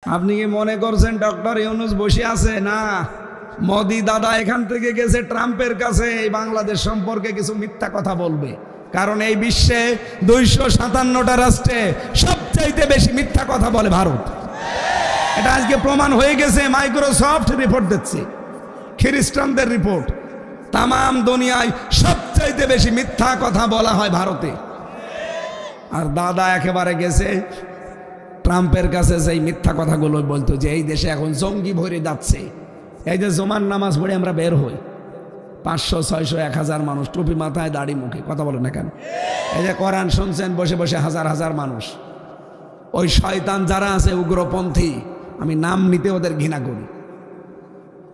আপনি কি মনে করছেন ডক্টর ইউনূস বসে আছে? না, মোদি দাদা এখান থেকে গেছে ট্রাম্পের কাছে এই বাংলাদেশ সম্পর্কে কিছু মিথ্যা কথা বলবে। কারণ এই বিশ্বে 257টা রাষ্ট্রে সবচাইতে বেশি মিথ্যা কথা বলে ভারত। এটা আজকে প্রমাণ হয়ে গেছে, মাইক্রোসফট রিপোর্ট দিচ্ছে, খ্রিস্টানদের রিপোর্ট। তামাম দুনিয়ায় সবচাইতে বেশি মিথ্যা কথা বলা হয় ভারতে। আর দাদা একেবারে গেছে ট্রাম্পের কাছে সেই মিথ্যা কথাগুলো বলতো যে এই দেশে এখন জঙ্গি ভরে যাচ্ছে। এই যে জুমার নামাজ পড়ে আমরা বের হই, 500, 600, 1000 মানুষ টুপি মাথায় দাড়ি মুখে, কথা বলে না কেন? এই যে কোরআন শুনছেন বসে বসে হাজার হাজার মানুষ। ওই শয়তান যারা আছে উগ্রপন্থী, আমি নাম নিতে ওদের ঘৃণা করি,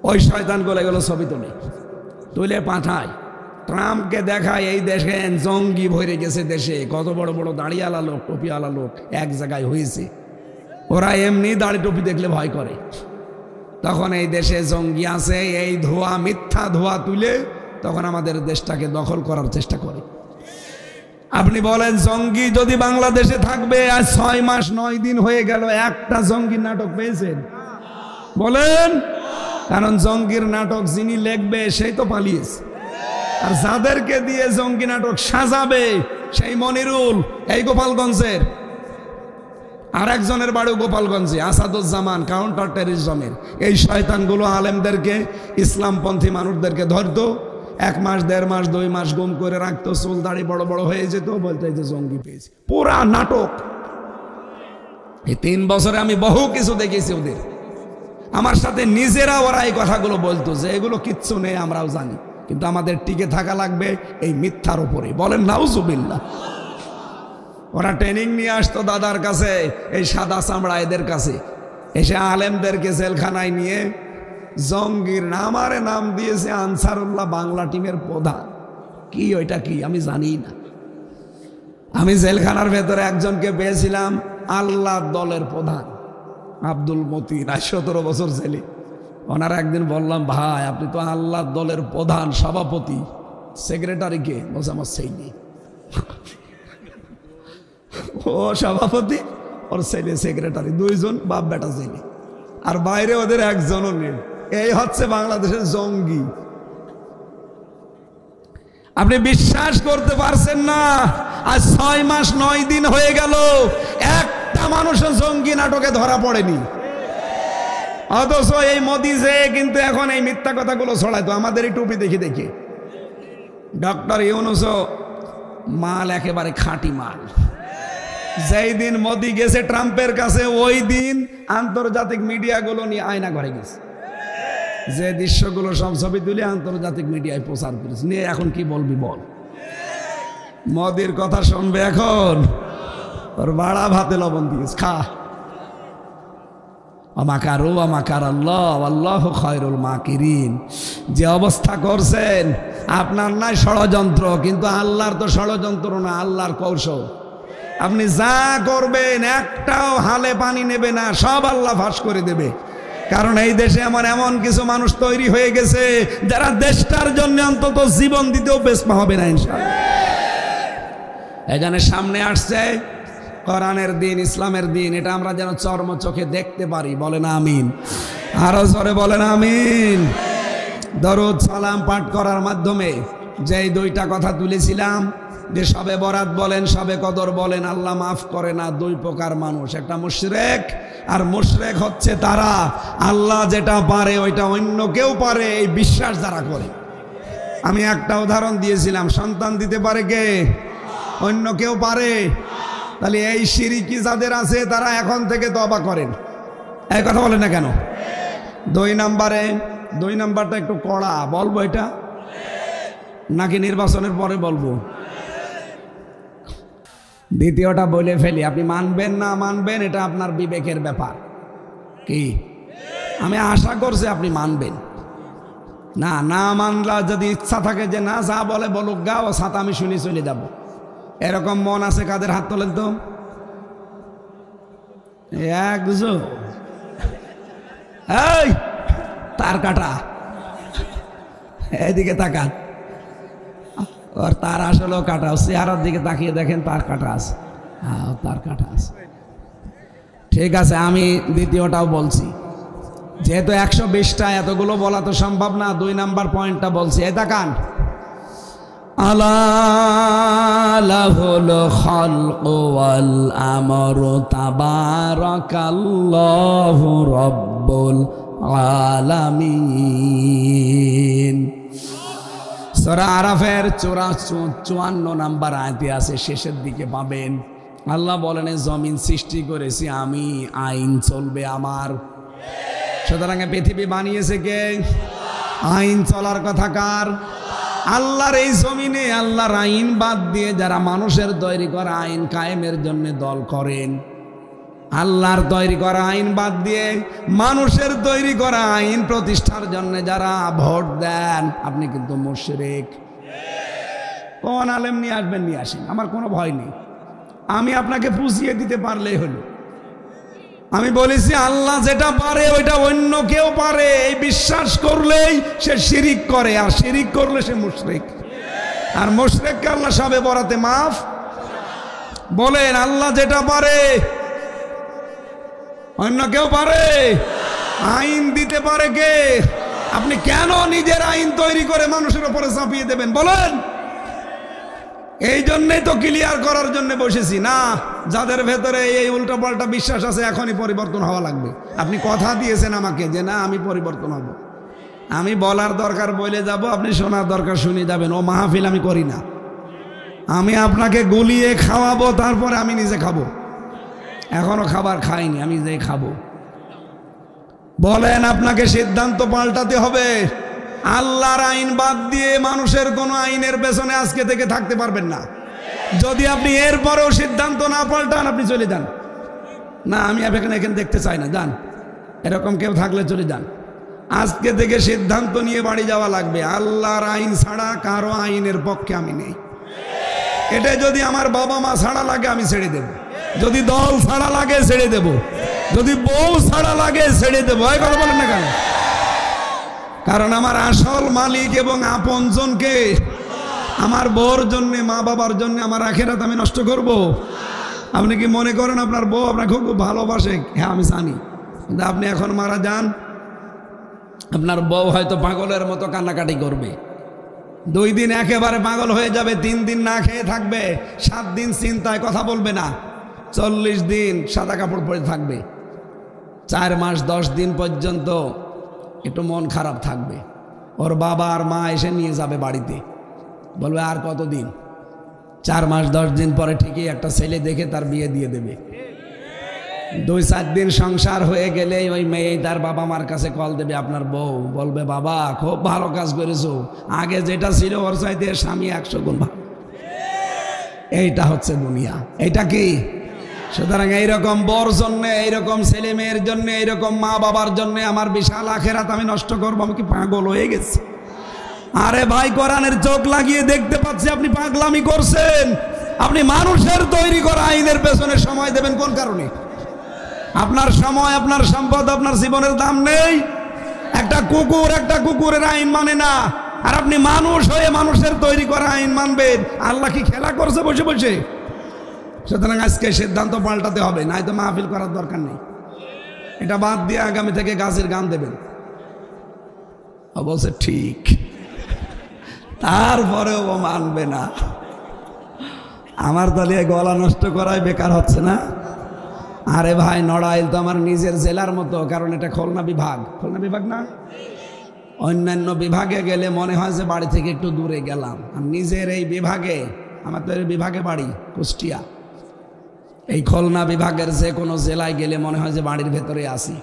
ওই শয়তানগুলো এগুলো ছবি তুলে পাঠায়, ট্রাম্পকে দেখায় এই দেশে জঙ্গি ভরে গেছে। দেশে কত বড় বড় দাড়িওয়ালা লোক, টুপিওয়ালা লোক এক জায়গায় হয়েছে। ওরা এমনি দাড়ি টুপি দেখলে ভয় করে। তখন এই দেশে জঙ্গি আছে, এই ধোয়া, মিথ্যা ধোয়া তুলে তখন আমাদের দেশটাকে দখল করার চেষ্টা করে। আপনি বলেন জঙ্গি যদি বাংলাদেশে থাকবে, আজ 6 মাস 9 দিন হয়ে গেল, একটা জঙ্গির নাটক পেয়েছেন? বলেন। কারণ জঙ্গির নাটক যিনি লিখবে সেই তো পালিয়েছে, আর যাদেরকে দিয়ে জঙ্গি নাটক সাজাবে সেই মনিরুল, এই গোপালগঞ্জের, আর একজনের বাড়ি গোপালগঞ্জে, আসাদুজ্জামান, কাউন্টার টেররিজমের। এই শয়তানগুলো আলেমদেরকে, ইসলামপন্থী মানুষদেরকে ধরতো, 1 মাস 1.5 মাস 2 মাস গুম করে রাখতো, চুল দাড়ি বড় বড় হয়ে যেত, বলতে যে জঙ্গি পেয়েছে। পুরা নাটক। এই 3 বছরে আমি বহু কিছু দেখেছি ওদের। আমার সাথে নিজেরা ওরা এই কথাগুলো বলতো যে এগুলো কিচ্ছু নেই, আমরাও জানি, কিন্তু আমাদের টিকে থাকা লাগবে এই মিথ্যার উপরে। বলেন নাউজুবিল্লাহ। ওরা ট্রেনিং নিয়ে আসতো দাদার কাছে, এই সাদা চামড়া এদের কাছে, এসে আলেমদেরকে জেলখানায় নিয়ে জঙ্গির নামারে নাম দিয়েছে আনসারুল্লাহ বাংলা টিমের প্রধান। কি ওইটা কি আমি জানি না। আমি জেলখানার ভেতরে একজনকে পেয়েছিলাম আল্লাহ দলের প্রধান, আব্দুল মতিন, 17 বছর জেলে। ওনারা একদিন বললাম, ভাই আপনি তো আল্লাহ দলের প্রধান, সভাপতি, সেক্রেটারি কে? বলছে আমার ছেলে। ও সভাপতি, ওর ছেলে সেক্রেটারি, 2 জন বাপ বেটা ছেলে, আর বাইরে ওদের একজনও নেই। এই হচ্ছে বাংলাদেশের জঙ্গি। আপনি বিশ্বাস করতে পারছেন না, আজ 6 মাস 9 দিন হয়ে গেল, একটা মানুষও জঙ্গি নাটকে ধরা পড়েনি। অথচ এই মোদি যে কিন্তু এখন এই মিথ্যা কথাগুলো ছড়াইতো আমাদের এই টুপি দেখে দেখে। ডক্টর ইউনূসও মাল, একেবারে খাঁটি মাল। যেই দিন মোদি গেছে ট্রাম্পের কাছে, ওই দিন আন্তর্জাতিক মিডিয়াগুলো নিয়ে আয়না ঘরে গেছে, যে দৃশ্যগুলো সব ছবি তুলে আন্তর্জাতিক মিডিয়ায় প্রচার করেছে। নিয়ে এখন কি বলবি বল? মোদির কথা শুনবে এখন? ওর বাড়া ভাতে লবণ দিয়েছে, খা। আমাকারু আমাকার আল্লাহ আল্লাহু খায়রুল মাকিরিন। যে অবস্থা করছেন, আপনার নাই ষড়যন্ত্র, কিন্তু আল্লাহর তো ষড়যন্ত্র না, আল্লাহর কৌশল। আপনি যা করবেন একটাও হালে পানি নেবে না, সব আল্লাহ ফাঁস করে দেবে। কারণ এই দেশে এমন কিছু মানুষ তৈরি হয়ে গেছে যারা দেশটার জন্য অন্তত জীবন দিতেও পেছপা হবে না ইনশাআল্লাহ। এখানে সামনে আসছে কোরআনের দিন, ইসলামের দিন, এটা আমরা যেন চর্ম চোখে দেখতে পারি। বলেন আমিন। আরো জোরে বলেন আমিন। দরুদ সালাম পাঠ করার মাধ্যমে যেই 2টা কথা তুলেছিলাম, যে সবে বরাত বলেন, সবে কদর বলেন, আল্লাহ মাফ করে না 2 প্রকার মানুষ। একটা মুশরিক, আর মুশরিক হচ্ছে তারা আল্লাহ যেটা পারে ওইটা অন্য কেউ পারে এই বিশ্বাস যারা করে। আমি একটা উদাহরণ দিয়েছিলাম, সন্তান দিতে পারে কে? অন্য কেউ পারে? তাহলে এই শিরকি যাদের আছে তারা এখন থেকে তওবা করেন। এই কথা বলেন না কেন? 2 নাম্বারটা একটু কড়া, বলবো এটা নাকি নির্বাচনের পরে বলবো? দ্বিতীয়টা বলে ফেলি, আপনি মানবেন না মানবেন এটা আপনার বিবেকের ব্যাপার। কি আমি আশা করছি আপনি মানবেন। না মানলা যদি ইচ্ছা থাকে যে না যা বলে বলুক গা, ও সাথে আমি শুনি চলে যাব, এরকম মন আছে কাদের? হাত তোলেন তো। একজন, এই তার কাটা, এদিকে তাকান, আর তার আসলেও কাটা, চেহারার দিকে তাকিয়ে দেখেন তার কাটা আছে। হ্যাঁ তার কাটা আছে। ঠিক আছে, আমি দ্বিতীয়টাও বলছি, যেহেতু 120টা এতগুলো বলা তো সম্ভব না। 2 নাম্বার পয়েন্টটা বলছি, এই তাকান। আলা লাহুল খালকু ওয়াল আমরু তাবারাকাল্লাহু রাব্বুল আলামিন। সূরা আরাফের 54 নাম্বার আয়াতে আছে, শেষের দিকে পাবেন। আল্লাহ বলেন, জমিন সৃষ্টি করেছি আমি, আইন চলবে আমার। সুতরাং পৃথিবী বানিয়েছে কে? আইন চলার কথা কার? আল্লাহর। এই জমিনে আল্লাহর আইন বাদ দিয়ে যারা মানুষের তৈরি করা আইন কায়েমের জন্য দল করেন, আল্লাহর তৈরি করা আইন বাদ দিয়ে মানুষের তৈরি করা আইন প্রতিষ্ঠার জন্য যারা ভোট দেন, আপনি কিন্তু মুশরিক। কোন আলেম নিয়ে আসবেন, নিয়ে আসেন, আমার কোনো ভয় নেই। আমি আপনাকে পুষিয়ে দিতে পারলেই হলো। আমি বলেছি আল্লাহ যেটা পারে ওইটা অন্য কেউ পারে, এই বিশ্বাস করলেই সে শিরিক করে, আর শিরিক করলে সে মুশরিক। আর মুশরিককে আল্লাহ সবে বরাতে মাফ। বলেন, আল্লাহ যেটা পারে অন্য কেউ পারে? আইন দিতে পারে কে? আপনি কেন নিজের আইন তৈরি করে মানুষের উপরে চাপিয়ে দেবেন বলেন? এই জন্যই তো ক্লিয়ার করার জন্য বসেছি না। যাদের ভেতরে এই উল্টাপাল্টা বিশ্বাস আছে, এখনই পরিবর্তন হওয়া লাগবে। আপনি কথা দিয়েছেন আমাকে যে না আমি পরিবর্তন হব, আমি বলার দরকার বলে যাব, আপনি শোনার দরকার শুনে যাবেন। ও মাহফিল আমি করি না। আমি আপনাকে গুলিয়ে খাওয়াবো, তারপরে আমি নিজে খাবো। এখনো খাবার খাইনি, আমি যে খাবো। বলেন, আপনাকে সিদ্ধান্ত পাল্টাতে হবে। আল্লাহর আইন বাদ দিয়ে মানুষের কোন আইনের পেছনে আজকে থেকে থাকতে পারবেন না। যদি আপনি এরপরেও সিদ্ধান্ত না পাল্টান, আপনি চলে যান। না, আমি এখানে দেখতে চাই না, যান। এরকম কেউ থাকলে চলে যান। আজকে থেকে সিদ্ধান্ত নিয়ে বাড়ি যাওয়া লাগবে। আল্লাহর আইন ছাড়া কারো আইনের পক্ষে আমি নেই। এটা যদি আমার বাবা মা ছাড়া লাগে আমি ছেড়ে দেব, যদি দল ছাড়া লাগে ছেড়ে দেব, যদি বউ ছাড়া লাগে ছেড়ে দেবো। এই কথা বলেন না কেন? কারণ আমার আসল মালিক এবং আপনজনকে। আমার বউর জন্য, মা বাবার জন্য আমার আখিরাত আমি নষ্ট করব? আপনি কি মনে করেন আপনার বউ আপনাকে খুব ভালোবাসে? হ্যাঁ, আমি জানি। কিন্তু আপনি এখন মারা যান, আপনার বউ হয়তো পাগলের মতো কান্নাকাটি করবে। 2 দিন একেবারে পাগল হয়ে যাবে, 3 দিন না খেয়ে থাকবে, 7 দিন চিন্তায় কথা বলবে না, 40 দিন সাদা কাপড় পরে থাকবে, 4 মাস 10 দিন পর্যন্ত একটু মন খারাপ থাকবে। ওর বাবা আর মা এসে নিয়ে যাবে বাড়িতে, বলবে আর কতদিন? 4 মাস 10 দিন পরে ঠিকই একটা ছেলে দেখে তার বিয়ে দিয়ে দেবে। 2-4 দিন সংসার হয়ে গেলে ওই মেয়ে তার বাবা মার কাছে কল দেবে, আপনার বউ বলবে, বাবা খুব ভালো কাজ করেছো, আগে যেটা ছিল ওর চাইতে স্বামী 100 গুণ ভালো। এইটা হচ্ছে দুনিয়া। এইটা কি? সুতরাং এইরকম বর জন্যে, এইরকম ছেলে মেয়ের জন্য, এইরকম মা বাবার জন্য আমার বিশাল আখেরাত আমি নষ্ট করবো? আমি কি পাগল হয়ে গেছি? আরে ভাই, কোরআনের চোখ লাগিয়ে দেখতে পাচ্ছি আপনি পাগলামি করছেন। আপনি মানুষের তৈরি করা আইনের পেছনে সময় দেবেন কোন কারণে? আপনার সময়, আপনার সম্পদ, আপনার জীবনের দাম নেই। একটা কুকুরের আইন মানে না, আর আপনি মানুষ হয়ে মানুষের তৈরি করা আইন মানবেন? আল্লাহ কি খেলা করছে বসে বসে? সুতরাং আজকে সিদ্ধান্ত পাল্টাতে হবে, নাই তো মাহফিল করার দরকার নেই। এটা বাদ দিয়ে আগামী থেকে গাছের গান দেবেন। ও বলছে ঠিক, তারপরেও ও মানবে না। আমার তাহলে গলা নষ্ট করাই বেকার হচ্ছে না? আরে ভাই, নড়াইল তো আমার নিজের জেলার মতো, কারণ এটা খুলনা বিভাগ। খুলনা বিভাগ না? অন্যান্য বিভাগে গেলে মনে হয় যে বাড়ি থেকে একটু দূরে গেলাম, আর নিজের এই বিভাগে, আমার তো এই বিভাগে বাড়ি কুষ্টিয়া, এই খুলনা বিভাগের যে কোনো জেলায় গেলে মনে হয় যে বাড়ির ভেতরে আসি।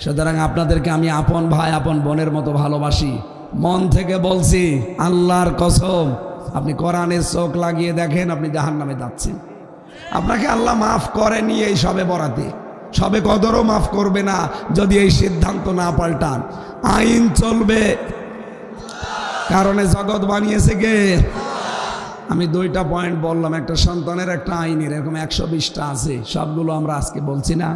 সুতরাং আপনাদেরকে আমি আপন ভাই, আপন বোনের মতো ভালোবাসি। মন থেকে বলছি, আল্লাহর কসম, আপনি কোরআনের চোখ লাগিয়ে দেখেন, আপনি জাহান্নামে যাচ্ছেন। আপনাকে আল্লাহ মাফ করেনি এই সবে বরাতে, সবে কদরও মাফ করবে না যদি এই সিদ্ধান্ত না পাল্টান। আইন চলবে, কারণে জগৎ বানিয়েছে কে? আমি 2টা পয়েন্ট বললাম, একটা সন্তানের, একটা আইনের, এরকম 120টা আছে, সবগুলো আমরা আজকে বলছি না।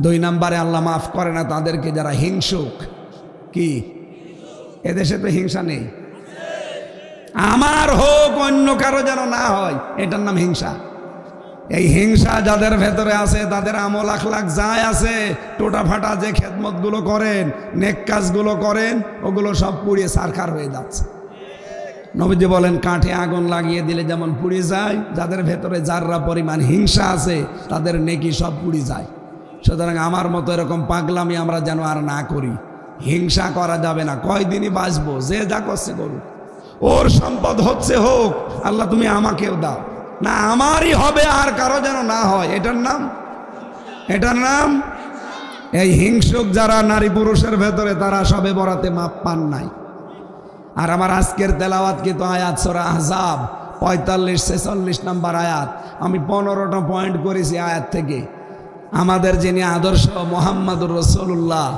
2 নম্বরে আল্লাহ মাফ করে না তাদেরকে যারা হিংসুক। কি? এদেশে তো হিংসা নেই। আমার হোক, অন্য কারো যেন না হয়, এটার নাম হিংসা। এই হিংসা যাদের ভেতরে আছে, তাদের আমল আখলাক যায় আছে, টোটা ফাটা যে খেদমতগুলো করেন, নেক কাজগুলো করেন, ওগুলো সব পুড়িয়ে ছারখার হয়ে যাচ্ছে। নবীজি বলেন কাঠে আগুন লাগিয়ে দিলে যেমন পুড়ে যায়, যাদের ভেতরে যাররা পরিমাণ হিংসা আছে তাদের নেকি সব পুড়ে যায়। সুতরাং আমার মতো এরকম পাগলামি আমরা যেন আর না করি। হিংসা করা যাবে না। কয়দিনই বাঁচবো, যে যা করছে করুক, ওর সম্পদ হচ্ছে হোক, আল্লাহ তুমি আমাকেও দাও না, আমারই হবে আর কারো যেন না হয়। এটার নাম এই হিংসুক যারা নারী পুরুষের ভেতরে, তারা সবে বরাতে মাপ পান নাই। আর আমার আজকের তেলাওয়াত কিন্তু আয়াত সূরা আহজাব 45-46 নম্বর আয়াত, আমি 15টা পয়েন্ট করেছি আয়াত থেকে। আমাদের যিনি আদর্শ মুহাম্মদুর রাসূলুল্লাহ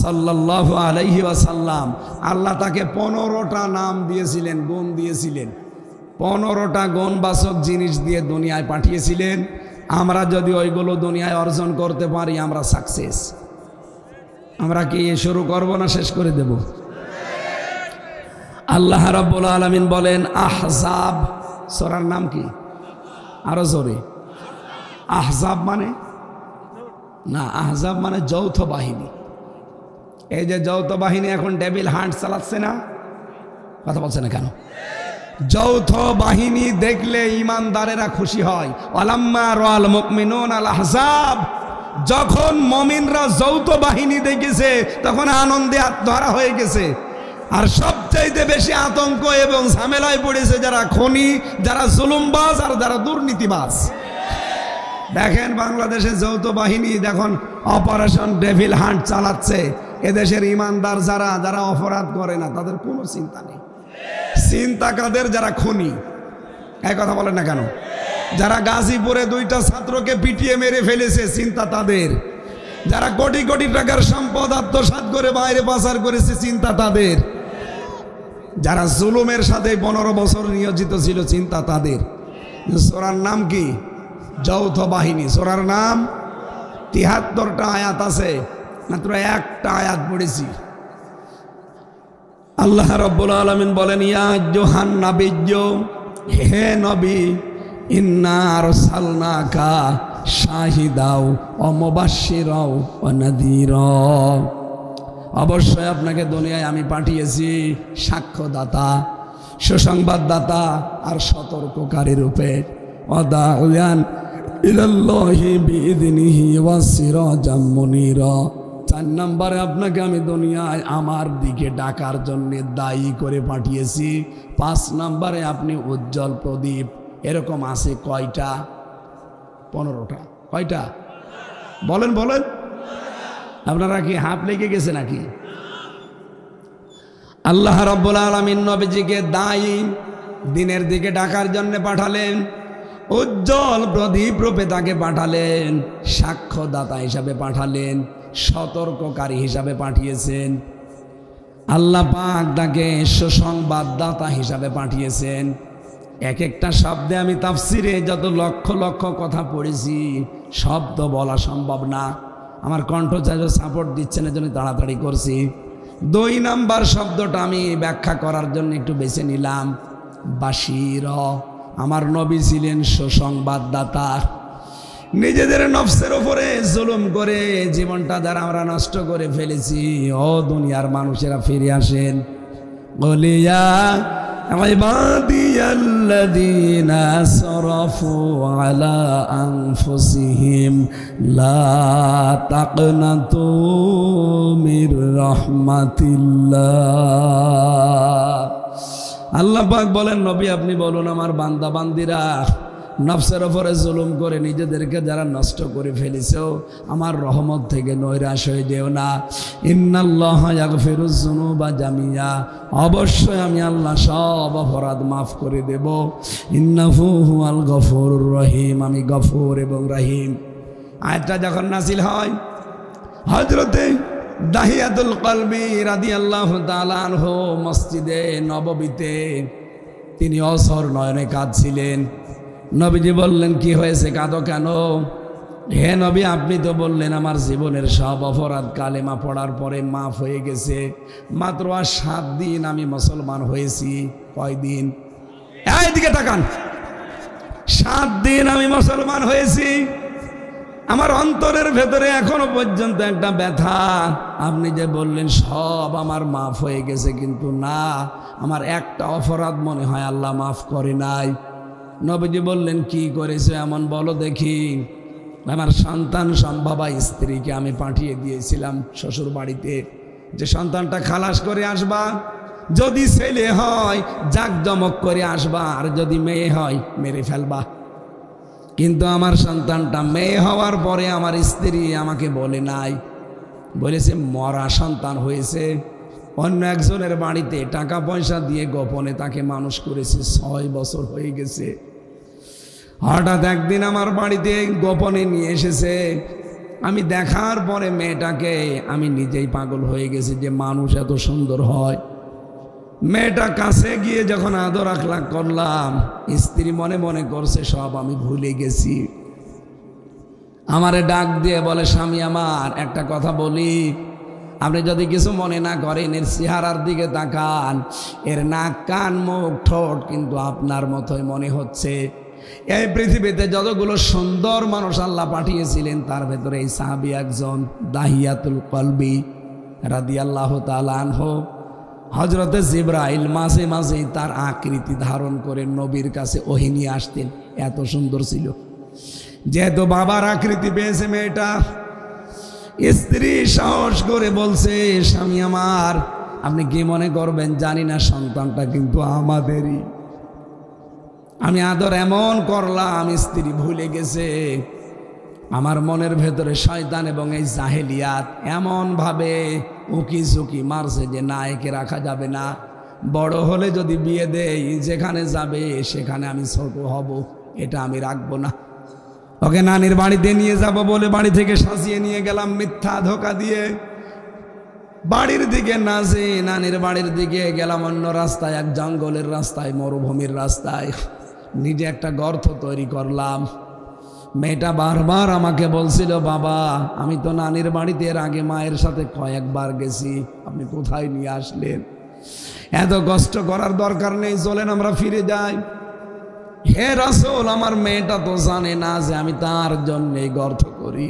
সাল্লাল্লাহু আলাইহি ওয়াসাল্লাম, আল্লাহ তাকে 15টা নাম দিয়েছিলেন, গুণ দিয়েছিলেন, 15টা গুণবাচক জিনিস দিয়ে দুনিয়ায় পাঠিয়েছিলেন। আমরা যদি ওইগুলো দুনিয়ায় অর্জন করতে পারি আমরা সাকসেস। আমরা কি শুরু করব না শেষ করে দেব? আল্লাহ রাব্বুল আলামিন বলেন আহজাব, সূরার নাম কি? আরো জোরে। আহজাব মানে না, আহজাব মানে যৌথ বাহিনী। এই যে যৌথ বাহিনী এখন ডেভিল হান্ট চালাচ্ছে না, কথা বলছে না কেন? যৌথ বাহিনী দেখলে ইমানদারেরা খুশি হয়। ওয়ালাম্মা রাআল মুমিনুন আল আহজাব, যখন মুমিনরা যৌথ বাহিনী দেখেছে তখন আনন্দে আত্মহারা হয়ে গেছে। আর সবচাইতে বেশি আতঙ্ক এবং ঝামেলায় পড়েছে যারা খনি, যারা জুলুমবাজ আর যারা দুর্নীতিবাজ। দেখেন বাংলাদেশে যৌথ বাহিনী যখন অপারেশন ডেভিল হান্ট চালাচ্ছে, এদেশের ইমানদার যারা যারা অপরাধ করে না তাদের কোনো চিন্তা নেই। চিন্তা কাদের? যারা খনি। এই কথা বলেন না কেন? যারা গাজীপুরে 2টা ছাত্রকে পিটিয়ে মেরে ফেলেছে, চিন্তা তাদের। যারা কোটি কোটি টাকার সম্পদ আত্মসাৎ করে বাইরে পাচার করেছে, চিন্তা তাদের। যারা জুলুমের সাথে 15 বছর নিয়োজিত ছিল, চিন্তা তাদের। সূরার নাম কি? যৌথ বাহিনী। সূরার নাম 73টা আয়াত আছে, মাত্র একটা আয়াত পড়েছি। আল্লাহ রাব্বুল আলামিন বলেন ইয়া আইয়ুহান নাবিয়্যু, হে নবী, ইন্না আরসালনাকা শাহিদাও ওয়া মুবাশশিরাও ওয়া নাযীরা, অবশ্যই আপনাকে দুনিয়ায় আমি পাঠিয়েছি সাক্ষ্যদাতা, সুসংবাদদাতা আর সতর্ককারী রূপে। ওয়া দাউয়ান ইলাল্লাহি বিইযনিহি ওয়া সিরাজাম মুনীরা। 4 নম্বরে আপনাকে আমি দুনিয়ায় আমার দিকে ডাকার জন্য দায়ী করে পাঠিয়েছি। 5 নম্বরে আপনি উজ্জ্বল প্রদীপ। এরকম আছে কয়টা? 15টা। কয়টা বলেন বলেন? আপনারা কি হাঁপ লেগে গেছে নাকি? আল্লাহ রাব্বুল আলামিন নবীজিকে দায়ী, দিনের দিকে ডাকার জন্য পাঠালেন, উজ্জ্বল প্রদীপ রূপে তাকে পাঠালেন, সাক্ষ্যদাতা হিসাবে পাঠালেন, সতর্ককারী হিসাবে পাঠিয়েছেন। আল্লাহ পাক তাকে সুসংবাদদাতা হিসাবে পাঠিয়েছেন। এক একটা শব্দে আমি তাফসিরে যত লক্ষ লক্ষ কথা পড়েছি, শব্দ বলা সম্ভব না। আমার কণ্ঠচার্য সাপোর্ট দিচ্ছেন, এজন্য তাড়াতাড়ি করছি। 2 নাম্বার শব্দটা আমি ব্যাখ্যা করার জন্য একটু বেছে নিলাম, বাশির। আমার নবী ছিলেন সুসংবাদদাতা। নিজেদের নফসের উপরে জুলুম করে জীবনটা যারা আমরা নষ্ট করে ফেলেছি, ও দুনিয়ার মানুষেরা ফিরে আসেন। বলিয়া ইবাদিয়াল্লাযীনা আসরাফু আলা আনফুসিহিম লা তাকনাতু মির রাহমাতিল্লাহ। আল্লাহ পাক বলেন নবী আপনি বলুন আমার বান্দা বান্দিরা নফসের উপরে জুলুম করে নিজেদেরকে যারা নষ্ট করে ফেলেছো, আমার রহমত থেকে নৈরাশ হয়ে যেও না। ইন্নাল্লাহা ইয়াগফিরুয যুনুবা জামিয়া, অবশ্যই আমি আল্লাহ সব অপরাধ মাফ করে দেব। ইন্নাহু হুয়াল গফুরুর রহিম, আমি গফুর এবং রহিম। আয়াতটা যখন নাযিল হয়, হযরতে দাহিয়াতুল কলবি রাদিয়াল্লাহু তাআলা আনহু মসজিদে নববীতে তিনি অঝর নয়নে কাঁদছিলেন। নবীজি বললেন কি হয়েছে, কাঁদো কেন? হে নবী আপনি তো বললেন আমার জীবনের সব অপরাধ কালেমা পড়ার পরে মাফ হয়ে গেছে। মাত্র আর 7 দিন আমি মুসলমান হয়েছি। কয়দিন? এইদিকে তাকান। 7 দিন আমি মুসলমান হয়েছি, আমার অন্তরের ভেতরে এখনো পর্যন্ত একটা ব্যথা। আপনি যে বললেন সব আমার মাফ হয়ে গেছে, কিন্তু না, আমার একটা অপরাধ মনে হয় আল্লাহ মাফ করে নাই। নবীজি বললেন, কি করেছে এমন বলো দেখি। আমার সন্তান সম্ভবা স্ত্রীকে আমি পাঠিয়ে দিয়েছিলাম শ্বশুর বাড়িতে, যে সন্তানটা খালাস করে আসবা, যদি ছেলে হয় জাকজমক করে আসবা, আর যদি মেয়ে হয় মেরে ফেলবা। কিন্তু আমার সন্তানটা মেয়ে হওয়ার পরে আমার স্ত্রী আমাকে বলে নাই, বলেছে মরা সন্তান হয়েছে, অন্য একজনের বাড়িতে টাকা পয়সা দিয়ে গোপনে তাকে মানুষ করেছে, 6 বছর হয়ে গেছে। হঠাৎ একদিন আমার বাড়িতে গোপনে নিয়ে এসেছে। আমি দেখার পরে মেয়েটাকে আমি নিজেই পাগল হয়ে গেছি যে মানুষ এত সুন্দর হয়। মেয়েটা কাছে গিয়ে যখন আদর আখলাক করলাম, স্ত্রী মনে মনে করছে সব আমি ভুলে গেছি। আমারে ডাক দিয়ে বলে, স্বামী আমার একটা কথা বলি, আপনি যদি কিছু মনে না করেন, এর চেহারার দিকে তাকান, এর নাক কান মুখ ঠোঁট কিন্তু আপনার মতোই মনে হচ্ছে। এই পৃথিবীতে যতগুলো সুন্দর মানুষ আল্লাহ পাঠিয়েছিলেন তার ভেতরে এই সাহাবী একজন, দাহিয়াতুল কলবি রাদিয়াল্লাহু তাআলা আনহু। হযরতে জিবরাইল মাঝে মাঝে তার আকৃতি ধারণ করে নবীর কাছে ওহী নিয়ে আসতেন, এত সুন্দর ছিল। যেহেতু বাবার আকৃতি পেয়েছে মেয়েটা, স্ত্রী সাহস করে বলছে, স্বামী আমার, আপনি কি মনে করবেন জানি না, সন্তানটা কিন্তু আমাদেরই। আমি আদর এমন করলাম, স্ত্রী ভুলে গেছে। আমার মনের ভেতরে শয়তান এবং এই জাহেলিয়াত এমন ভাবে উকি ঝুঁকি মারছে যে না, একে রাখা যাবে না। বড় হলে যদি বিয়ে দেই, যেখানে যাবে সেখানে আমি ছোট হব, এটা আমি রাখবো না। ওকে নানির বাড়িতে নিয়ে যাব বলে বাড়ি থেকে সাজিয়ে নিয়ে গেলাম মিথ্যা ধোকা দিয়ে। বাড়ির দিকে না যেয়ে নানির বাড়ির দিকে গেলাম অন্য রাস্তায়, এক জঙ্গলের রাস্তায়, মরুভূমির রাস্তায়। নিজে একটা গর্ত তৈরি করলাম। মেয়েটা বারবার আমাকে বলছিল, বাবা আমি তো নানির বাড়িতে এর আগে মায়ের সাথে কয়েকবার গেছি, আপনি কোথায় নিয়ে আসলেন? এত কষ্ট করার দরকার নেই, চলেন আমরা ফিরে যাই। হে রাসূল, আমার মেয়েটা তো জানে না যে আমি তার জন্যই গর্ত করি।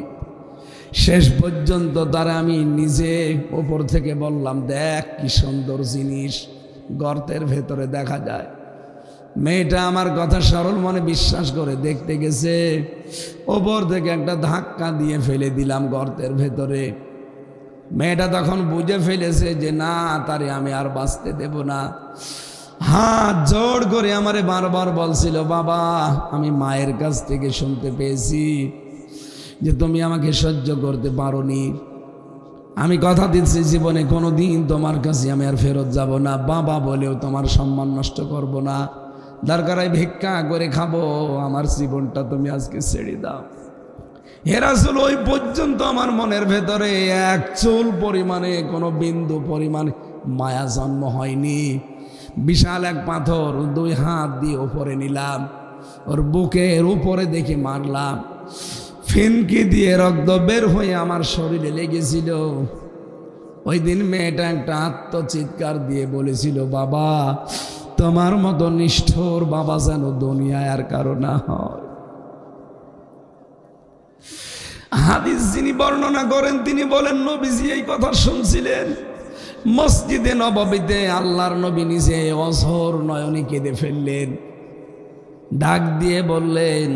শেষ পর্যন্ত তারা আমি নিজে উপর থেকে বললাম, দেখ কি সুন্দর জিনিস গর্তের ভেতরে দেখা যায়। মেয়েটা আমার কথা সরল মনে বিশ্বাস করে দেখতে গেছে। ওপর থেকে একটা ধাক্কা দিয়ে ফেলে দিলাম গর্তের ভেতরে। মেয়েটা তখন বুঝে ফেলেছে যে না, তারে আমি আর বাঁচতে দেব না। হাত জোড় করে আমারে বারবার বলছিল, বাবা আমি মায়ের কাছ থেকে শুনতে পেয়েছি যে তুমি আমাকে সহ্য করতে পারোনি। আমি কথা দিচ্ছি জীবনে কোনোদিন তোমার কাছে আমি আর ফেরত যাব না, বাবা বলেও তোমার সম্মান নষ্ট করব না। দরকার হয় ভিক্ষা করে খাবো, আমার জীবনটা তুমি আজকে ছেড়ে দাও। হে রাসূল, ওই পর্যন্ত আমার মনের ভেতরে এক চুল পরিমাণে, কোনো বিন্দু পরিমাণে মায়া জন্ম হয়নি। বিশাল এক পাথর 2 হাত দিয়ে উপরে নিলাম, ওর বুকের উপরে দেখে মারলাম। ফিনকি দিয়ে রক্ত বের হয়ে আমার শরীরে লেগেছিল। ওই দিন মেয়েটা একটা আত্মচিৎকার দিয়ে বলেছিল, বাবা তোমার মতো নিষ্ঠুর বাবা যেন দুনিয়ায় আর কারো না হয়। হাদিস যিনি বর্ণনা করেন তিনি বলেন, নবীজি এই কথা শুনছিলেন মসজিদে নববীতে। আল্লাহর নবী নিজে অঝোর নয়নে কেঁদে ফেললেন। ডাক দিয়ে বললেন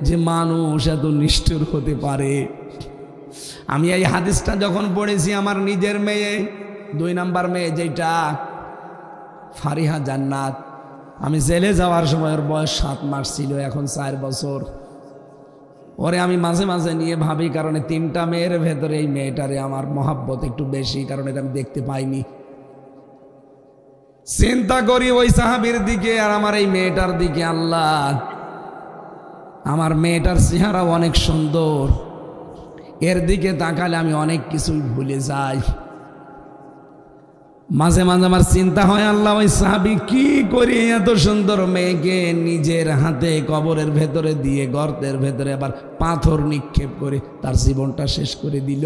যে মানুষ এত নিষ্ঠুর হতে পারে। আমি এই হাদিসটা যখন পড়েছি, আমার নিজের মেয়ে, 2 নাম্বার মেয়ে যেটা ফারিহা জান্নাত, আমি জেলে যাওয়ার সময় ওর বয়স 7 মাস ছিল, এখন 4 বছর। ওরে আমি মাঝে মাঝে নিয়ে ভাবি, কারণ 3টা মেয়ের ভেতরে এই মেয়েটারে আমার মহাব্বত একটু বেশি, কারণ এটা আমি দেখতে পাইনি। চিন্তা করি ওই সাহাবীর দিকে আর আমার এই মেয়েটার দিকে। আল্লাহ, আমার মেয়েটার চেহারা অনেক সুন্দর, এর দিকে তাকালে আমি অনেক কিছুই ভুলে যাই। মাঝে মাঝে আমার চিন্তা হয়, আল্লাহ ওই সাহাবী কি করে এত সুন্দর মেয়েকে নিজের হাতে কবরের ভেতরে দিয়ে গর্তের ভেতরে আবার পাথর নিক্ষেপ করে তার জীবনটা শেষ করে দিল।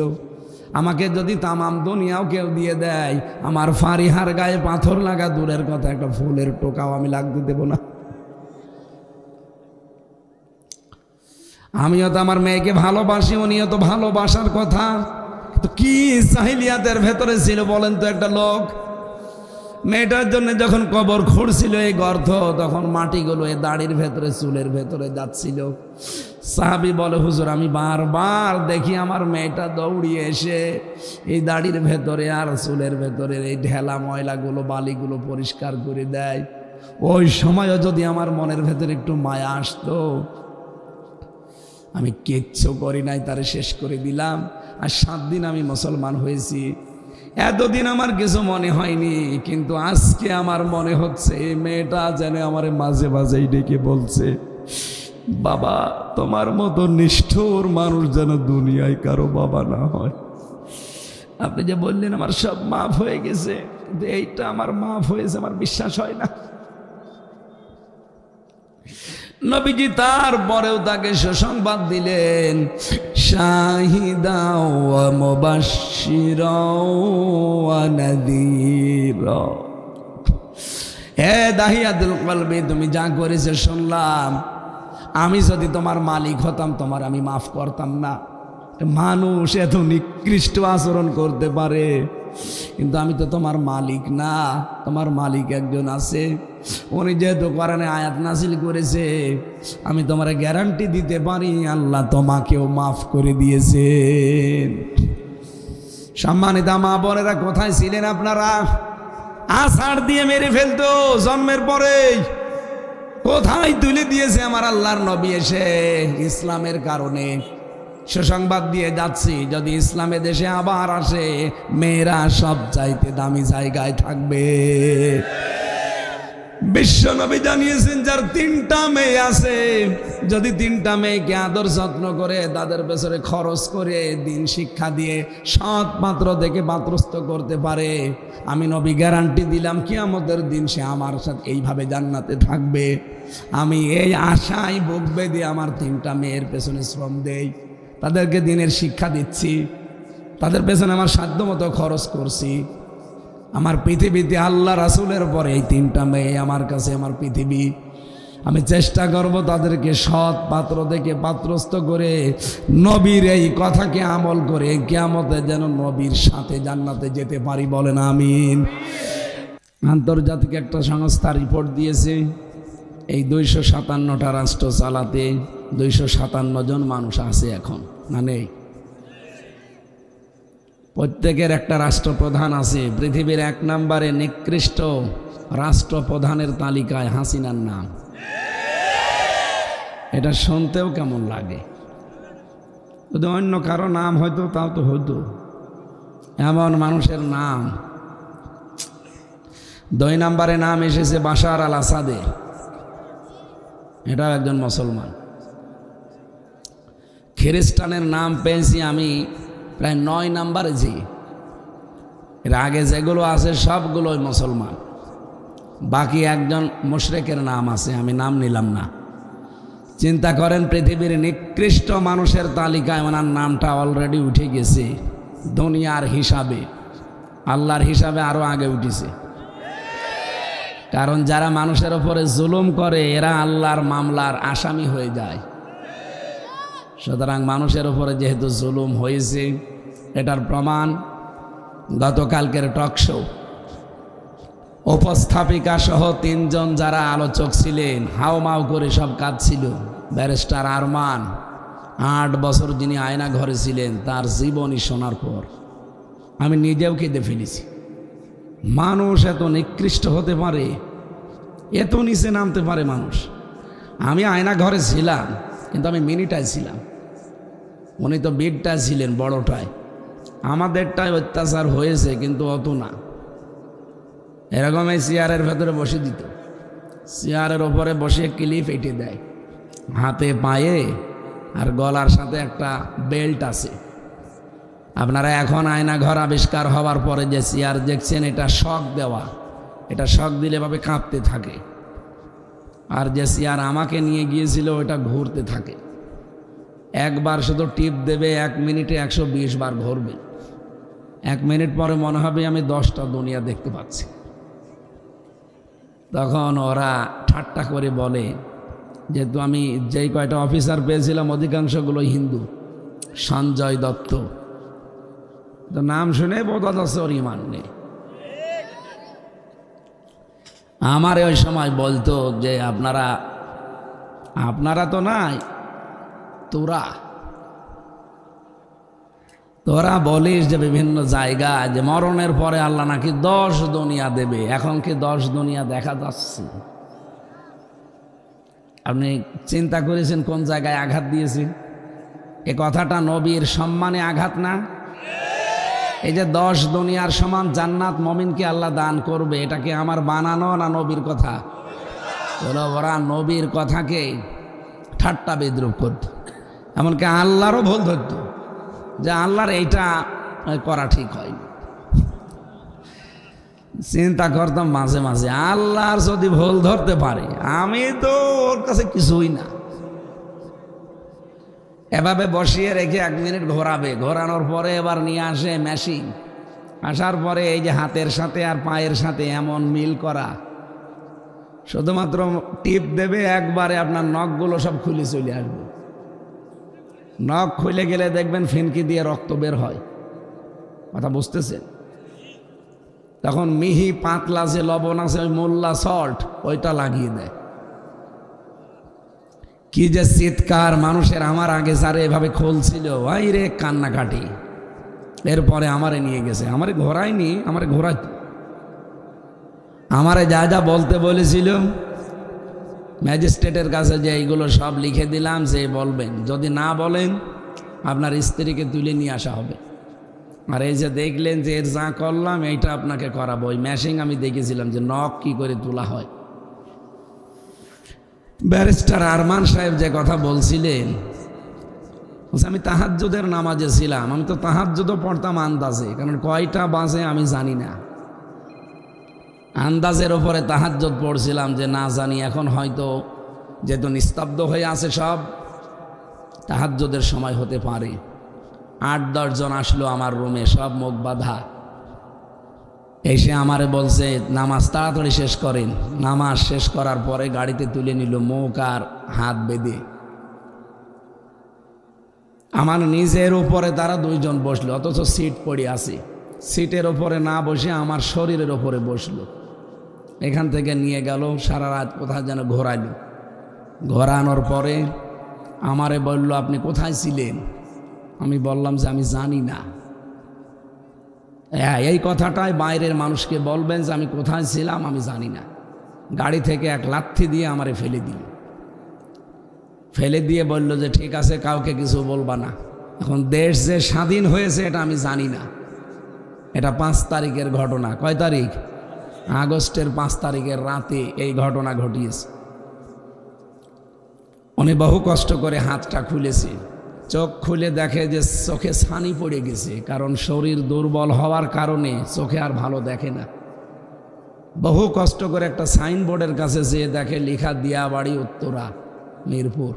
আমাকে যদি তামাম দুনিয়াও কেউ দিয়ে দেয়, আমার ফারিহার গায়ে পাথর লাগা দূরের কথা, একটা ফুলের টোকাও আমি লাগতে দেব না। আমিও তো আমার মেয়েকে ভালোবাসি, উনিও তো ভালোবাসার কথা। তো কি জাহিলিয়াতের ভেতরে ছিল বলেন তো একটা লোক। মেয়েটার জন্য যখন কবর খুঁড়ছিল এই গর্ত, তখন মাটিগুলো এই দাড়ির ভেতরে চুলের ভেতরে যাচ্ছিল। সাহাবী বলে, হুজুর আমি বারবার দেখি আমার মেয়েটা দৌড়িয়ে এসে এই দাড়ির ভেতরে আর চুলের ভেতরে এই ঢেলা ময়লাগুলো বালিগুলো পরিষ্কার করে দেয়। ওই সময়ও যদি আমার মনের ভেতরে একটু মায়া আসতো, আমি কিচ্ছু করি নাই, তারে শেষ করে দিলাম। আর 7 দিন আমি মুসলমান হয়েছি, এতদিন আমার কিছু মনে হয়নি, কিন্তু আজকে আমার মনে হচ্ছে এই মেয়েটা যেন আমার মাঝে মাঝেই ডেকে বলছে, বাবা তোমার মতো নিষ্ঠুর মানুষ যেন দুনিয়ায় কারো বাবা না হয়। আপনি যে বললেন আমার সব মাফ হয়ে গেছে, কিন্তু এইটা আমার মাফ হয়েছে আমার বিশ্বাস হয় না। নবীজি তারপরেও তাকে সুসংবাদ দিলেন, শাহিদা ওয়া মুবাশশিরা ওয়া নাযীরা। হে দাহিয়াতুল কলবি, তুমি যা করেছো শুনলাম, আমি যদি তোমার মালিক হতাম তোমার আমি মাফ করতাম না। মানুষ এত নিকৃষ্ট আচরণ করতে পারে, কিন্তু আমি তো তোমার মালিক না। তোমার মালিক একজন আছে, উনি যেহেতু কোরআনে আয়াত নাযিল করেছে, আমি তোমার গ্যারান্টি দিতে পারি আল্লাহ তোমাকেও মাফ করে দিয়েছেন। সম্মানিত মা বোনেরা, কোথায় ছিলেন আপনারা? আছাড় দিয়ে মেরে ফেলতো জন্মের পরেই। কোথায় তুলে দিয়েছে আমার আল্লাহর নবী এসে ইসলামের কারণে। সুসংবাদ দিয়ে যাচ্ছি, যদি ইসলামের দেশে আবার আসে, মেয়েরা সব চাইতে দামি জায়গায় থাকবে। বিশ্ব নবী জানিয়েছেন, যার 3টা মেয়ে আছে, যদি 3টা মেয়েকে আদর যত্ন করে তাদের পেছনে খরচ করে দিন শিক্ষা দিয়ে সৎ পাত্র দেখে পাত্রস্থ করতে পারে, আমি নবী গ্যারান্টি দিলাম কিয়ামতের দিন সে আমার সাথে এইভাবে জান্নাতে থাকবে। আমি এই আশায় বুক বেঁধে আমার 3টা মেয়ের পেছনে শ্রম দেই, তাদেরকে দিনের শিক্ষা দিচ্ছি, তাদের পেছনে আমার সাধ্যমতো খরচ করছি। আমার পৃথিবীতে আল্লাহ রাসূলের পরে এই 3টা মেয়ে আমার কাছে আমার পৃথিবী। আমি চেষ্টা করব তাদেরকে সৎ পাত্র থেকে পাত্রস্থ করে নবীর এই কথাকে আমল করে কিয়ামতে যেন নবীর সাথে জান্নাতে যেতে পারি, বলেন আমিন। আন্তর্জাতিক একটা সংস্থা রিপোর্ট দিয়েছে, এই 257টা রাষ্ট্র চালাতে 257 জন মানুষ আছে এখন, না নেই? প্রত্যেকের একটা রাষ্ট্রপ্রধান আছে। পৃথিবীর 1 নম্বরে নিকৃষ্ট রাষ্ট্রপ্রধানের তালিকায় হাসিনার নাম। এটা শুনতেও কেমন লাগে, যদি অন্য কারো নাম হয়তো তাও তো হতো, এমন মানুষের নাম। 2 নম্বরে নাম এসেছে বাশার আল আসাদের, এটাও একজন মুসলমান। খ্রিস্টানের নাম পেয়েছি আমি প্রায় 9 নম্বরে। যে এর আগে যেগুলো আছে সবগুলোই মুসলমান, বাকি একজন মুশরিকের নাম আছে, আমি নাম নিলাম না। চিন্তা করেন, পৃথিবীর নিকৃষ্ট মানুষের তালিকায় ওনার নামটা অলরেডি উঠে গেছে। দুনিয়ার হিসাবে, আল্লাহর হিসাবে আরো আগে উঠেছে। কারণ যারা মানুষের উপরে জুলুম করে এরা আল্লাহর মামলার আসামি হয়ে যায়। সুতরাং মানুষের উপরে যেহেতু জুলুম হয়েছে, এটার প্রমাণ গতকালকের টক শো উপস্থাপিকা সহ 3 জন যারা আলোচক ছিলেন, হাওমাও করে সব কাজ ছিল। ব্যারিস্টার আরমান, 8 বছর যিনি আয়না ঘরে ছিলেন, তার জীবনী শোনার পর আমি নিজেও কেঁদে ফেলেছি। মানুষ এত নিকৃষ্ট হতে পারে, এত নিচে নামতে পারে মানুষ। আমি আয়না ঘরে ছিলাম, কিন্তু আমি মিনিটায় ছিলাম, উনি তো বিগটায় ছিলেন, বড়টায়। আমাদেরটায় অত্যাচার হয়েছে, কিন্তু অত না। এরকম এই চেয়ারের ভেতরে বসে দিত, চেয়ারের ওপরে বসে ক্লিপ এঁটে দেয় হাতে পায়ে, আর গলার সাথে একটা বেল্ট আছে। আপনারা এখন আয়না ঘর আবিষ্কার হওয়ার পরে যে চেয়ার দেখছেন, এটা শক দেওয়া, এটা শক দিলে এভাবে কাঁপতে থাকে। আর যে চেয়ার আমাকে নিয়ে গিয়েছিল ওটা ঘুরতে থাকে। একবার শুধু টিপ দেবে, 1 মিনিটে 120 বার ঘুরবে। 1 মিনিট পরে মনে হবে আমি 10টা দুনিয়া দেখতে পাচ্ছি। তখন ওরা ঠাট্টা করে বলে, যেহেতু আমি যেই কয়টা অফিসার পেয়েছিলাম অধিকাংশগুলো হিন্দু। সঞ্জয় দত্ত, তো নাম শুনে বোঝা যাচ্ছে ওর ইমান নেই। আমার ওই সময় বলতো যে আপনারা তো নাই, তোরা বলিস যে বিভিন্ন জায়গায় যে মরণের পরে আল্লাহ নাকি 10 দুনিয়া দেবে। এখন কি 10 দুনিয়া দেখা যাচ্ছে? আপনি চিন্তা করেছেন কোন জায়গায় আঘাত দিয়েছি? এ কথাটা নবীর সম্মানে আঘাত না? এই যে 10 দুনিয়ার সমান জান্নাত মমিনকে আল্লাহ দান করবে, এটা কি আমার বানানো না নবীর কথা? ওরা নবীর কথাকে ঠাট্টা বিদ্রুপ করত, এমনকি আল্লাহরও ভুল ধরত যে আল্লাহর এইটা করা ঠিক হয়। চিন্তা করতাম মাঝে মাঝে, আল্লাহর যদি ভুল ধরতে পারে, আমি তো ওর কাছে কিছুই না। এভাবে বসিয়ে রেখে 1 মিনিট ঘোরাবে, ঘোরানোর পরে এবার নিয়ে আসে মেশিন, আসার পরে এই যে হাতের সাথে আর পায়ের সাথে এমন মিল করা, শুধুমাত্র টিপ দেবে, একবারে আপনার নখগুলো সব খুলে চলে আসবে। নখ খুলে গেলে দেখবেন ফিনকি দিয়ে রক্ত বের হয়। কথা বুঝতেছেন? তখন মিহি পাতলা যে লবণ আছে, ওই মোল্লা সল্ট, ওইটা লাগিয়ে দেয়। কি যে চিৎকার মানুষের! আমার আগে যারা এভাবে খুলছিল, ভাই রে কান্নাকাটি। এরপরে আমারে নিয়ে গেছে, আমারে ঘোরায়নি, আমারে ঘোরাইত, আমারে যা যা বলতে বলেছিল ম্যাজিস্ট্রেটের কাছে যে এইগুলো সব লিখে দিলাম, যে বলবেন, যদি না বলেন আপনার স্ত্রীকে তুলে নিয়ে আসা হবে। আর এই যে দেখলেন যে এর যা করলাম এইটা আপনাকে করাবো। ওই মেশিন আমি দেখেছিলাম যে নখ কি করে তোলা হয়। ব্যারিস্টার আরমান সাহেব যে কথা বলছিলেন, আমি তাহাজ্জুদের নামাজে ছিলাম। আমি তো তাহাজ্জুদও পড়তাম আন্দাজে, কারণ কয়টা বাজে আমি জানি না। আন্দাজের ওপরে তাহাজ্জুদ পড়ছিলাম যে না জানি, এখন হয়তো যেহেতু নিস্তব্ধ হয়ে আছে সব, তাহাজ্জুদের সময় হতে পারে। 8-10 জন আসলো আমার রুমে, সব মুখ বাঁধা। এসে আমারে বলছে নামাজ তাড়াতাড়ি শেষ করেন। নামাজ শেষ করার পরে গাড়িতে তুলে নিল মুখ আর হাত বেঁধে। আমার নিজের উপরে তারা 2 জন বসলো, অথচ সিট পড়ে আছে। সিটের ওপরে না বসে আমার শরীরের ওপরে বসলো। এখান থেকে নিয়ে গেল, সারা রাত কোথায় যেন ঘোরাইল। ঘোরানোর পরে আমারে বলল আপনি কোথায় ছিলেন? আমি বললাম যে আমি জানি না। এই কথাটাই বাইরের মানুষকে বলবেন যে আমি কোথায় ছিলাম আমি জানি না। গাড়ি থেকে এক লাথি দিয়ে আমারে ফেলে দিয়ে বলল যে ঠিক আছে, কাউকে কিছু বলবা না। এখন দেশ যে স্বাধীন হয়েছে এটা আমি জানি না। এটা 5 তারিখের ঘটনা। কয় তারিখ? আগস্টের 5 তারিখের রাতে এই ঘটনা ঘটিয়েছে। উনি বহু কষ্ট করে হাতটা খুলেছে। চোখ খুলে দেখে যে চোখে ছানি পড়ে গেছে, কারণ শরীর দুর্বল হওয়ার কারণে চোখে আর ভালো দেখে না। বহু কষ্ট করে একটা সাইনবোর্ডের কাছে যেয়ে দেখে লেখা দিয়াবাড়ি উত্তরা মিরপুর।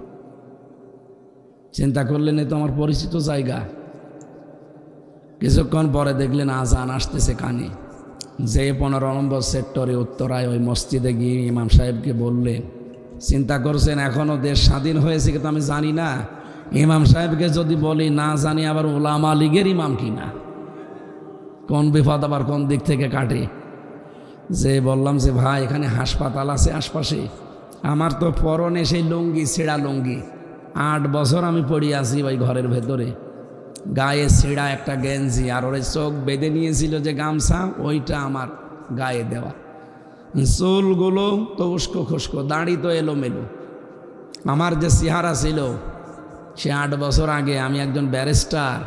চিন্তা করলেন এ তো আমার পরিচিত জায়গা। কিছুক্ষণ পরে দেখলেন আজান আসতেছে কানে। যে 15 নম্বর সেক্টরে উত্তরায় ওই মসজিদে গিয়ে ইমাম সাহেবকে বললেন, চিন্তা করছেন এখনো দেশ স্বাধীন হয়েছে কিন্তু আমি জানি না। ইমাম সাহেবকে যদি বলি না জানি আবার ওলামা লীগের ইমাম কিনা, কোন বিপদ আবার কোন দিক থেকে কাটে। যে বললাম যে ভাই এখানে হাসপাতাল আছে আশপাশে, আমার তো পরনে সেই লুঙ্গি, ছেঁড়া লুঙ্গি, 8 বছর আমি পড়ে আছি ওই ঘরের ভেতরে, গায়ে ছেঁড়া একটা গেঞ্জি, আর ওর চোখ বেঁধে নিয়েছিল যে গামছা, ওইটা আমার গায়ে দেওয়া। চুলগুলো তো উস্কো খুস্কো, দাড়ি তো এলোমেলো। আমার যে চেহারা ছিল সে 8 বছর আগে, আমি একজন ব্যারিস্টার,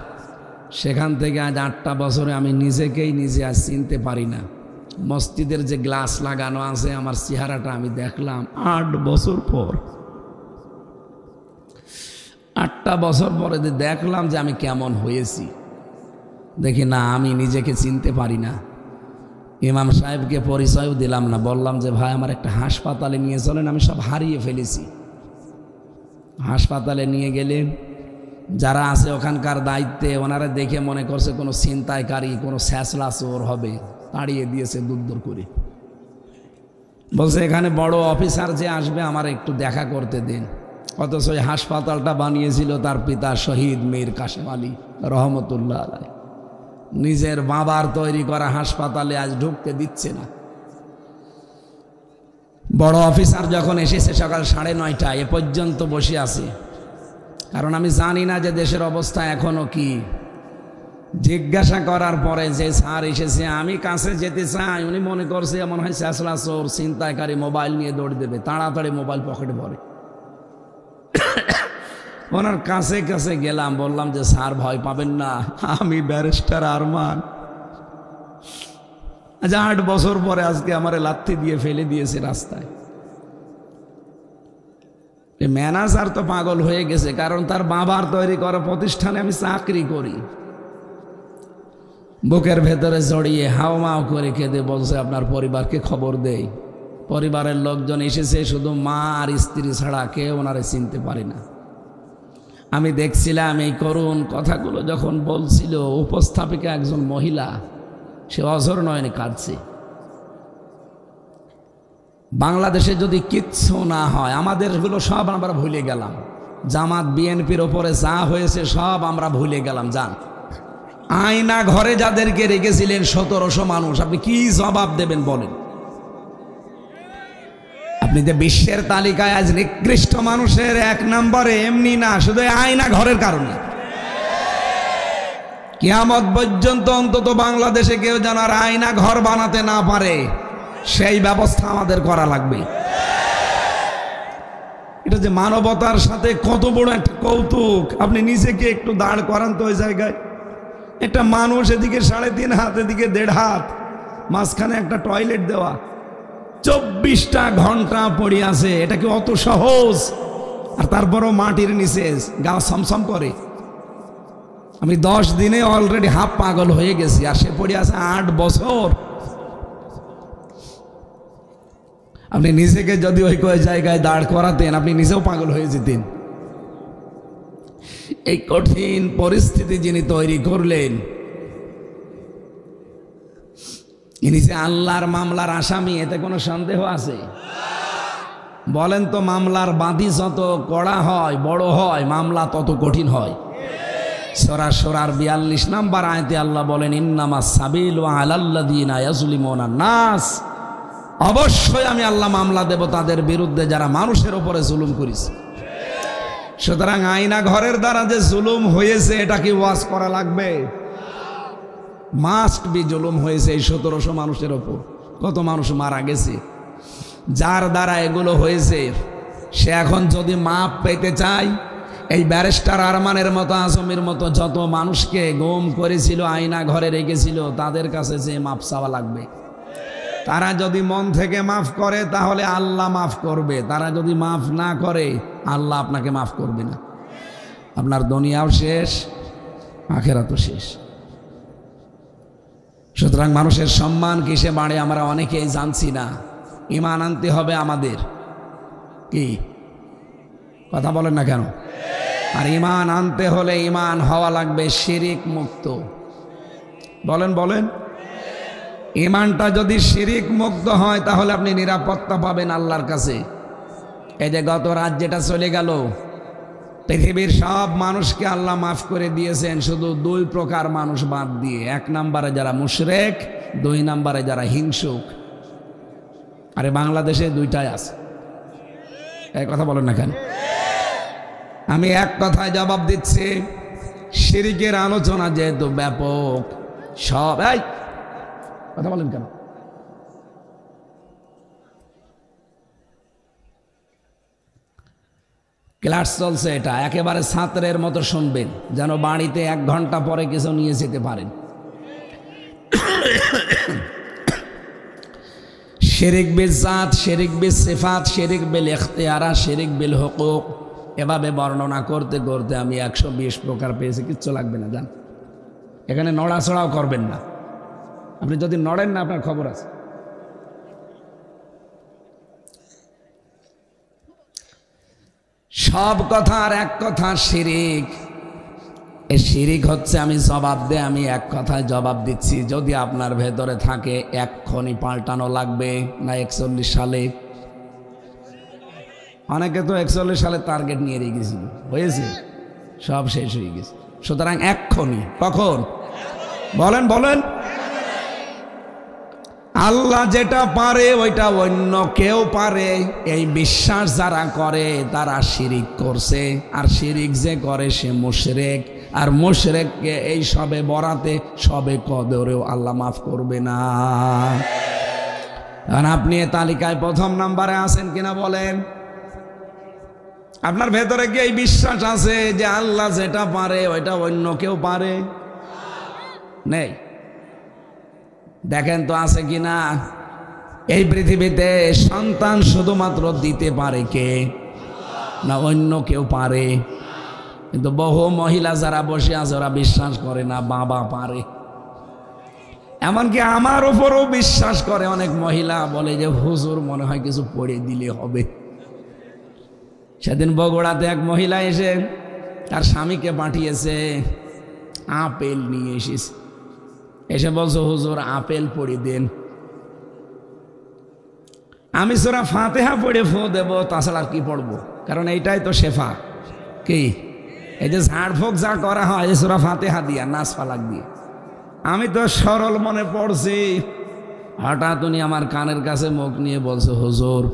সেখান থেকে আজ 8টা বছরে আমি নিজেকেই নিজে আজ চিনতে পারি না। মসজিদের যে গ্লাস লাগানো আছে, আমার চেহারাটা আমি দেখলাম 8 বছর পর। 8টা বছর পরে দেখলাম যে আমি কেমন হয়েছি। দেখি না, আমি নিজেকে চিনতে পারি না। ইমাম সাহেবকে পরিচয়ও দিলাম না, বললাম যে ভাই আমার একটা হাসপাতালে নিয়ে চলেন, আমি সব হারিয়ে ফেলেছি। হাসপাতালে নিয়ে গেলে যারা আছে ওখানকার দায়িত্বে, ওনারা দেখে মনে করছে কোনো ছিনতাইকারী, কোনো স্যাঁচলা চোর হবে, তাড়িয়ে দিয়েছে দূর দূর করে। বলছে এখানে বড় অফিসার যে আসবে আমার একটু দেখা করতে দিন। অথচ ওই হাসপাতালটা বানিয়েছিল তার পিতা শহীদ মীর কাসেম আলী রহমতুল্লাহ আলাইহি। নিজের বাবার তৈরি করা হাসপাতালে আজ ঢুকতে দিচ্ছে না। বড় অফিসার যখন এসেছে সকাল 9:30 এ পর্যন্ত বসে আছে, কারণ আমি জানি না যে দেশের অবস্থা এখনো কি। জিজ্ঞাসা করার পরে যে স্যার এসেছে, আমি কাছে যেতে চাই, উনি মনে করছে মনে হয় চেঁচড়া চোর ছিনতাইকারী মোবাইল নিয়ে দৌড় দেবে, তাড়াতাড়ি মোবাইল পকেটে ভরে। ওনার কাছে কাছে গেলাম, বললাম যে স্যার ভয় পাবেন না, আমি ব্যারিস্টার আরমান। আজ 8 বছর পরে আজকে আমারে লাথি দিয়ে ফেলে দিয়েছে রাস্তায়। ম্যানেজার তো পাগল হয়ে গেছে, কারণ তার বাবার তৈরি করা প্রতিষ্ঠানে আমি চাকরি করি। বুকের ভেতরে জড়িয়ে হাওমাও করে কেঁদে বলছে আপনার পরিবারকে খবর দেই। পরিবারের লোকজন এসেছে, শুধু মা আর স্ত্রী ছাড়া কেউ ওনারে চিনতে পারে না। আমি দেখছিলাম এই করুণ কথাগুলো যখন বলছিল, উপস্থাপিকা একজন মহিলা, সে অঝর নয়নে কাঁদছে। বাংলাদেশে যদি কিচ্ছু না হয়, আমাদেরগুলো সব আমরা ভুলে গেলাম। জামাত বিএনপির ওপরে যা হয়েছে সব আমরা ভুলে গেলাম। যান, আয়না ঘরে যাদেরকে রেখেছিলেন 1700 মানুষ, আপনি কি জবাব দেবেন বলেন? আপনি যে বিশ্বের তালিকায় আজ নিকৃষ্ট মানুষের 1 নম্বরে, এমনি না, শুধু আয়না ঘরের কারণে। কিয়ামত পর্যন্ত অন্তত বাংলাদেশে কেউ যেন আর আয়না ঘর বানাতে না পারে, সেই ব্যবস্থা আমাদের করা লাগবে। এটা যে মানবতার সাথে কত বড় একটা কৌতুক, আপনি নিজেকে একটু দাঁড় করান তো ওই জায়গায়। একটা মানুষ এদিকে 3.5 হাত, এদিকে 1.5 হাত, মাঝখানে একটা টয়লেট দেওয়া, 24টা ঘন্টা পড়ে আছে। এটা কি অত সহজ? আর তারপরও মাটির নিচে গা সমসম করে। আমি 10 দিনে অলরেডি হাফ পাগল হয়ে গেছি, আর সে পড়ে আছে 8 বছর। আপনি নিজেকে যদি ওই জায়গায় দাঁড় করাতেন, আপনি নিজেও পাগল হয়ে যেতেন। এই কঠিন পরিস্থিতি যিনি তৈরি করলেন, ইনি যে আল্লাহর মামলার আসামি, এতে কোনো সন্দেহ আছে? বলেন তো, মামলার বাদী যত কড়া হয়, বড় হয়, মামলা তত কঠিন হয়। সূরা সূরার 42 নম্বর আয়াতে আল্লাহ বলেন, ইন্নামাস সাবিলু আলাল্লাযিনা ইয়াজলিমুনা নাস, অবশ্যই আমি আল্লাহ মামলা দেব তাদের বিরুদ্ধে যারা মানুষের উপরে জুলুম করেছে। সুতরাং আয়না ঘরের দ্বারা যে জুলুম হয়েছে, এটা কি ওয়াজ করা লাগবে? মাস্ট বি জুলুম হয়েছে এই 1700 মানুষের ওপর। কত মানুষ মারা গেছে যার দ্বারা এগুলো হয়েছে। সে এখন যদি মাপ পেতে চায়, এই ব্যারিস্টার আরমানের মতো, আজমের মতো যত মানুষকে গুম করেছিল, আয়না ঘরে রেখেছিল, তাদের কাছে যে মাপ চাওয়া লাগবে। তারা যদি মন থেকে মাফ করে তাহলে আল্লাহ মাফ করবে, তারা যদি মাফ না করে আল্লাহ আপনাকে মাফ করবে না। আপনার দুনিয়াও শেষ, আখিরাতও শেষ। সুতরাং মানুষের সম্মান কিসে বাড়ে আমরা অনেকেই জানছি না। ঈমান আনতে হবে আমাদের, কি কথা বলেন না কেন? আর ঈমান আনতে হলে ঈমান হওয়া লাগবে শিরিক মুক্ত। বলেন বলেন, ঈমানটা যদি শিরিক মুক্ত হয় তাহলে আপনি নিরাপত্তা পাবেন আল্লাহর কাছে। এই যে গত রাত যেটা চলে গেল, পৃথিবীর সব মানুষকে আল্লাহ মাফ করে দিয়েছেন, শুধু 2 প্রকার মানুষ বাদ দিয়ে। 1 নম্বরে যারা মুশরিক, 2 নম্বরে যারা হিংসুক। আরে বাংলাদেশে 2টাই আছে, এই কথা বলেন না কেন? আমি এক কথায় জবাব দিচ্ছি, শিরিকের আলোচনা যেহেতু ব্যাপক, সব এই কথা বলেন কেন? ক্লাস চলছে, এটা একেবারে ছাত্রের মতো শুনবেন, যেন বাড়িতে 1 ঘন্টা পরে কিছু নিয়ে যেতে পারেন। শিরিক বিল জাত, শিরিক বিল সিফাত, শিরিক বিল ইখতিয়ারা, শিরিক বিল হুকুক, এভাবে বর্ণনা করতে করতে আমি 120 প্রকার পেয়েছি। কিচ্ছু লাগবে না, জান। এখানে নড়াচড়াও করবেন না। আপনি যদি নড়েন না, আপনার খবর আছে। সব কথার এক কথা শিরিক। এই শিরিক হচ্ছে, আমি জবাব দে, আমি এক কথায় জবাব দিচ্ছি, যদি আপনার ভেতরে থাকে এক্ষুনি পাল্টানো লাগবে না 41 সালে? অনেকে তো 41 সালে টার্গেট নিয়ে রেখেছিল, হয়েছে, সব শেষ হয়ে গেছে। সুতরাং এক্ষুনি, কখন বলেন বলেন? আল্লাহ যেটা পারে ওইটা অন্য কেউ পারে, এই বিশ্বাস যারা করে তারা শিরিক করছে। আর শিরিক যে করে সে মুশরিক, আর মুশরিককে এই সবে বরাতে, সবে কদরেও আল্লাহ মাফ করবে না। কারণ আপনি এই তালিকায় প্রথম নাম্বারে আছেন কিনা বলেন? আপনার ভেতরে কি এই বিশ্বাস আছে যে আল্লাহ যেটা পারে ওইটা অন্য কেউ পারে? নেই। দেখেন তো আছে কিনা। এই পৃথিবীতে সন্তান শুধুমাত্র দিতে পারে কে? না অন্য কেউ পারে? কিন্তু বহু মহিলা যারা বসে আছে ওরা বিশ্বাস করে না বাবা পারে। এমনকি আমার উপরও বিশ্বাস করে অনেক মহিলা, বলে যে হুজুর মনে হয় কিছু পড়ে দিলে হবে। সেদিন বগুড়াতে এক মহিলা এসে তার স্বামীকে পাঠিয়েছে, আপেল নিয়ে এসেছে, এসে বলছো হুজুর আপেল পড়ে দেন। আমি সূরা ফাতিহা পড়ে ফু দেব, তাছাড়া আর কি পড়বো? কারণ এইটাই তো শেফা। কি এই যে ঝাড়ফুঁক যা করা হয় সূরা ফাতিহা দিয়া, নাস ফালাক দিয়ে, আমি তো সরল মনে পড়ছি। হঠাৎ উনি আমার কানের কাছে মুখ নিয়ে বলছে হুজুর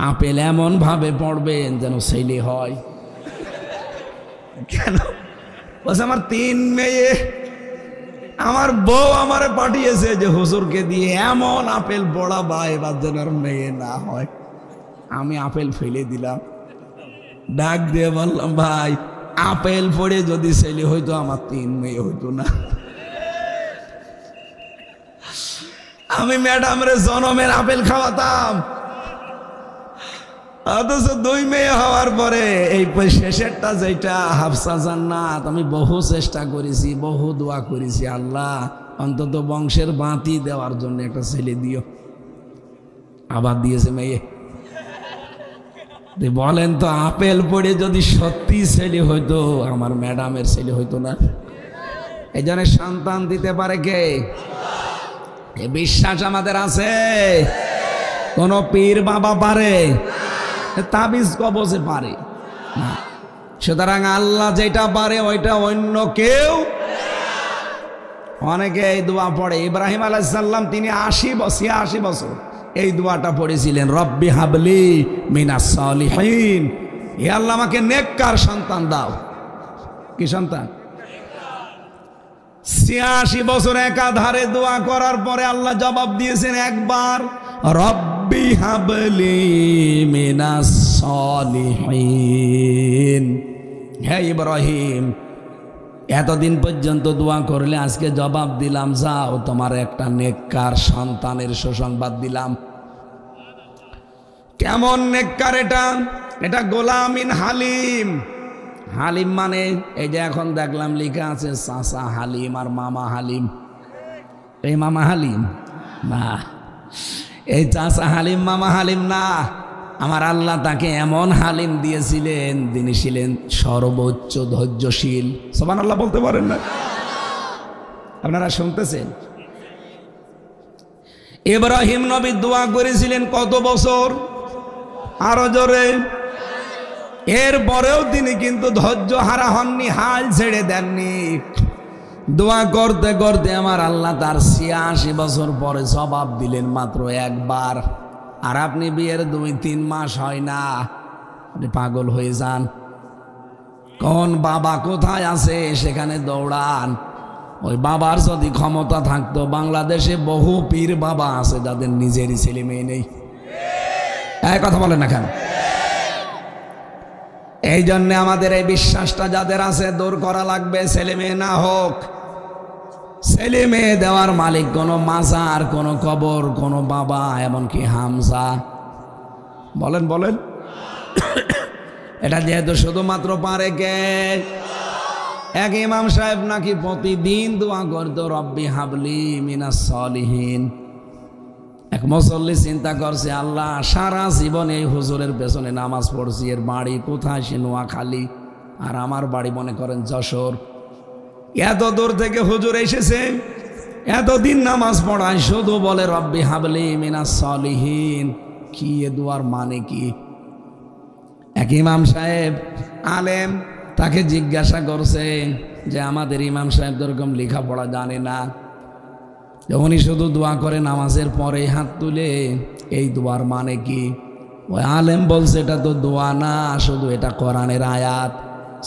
আপেল এমন ভাবে পড়বেন যেন ছেলে হয়। কেন? বলছে আমার 3 মেয়ে, আমার বউ আমারে পাঠিয়েছে যে হুজুরকে দিয়ে এমন আপেল পড়াবা এবার যেন আর মেয়ে না হয়। আমি আপেল ফেলে দিলাম, ডাক দিয়ে বললাম ভাই আপেল পড়ে যদি ছেলে হইতো আমার 3 মেয়ে হইতো না। আমি ম্যাডামরে জনমের আপেল খাওয়াতাম, অথচ 2 মেয়ে হওয়ার পরে এই শেষেরটা যেটা হাফসা জান্নাত, আমি বহু চেষ্টা করেছি, বহু দোয়া করেছি, আল্লাহ অন্তত বংশের বাতি দেওয়ার জন্য একটা ছেলে দিও। আবার দিয়েছে মেয়ে। বলেন তো আপেল পড়ে যদি সত্যি ছেলে হইতো আমার ম্যাডামের ছেলে হইতো না? এই জন্য সন্তান দিতে পারে কে? এই বিশ্বাস আমাদের আছে। কোন পীর বাবা পারে? তাবিজ কবজে পারে না। সুতরাং আল্লাহ যেটা পারে ওইটা অন্য কেউ। অনেকে এই দোয়া পড়ে। ইব্রাহিম আলাইহিস সালাম তিনি 80 বছর এই দোয়াটা পড়েছিলেন, রব্বি হাবলি মিনাস সালিহিন, হে আল্লাহ আমাকে নেককার সন্তান দাও। কি সন্তান? 86 বছর একাধারে দোয়া করার পরে আল্লাহ জবাব দিয়েছেন একবার, রব্বি হাবলি মিনাস সালিহিন। হে ইব্রাহিম এতদিন পর্যন্ত দোয়া করলে, আজকে জবাব দিলাম, যাও তোমার একটা নেককার সন্তানের সুসংবাদ দিলাম। কেমন নেককার এটা? এটা গোলামিন হালিম। হালিম মানে এই যে এখন দেখলাম লেখা আছে চাচা হালিম আর মামা হালিম। এই মামা হালিম না, এই চাচা হালিম মামা হালিম না। আমার আল্লাহ তাকে এমন হালিম দিয়েছিলেন, তিনি ছিলেন সর্বোচ্চ ধৈর্যশীল। সুবহানাল্লাহ বলতে পারেন না? আপনারা শুনতেছেন? ইব্রাহিম নবী দোয়া করেছিলেন কত বছর? আরো জোরে। এরপরেও তিনি কিন্তু ধৈর্য হারা হননি, হাল ছেড়ে দেননি। দোয়া করতে করতে আমার আল্লাহ তার 86 বছর পরে জবাব দিলেন মাত্র একবার। আর আপনি বিয়ের 2-3 মাস হয় না, আপনি পাগল হয়ে যান। কোন বাবা কোথায় আছে সেখানে দৌড়ান। ওই বাবার যদি ক্ষমতা থাকতো, বাংলাদেশে বহু পীর বাবা আছে যাদের নিজেরই ছেলে মেয়ে নেই। এই কথা বলেন না কেন? এই জন্য আমাদের এই বিশ্বাসটা যাদের আছে দূর করা লাগবে। ছেলে মেয়ে না হোক, ছেলে মেয়ে দেওয়ার মালিক কোনো মাজার, কোনো কবর, কোনো বাবা, এমনকি হামজা। বলেন বলেন। এটা যেহেতু শুধুমাত্র পারে কে? এক ইমাম সাহেব নাকি প্রতিদিন দোয়া করতো, রব্বি হাবলি মিনাস সালিহিন। এক মুসল্লি চিন্তা করছে, আল্লাহ সারা জীবন এই হুজুরের পেছনে নামাজ পড়ছি, এর বাড়ি কোথায়? সে নোয়াখালী, আর আমার বাড়ি মনে করেন যশোর। এত দূর থেকে হুজুর এসেছে, এতদিন নামাজ পড়ায়, শুধু বলে রব্বি হাবলি মিনাস সলিহিন। কি এ দুয়ার মানে কি? এক ইমাম সাহেব আলেম, তাকে জিজ্ঞাসা করছে যে আমাদের ইমাম সাহেব এরকম লেখাপড়া জানে না, উনি শুধু দোয়া করে নামাজের পরে হাত তুলে, এই দোয়ার মানে কি? ওই আলেম বলছে এটা তো দোয়া না, শুধু এটা কোরআনের আয়াত,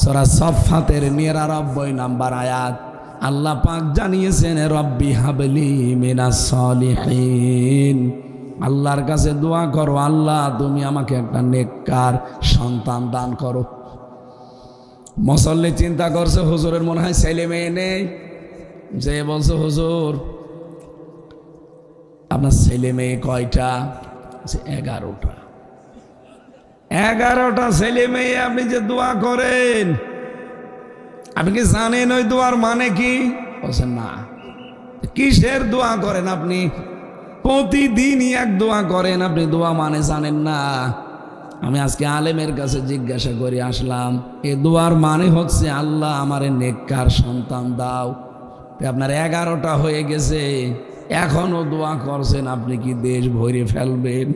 সূরা সফফাতের ৯৯ নম্বর আয়াত। আল্লাহ পাক জানিয়েছেন রব্বি হাবলি মিনাস সলিহিন, আল্লাহর কাছে দোয়া করো, আল্লাহ তুমি আমাকে একটা নেককার সন্তান দান করো। মুসল্লি চিন্তা করছে হুজুরের মনে হয় ছেলে মেয়ে নেই, যে বলছে হুজুর আপনার ছেলে মেয়ে কয়টা? 11টা। 11টা ছেলে মেয়ে, আপনি যে দোয়া করেন আপনি কি জানেন ওই দোয়ার মানে কি? বলছেন না। কিসের দোয়া করেন আপনি? প্রতিদিনই এক দোয়া করেন, আপনি দোয়া মানে জানেন না? আমি আজকে আলেমের কাছে জিজ্ঞাসা করে আসলাম, এ দোয়ার মানে হচ্ছে আল্লাহ আমারে নেককার সন্তান দাও। আপনার 11টা হয়ে গেছে, এখনো দোয়া করছেন, আপনি কি দেশ ভরে ফেলবেন?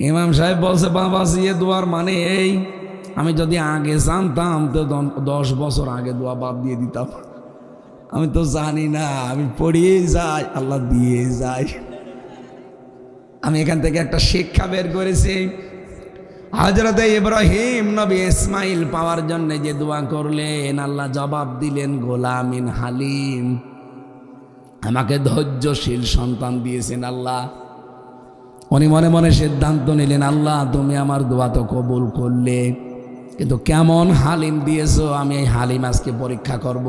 ইমাম সাহেব বলছে বাবাজি এ দোয়ার মানে এই, আমি যদি আগে জানতাম তো 10 বছর আগে দোয়া বাদ দিয়ে দিতাম। আমি তো জানি না, আমি পড়িয়ে যাই, আল্লাহ দিয়ে যায়। আমি এখান থেকে একটা শিক্ষা বের করেছি, হযরত ইব্রাহিম নবী ইসমাইল পাওয়ার জন্য যে দোয়া করলেন, আল্লাহ জবাব দিলেন গোলামিন হালিম, আমাকে ধৈর্যশীল সন্তান দিয়েছেন আল্লাহ। উনি মনে মনে সিদ্ধান্ত নিলেন, আল্লাহ তুমি আমার দোয়া তো কবুল করলে, কিন্তু কেমন হালিম দিয়েছো, আমি এই হালিম আজকে পরীক্ষা করব।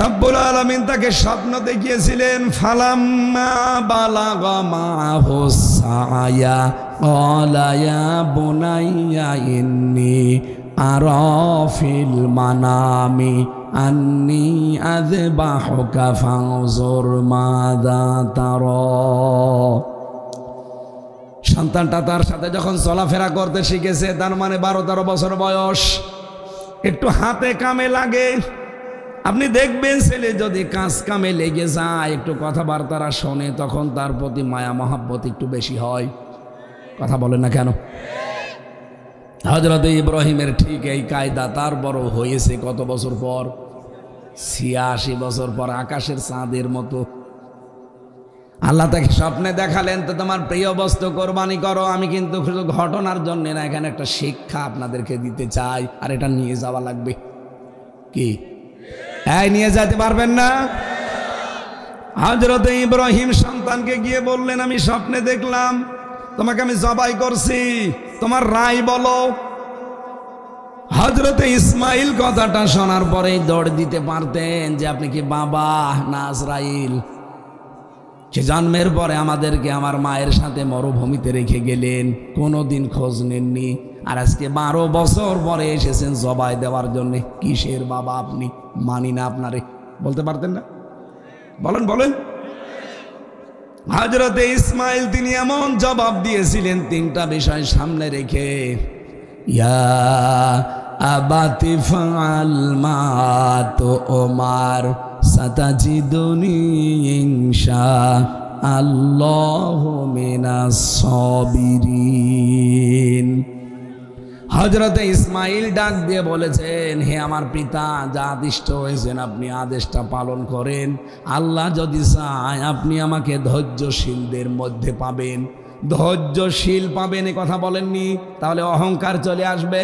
রব্বুল আলামিন তাকে স্বপ্ন দেখিয়েছিলেন, ফালাম্মা বালাগা মাহুস সায়া ক্বালা ইয়া বুনাইয়া ইন্নী আরা ফিল মানামি আন্নী আযবাহুকা ফানজুর মাযা তারা। সন্তানটা তার সাথে যখন চলাফেরা করতে শিখেছে, তার মানে 12-13 বছর বয়স, একটু হাতে কামে লাগে। আপনি দেখবেন ছেলে যদি কাজ কামে লেগে যায়, একটু কথাবার্তারা শোনে, তখন তার প্রতি মায়া মহাব্বত একটু বেশি হয়। কথা বলেন না কেন? হযরত ইব্রাহিমের ঠিক এই কায়দা। তার বড় হয়েছে কত বছর পর? 86 বছর পর, আকাশের চাঁদের মতো। আল্লাহ তাকে স্বপ্নে দেখালেন, তো তোমার প্রিয় বস্তু কোরবানি করো। আমি কিন্তু শুধু ঘটনার জন্য না, এখানে একটা শিক্ষা আপনাদেরকে দিতে চাই, আর এটা নিয়ে যাওয়া লাগবে। কি এই নিয়ে যেতে পারবেন না? হযরত ইব্রাহিম সন্তানকে গিয়ে বললেন, আমি স্বপ্নে দেখলাম তোমাকে আমি জবাই করছি, তোমার রায় বলো। হযরত ইসমাইল কথাটা শোনার পরেই দৌড় দিতে পারতেন যে আপনি কি বাবা না আজরাইল? সে জন্মের পরে আমাদেরকে আমার মায়ের সাথে মরুভূমিতে রেখে গেলেন, কোনোদিন খোঁজ নেননি, আর আজকে 12 বছর পরে এসেছেন জবাই দেওয়ার জন্য। কিসের বাবা আপনি? মানি না আপনারে। বলতে পারতেন না? বলেন বলেন। হযরত ইসমাইল তিনি এমন জবাব দিয়েছিলেন 3টা বিষয় সামনে রেখে, ইয়া আবাতি ফাআল মা তুমার সাতাজিদুনি ইনশাআল্লাহু মিনাস সাবিরিন। হযরত ইসমাইল ডাক দিয়ে বলেছেন, হে আমার পিতা, যা আদিষ্ট হয়েছেন আপনি আদেশটা পালন করেন। আল্লাহ যদি চায় আপনি আমাকে ধৈর্যশীলদের মধ্যে পাবেন। ধৈর্যশীল পাবেন এ কথা বলেননি, তাহলে অহংকার চলে আসবে।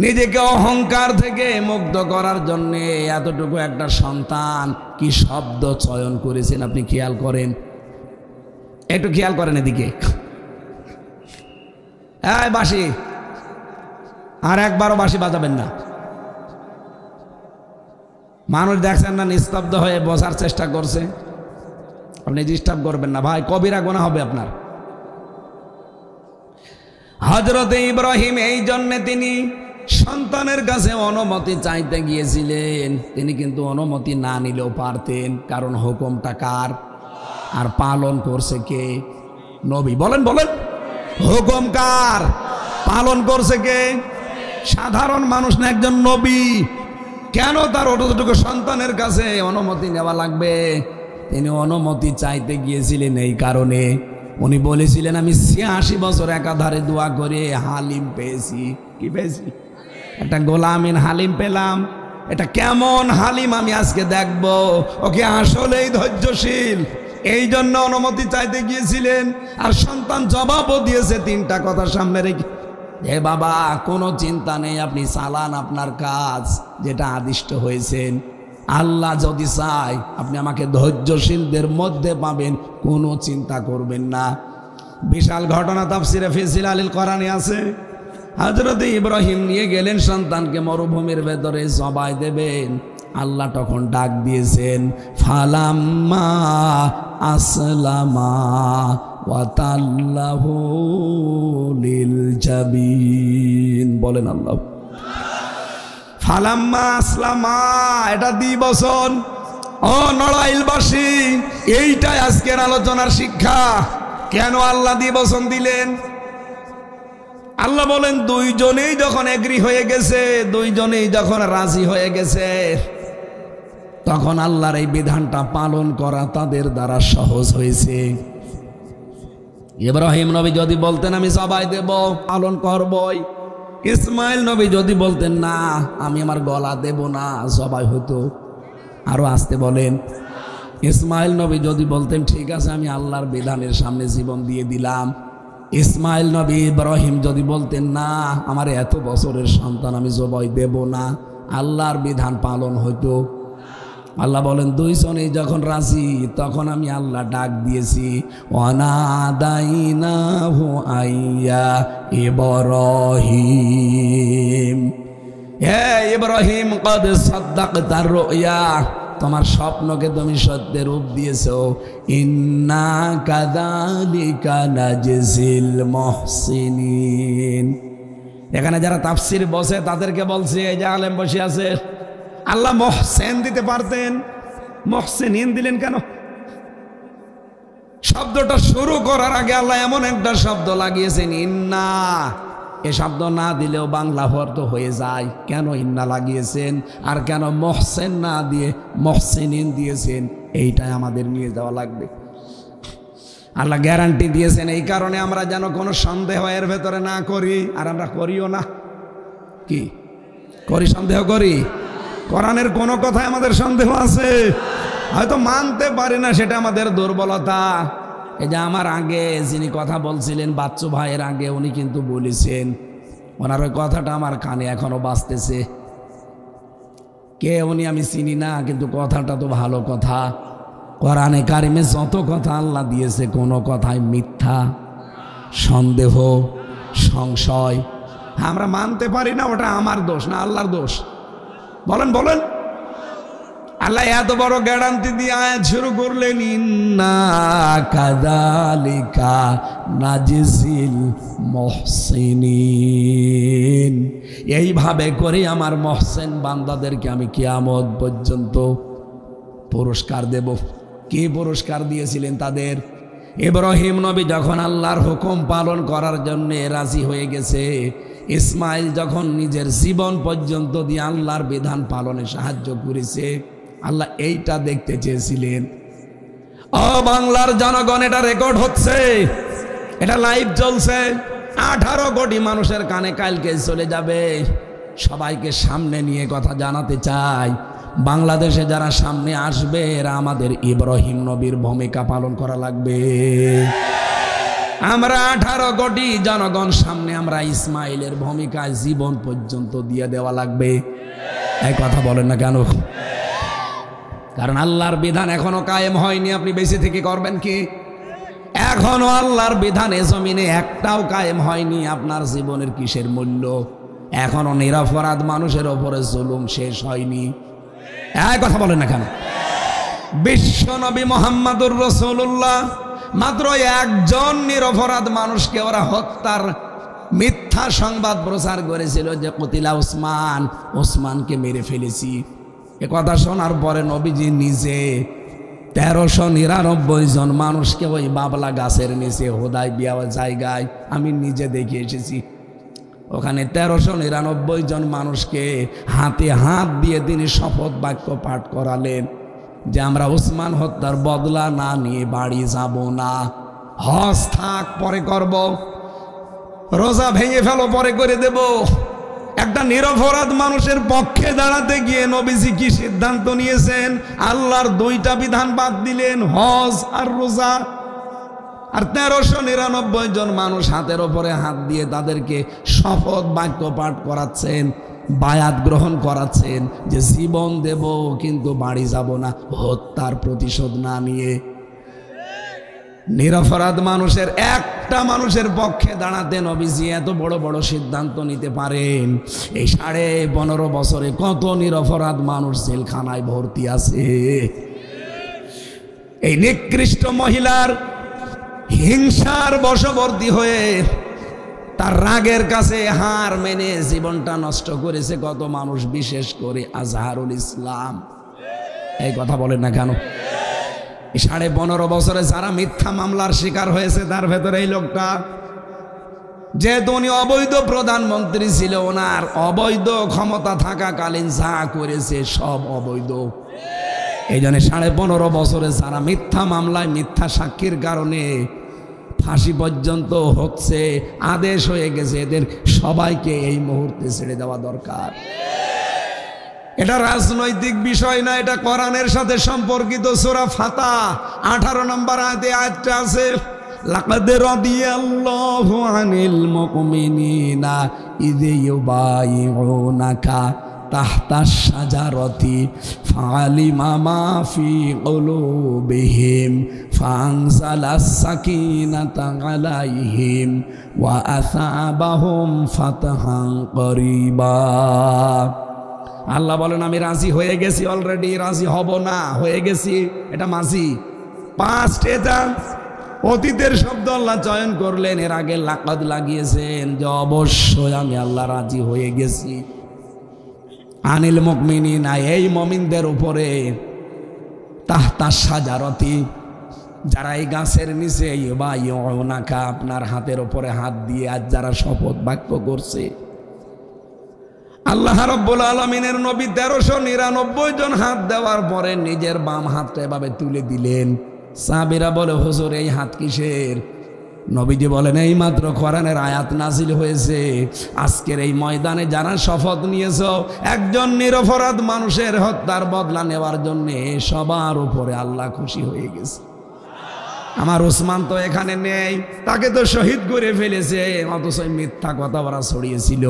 নিজেকে অহংকার থেকে মুক্ত করার জন্য এতটুকু একটা সন্তান কি শব্দ চয়ন করেছেন আপনি খেয়াল করেন, একটু খেয়াল করেন এদিকে। এই বাঁশি, আর একবারও বাঁশি বাজাবেন না। মানুষ দেখছেন না নিস্তব্ধ হয়ে বসার চেষ্টা করছে, আপনি ডিস্টার্ব করবেন না ভাই, কবিরা গুনাহ হবে আপনার। হযরত ইব্রাহিম এই জন্যে তিনি সন্তানের কাছে অনুমতি চাইতে গিয়েছিলেন। তিনি কিন্তু অনুমতি না নিলেও পারতেন, কারণ হুকুমটা কার আর পালন করছে কে? নবী। বলেন বলেন, হুকুম কার? পালন করছে কে? সাধারণ মানুষ না, একজন নবী। কেন তার অতটুকু সন্তানের কাছে অনুমতি নেওয়া লাগবে? তিনি অনুমতি চাইতে গিয়েছিলেন এই কারণে, উনি বলেছিলেন আমি ৮৬ বছর একাধারে দোয়া করে হালিম পেয়েছি। কি পেয়েছি? একটা গোলামিন হালিম পেলাম। এটা কেমন হালিম আমি আজকে দেখব, ওকে আসলেই ধৈর্যশীল। এই জন্য অনুমতি চাইতে গিয়েছিলেন। আর সন্তান জবাবও দিয়েছে ৩টা কথা সামনে রেখে, হে বাবা কোনো চিন্তা নেই, আপনি চালান আপনার কাজ, যেটা আদিষ্ট হয়েছেন। আল্লাহ যদি চায় আপনি আমাকে ধৈর্যশীলদের মধ্যে পাবেন, কোনো চিন্তা করবেন না। বিশাল ঘটনা তাফসিরে ফি জিলালিল কোরআনে আছে। হযরত ইব্রাহিম নিয়ে গেলেন সন্তানকে মরুভূমির ভেতরে জবাই দেবেন। আল্লাহ তখন ডাক দিয়েছেন ফালাম্মা আসলামা ওয়া তাল্লাহু লিল জাবিন। বলেন আল্লাহ। ফালাম্মা আসলামা, এটা দিবসন। ও নড়াইলবাসী, এইটাই আজকের আলোচনার শিক্ষা। কেন আল্লাহ দিবসন দিলেন? আল্লাহ বলেন দুইজনেই যখন এগ্রি হয়ে গেছে, দুইজনেই যখন রাজি হয়ে গেছে, তখন আল্লাহর এই বিধানটা পালন করা তাদের দ্বারা সহজ হয়েছে। ইব্রাহিম নবী যদি বলতেন আমি জবাই দেব, পালন করবই। ইসমাইল নবী যদি বলতেন না আমি আমার গলা দেব না, জবাই হতো। আরো আসতে বলেন। ইসমাইল নবী যদি বলতেন ঠিক আছে আমি আল্লাহর বিধানের সামনে জীবন দিয়ে দিলাম। ইসমাইল নবী ইব্রাহিম যদি বলতেন না আমার এত বছরের সন্তান আমি জবাই দেব না, আল্লাহর বিধান পালন হইতো। আল্লাহ বলেন দুইজনেই যখন রাজি, তখন আমি আল্লাহ ডাক দিয়েছি ওয়ানাদাইনাহু আইয়া ইব্রাহিম, হে ইব্রাহিম কদ সাদ্দাকতার রুয়া, তোমার স্বপ্নকে তুমি সত্যের রূপ দিয়েছো। ইন্না কাযালিকা নাজজিল মুহসিনিন। এখানে যারা তাফসীর বসে তাদেরকে বলছে, এই যে আলেম বসে আছে, আল্লাহ মহসেন দিতে পারতেন, মহসিনিন দিলেন কেন? শব্দটা শুরু করার আগে আল্লাহ এমন একটা শব্দ লাগিয়েছেন ইন্না। এ শব্দ না দিলেও বাংলা অর্থ হয়ে যায়। কেন ইন্না লাগিয়েছেন আর কেন মহসেন না দিয়ে মহসিনিন দিয়েছেন, এইটাই আমাদের নিয়ে যাওয়া লাগবে। আল্লাহ গ্যারান্টি দিয়েছেন এই কারণে আমরা যেন কোনো সন্দেহ এর ভেতরে না করি, আর আমরা করিও না। কি করি? সন্দেহ করি। কোরআনের কোনো কথায় আমাদের সন্দেহ আছে, হয়তো মানতে পারি না, সেটা আমাদের দুর্বলতা। এই যে আমার আগে যিনি কথা বলছিলেন বাচ্চু ভাইয়ের আগে, উনি কিন্তু বলেছেন, ওনার ওই কথাটা আমার কানে এখনো বাজতেছে। কে উনি আমি চিনি না, কিন্তু কথাটা তো ভালো কথা। কোরআনে কারিমে যত কথা আল্লাহ দিয়েছে, কোনো কথাই মিথ্যা, সন্দেহ, সংশয় আমরা মানতে পারি না। ওটা আমার দোষ না আল্লাহর দোষ? বলেন বলেন। আল্লাহ এত বড় গ্যারান্টি দিয়ে আয়াত শুরু করলেন ইন্না কাযালিকা নাজজিল মুহসিনিন। এইভাবে করে আমার মহসেন বান্দাদেরকে আমি কিয়ামত পর্যন্ত পুরস্কার দেব। কি পুরস্কার দিয়েছিলেন তাদের? ইব্রাহিম নবী যখন আল্লাহর হুকুম পালন করার জন্য রাজি হয়ে গেছে, ইসমাইল যখন নিজের জীবন পর্যন্ত দিয়ে আল্লাহর বিধান পালনে সাহায্য করেছে, আল্লাহ এইটা দেখতে চেয়েছিলেন। ও বাংলার জনগণ, এটা রেকর্ড হচ্ছে, এটা লাইভ চলছে। 18 কোটি মানুষের কানে কালকে চলে যাবে। সবাইকে সামনে নিয়ে কথা জানাতে চাই, বাংলাদেশে যারা সামনে আসবে এরা আমাদের ইব্রাহিম নবীর ভূমিকা পালন করা লাগবে। আমরা 18 কোটি জনগণ সামনে আমরা ইসমাইলের ভূমিকায় জীবন পর্যন্ত দিয়ে দেওয়া লাগবে। এই কথা বলেন না কেন? কারণ আল্লাহর বিধান এখনো কায়েম হয়নি। আপনি বেঁচে থেকে করবেন কি? এখনো আল্লাহর বিধান এ জমিনে একটাও কায়েম হয়নি। আপনার জীবনের কিসের মূল্য? এখনো নিরপরাধ মানুষের ওপরে জুলুম শেষ হয়নি। এই কথা বলেন না কেন? বিশ্ব নবী মুহাম্মদুর রাসূলুল্লাহ মাত্র একজন নিরপরাধ মানুষকে ওরা হত্যার মিথ্যা সংবাদ প্রচার করেছিল যে কতিলা উসমান, ওসমানকে মেরে ফেলেছি। এ কথা শোনার পরে নবীজি নিজে 1399 জন মানুষকে ওই বাবলা গাছের নিচে হুদায়বিয়া জায়গায় আমি নিজে দেখে এসেছি। ওখানে 1399 জন মানুষকে হাতে হাত দিয়ে তিনি শপথ বাক্য পাঠ করালেন যে আমরা ওসমান হত্যার বদলা না নিয়ে বাড়ি যাব না, হজ থাক পরে করব, রোজা ভেঙে ফেলো পরে করে দেব। একটা নিরপরাধ মানুষের পক্ষে দাঁড়াতে গিয়ে নবীজি কি সিদ্ধান্ত নিয়েছেন? আল্লাহর 2টা বিধান বাদ দিলেন, হজ আর রোজা। আর 1399 জন মানুষ হাতের ওপরে হাত দিয়ে তাদেরকে শপথ বাক্য পাঠ করাচ্ছেন, বায়াত গ্রহণ করাচ্ছেন যে জীবন দেব কিন্তু বাড়ি যাব না, হত্যার প্রতিশোধ না নিয়ে। নিরপরাধ মানুষের একটা মানুষের পক্ষে দাঁড়াতে নবীজি এত বড় বড় সিদ্ধান্ত নিতে পারেন। এই 15.5 বছরে কত নিরপরাধ মানুষ জেলখানায় ভর্তি আছে। এই নিকৃষ্ট মহিলার হিংসার বশবর্তী হয়ে তার রাগের কাছে হার মেনে জীবনটা নষ্ট করেছে কত মানুষ, বিশেষ করে আজহারুল ইসলাম। এই কথা বলেন না কেন? 15.5 বছরে যারা মিথ্যা মামলার শিকার হয়েছে তার ভেতরে এই লোকটা, যেহেতু উনি অবৈধ প্রধানমন্ত্রী ছিল, ওনার অবৈধ ক্ষমতা থাকাকালীন যা করেছে সব অবৈধ। এই জন্য 15.5 বছরে যারা মিথ্যা মামলায় মিথ্যা সাক্ষীর কারণে ফাঁসি পর্যন্ত হচ্ছে, আদেশ হয়ে গেছে, এদের সবাইকে এই মুহূর্তে ছেড়ে দেওয়া দরকার। এটা রাজনৈতিক বিষয় না, এটা কোরআনের সাথে সম্পর্কিত। সূরা ফাতা 18 নম্বর আয়াতে আয়াতটা আছে, লাকাদ রাদিয়াল্লাহু আনিল মুমিনিনা ইয ইউবাইউনাকা তাহতাশ শাজারাতি ফাআলিমা মা ফি কুলুবিহিম ফাআনজালাস সাকিনাতা আলাইহিম ওয়া আসাবাহুম ফাতহান করিবা। আল্লাহ বলেন আমি রাজি হয়ে গেছি, অলরেডি রাজি হব না, হয়ে গেছি। এটা মাঝি পাস্ট, এটা অতীতের শব্দ আল্লাহ চয়ন করলেন, এর আগে লাকাদ লাগিয়েছেন যে অবশ্যই আমি আল্লাহ রাজি হয়ে গেছি। আনিল মুমিনিনা, এই মুমিনদের উপরে, তাহতাশ শাজারাতি, যারা এই গাছের নিচে ইউবাইউনাকা, আপনার হাতের উপরে হাত দিয়ে আজ যারা শপথ বাক্য করছে। আল্লাহ রাব্বুল আলামিনের নবী 1399 জন হাত দেওয়ার পরে নিজের বাম হাতটা এভাবে তুলে দিলেন। সাহাবীরা বলে হুজুর এই হাত কিসের? নবীজি বলেন এই মাত্র কোরআনের আয়াত নাজিল হয়েছে, আজকের এই ময়দানে যারা শপথ নিয়েছো একজন নিরপরাধ মানুষের হত্যার বদলা নেওয়ার জন্য, সবার উপরে আল্লাহ খুশি হয়ে গেছে। আমার ওসমান তো এখানে নেই, তাকে তো শহীদ করে ফেলেছে, অথচ মিথ্যা কথা ওরা ছড়িয়েছিল।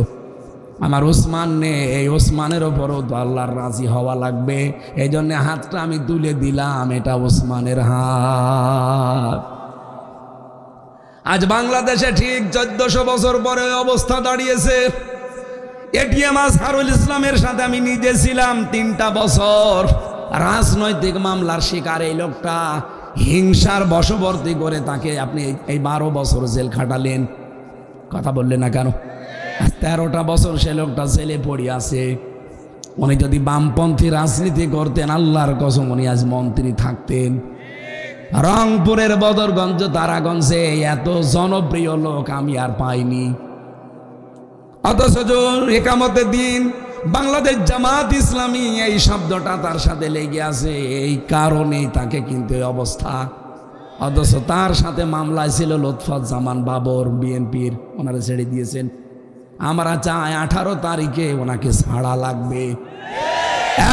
আমার ওসমান নেই, এই ওসমানের ওপরও তো আল্লাহর রাজি হওয়া লাগবে। এই জন্য হাতটা আমি তুলে দিলাম, এটা ওসমানের হাত। আজ বাংলাদেশে ঠিক 1400 বছর পরে অবস্থা দাঁড়িয়েছে। এটিএম আজহারুল ইসলামের সাথে আমি নিজে ছিলাম 3টা বছর। রাজনৈতিক মামলার শিকার এই লোকটা, হিংসার বশবর্তী করে তাকে আপনি এই 12 বছর জেল খাটালেন। কথা বললেন না কেন? 13টা বছর সে লোকটা জেলে পড়ে আছে। উনি যদি বামপন্থী রাজনীতি করতেন, আল্লাহর কসম উনি আজ মন্ত্রী থাকতেন। রংপুরের বদরগঞ্জ, তারাগঞ্জে এত জনপ্রিয় লোক আমি আর পাইনি। অথচ একামতের দিন বাংলাদেশ জামাত ইসলামী এই শব্দটা তার সাথে লেগে আছে, এই কারণেই তাকে কিন্তু এই অবস্থা। অথচ তার সাথে মামলায় ছিল লুৎফুজ্জামান বাবর, বিএনপির, ওনারা ছেড়ে দিয়েছেন। আমরা চাই 18 তারিখে ওনাকে ছাড়া লাগবে।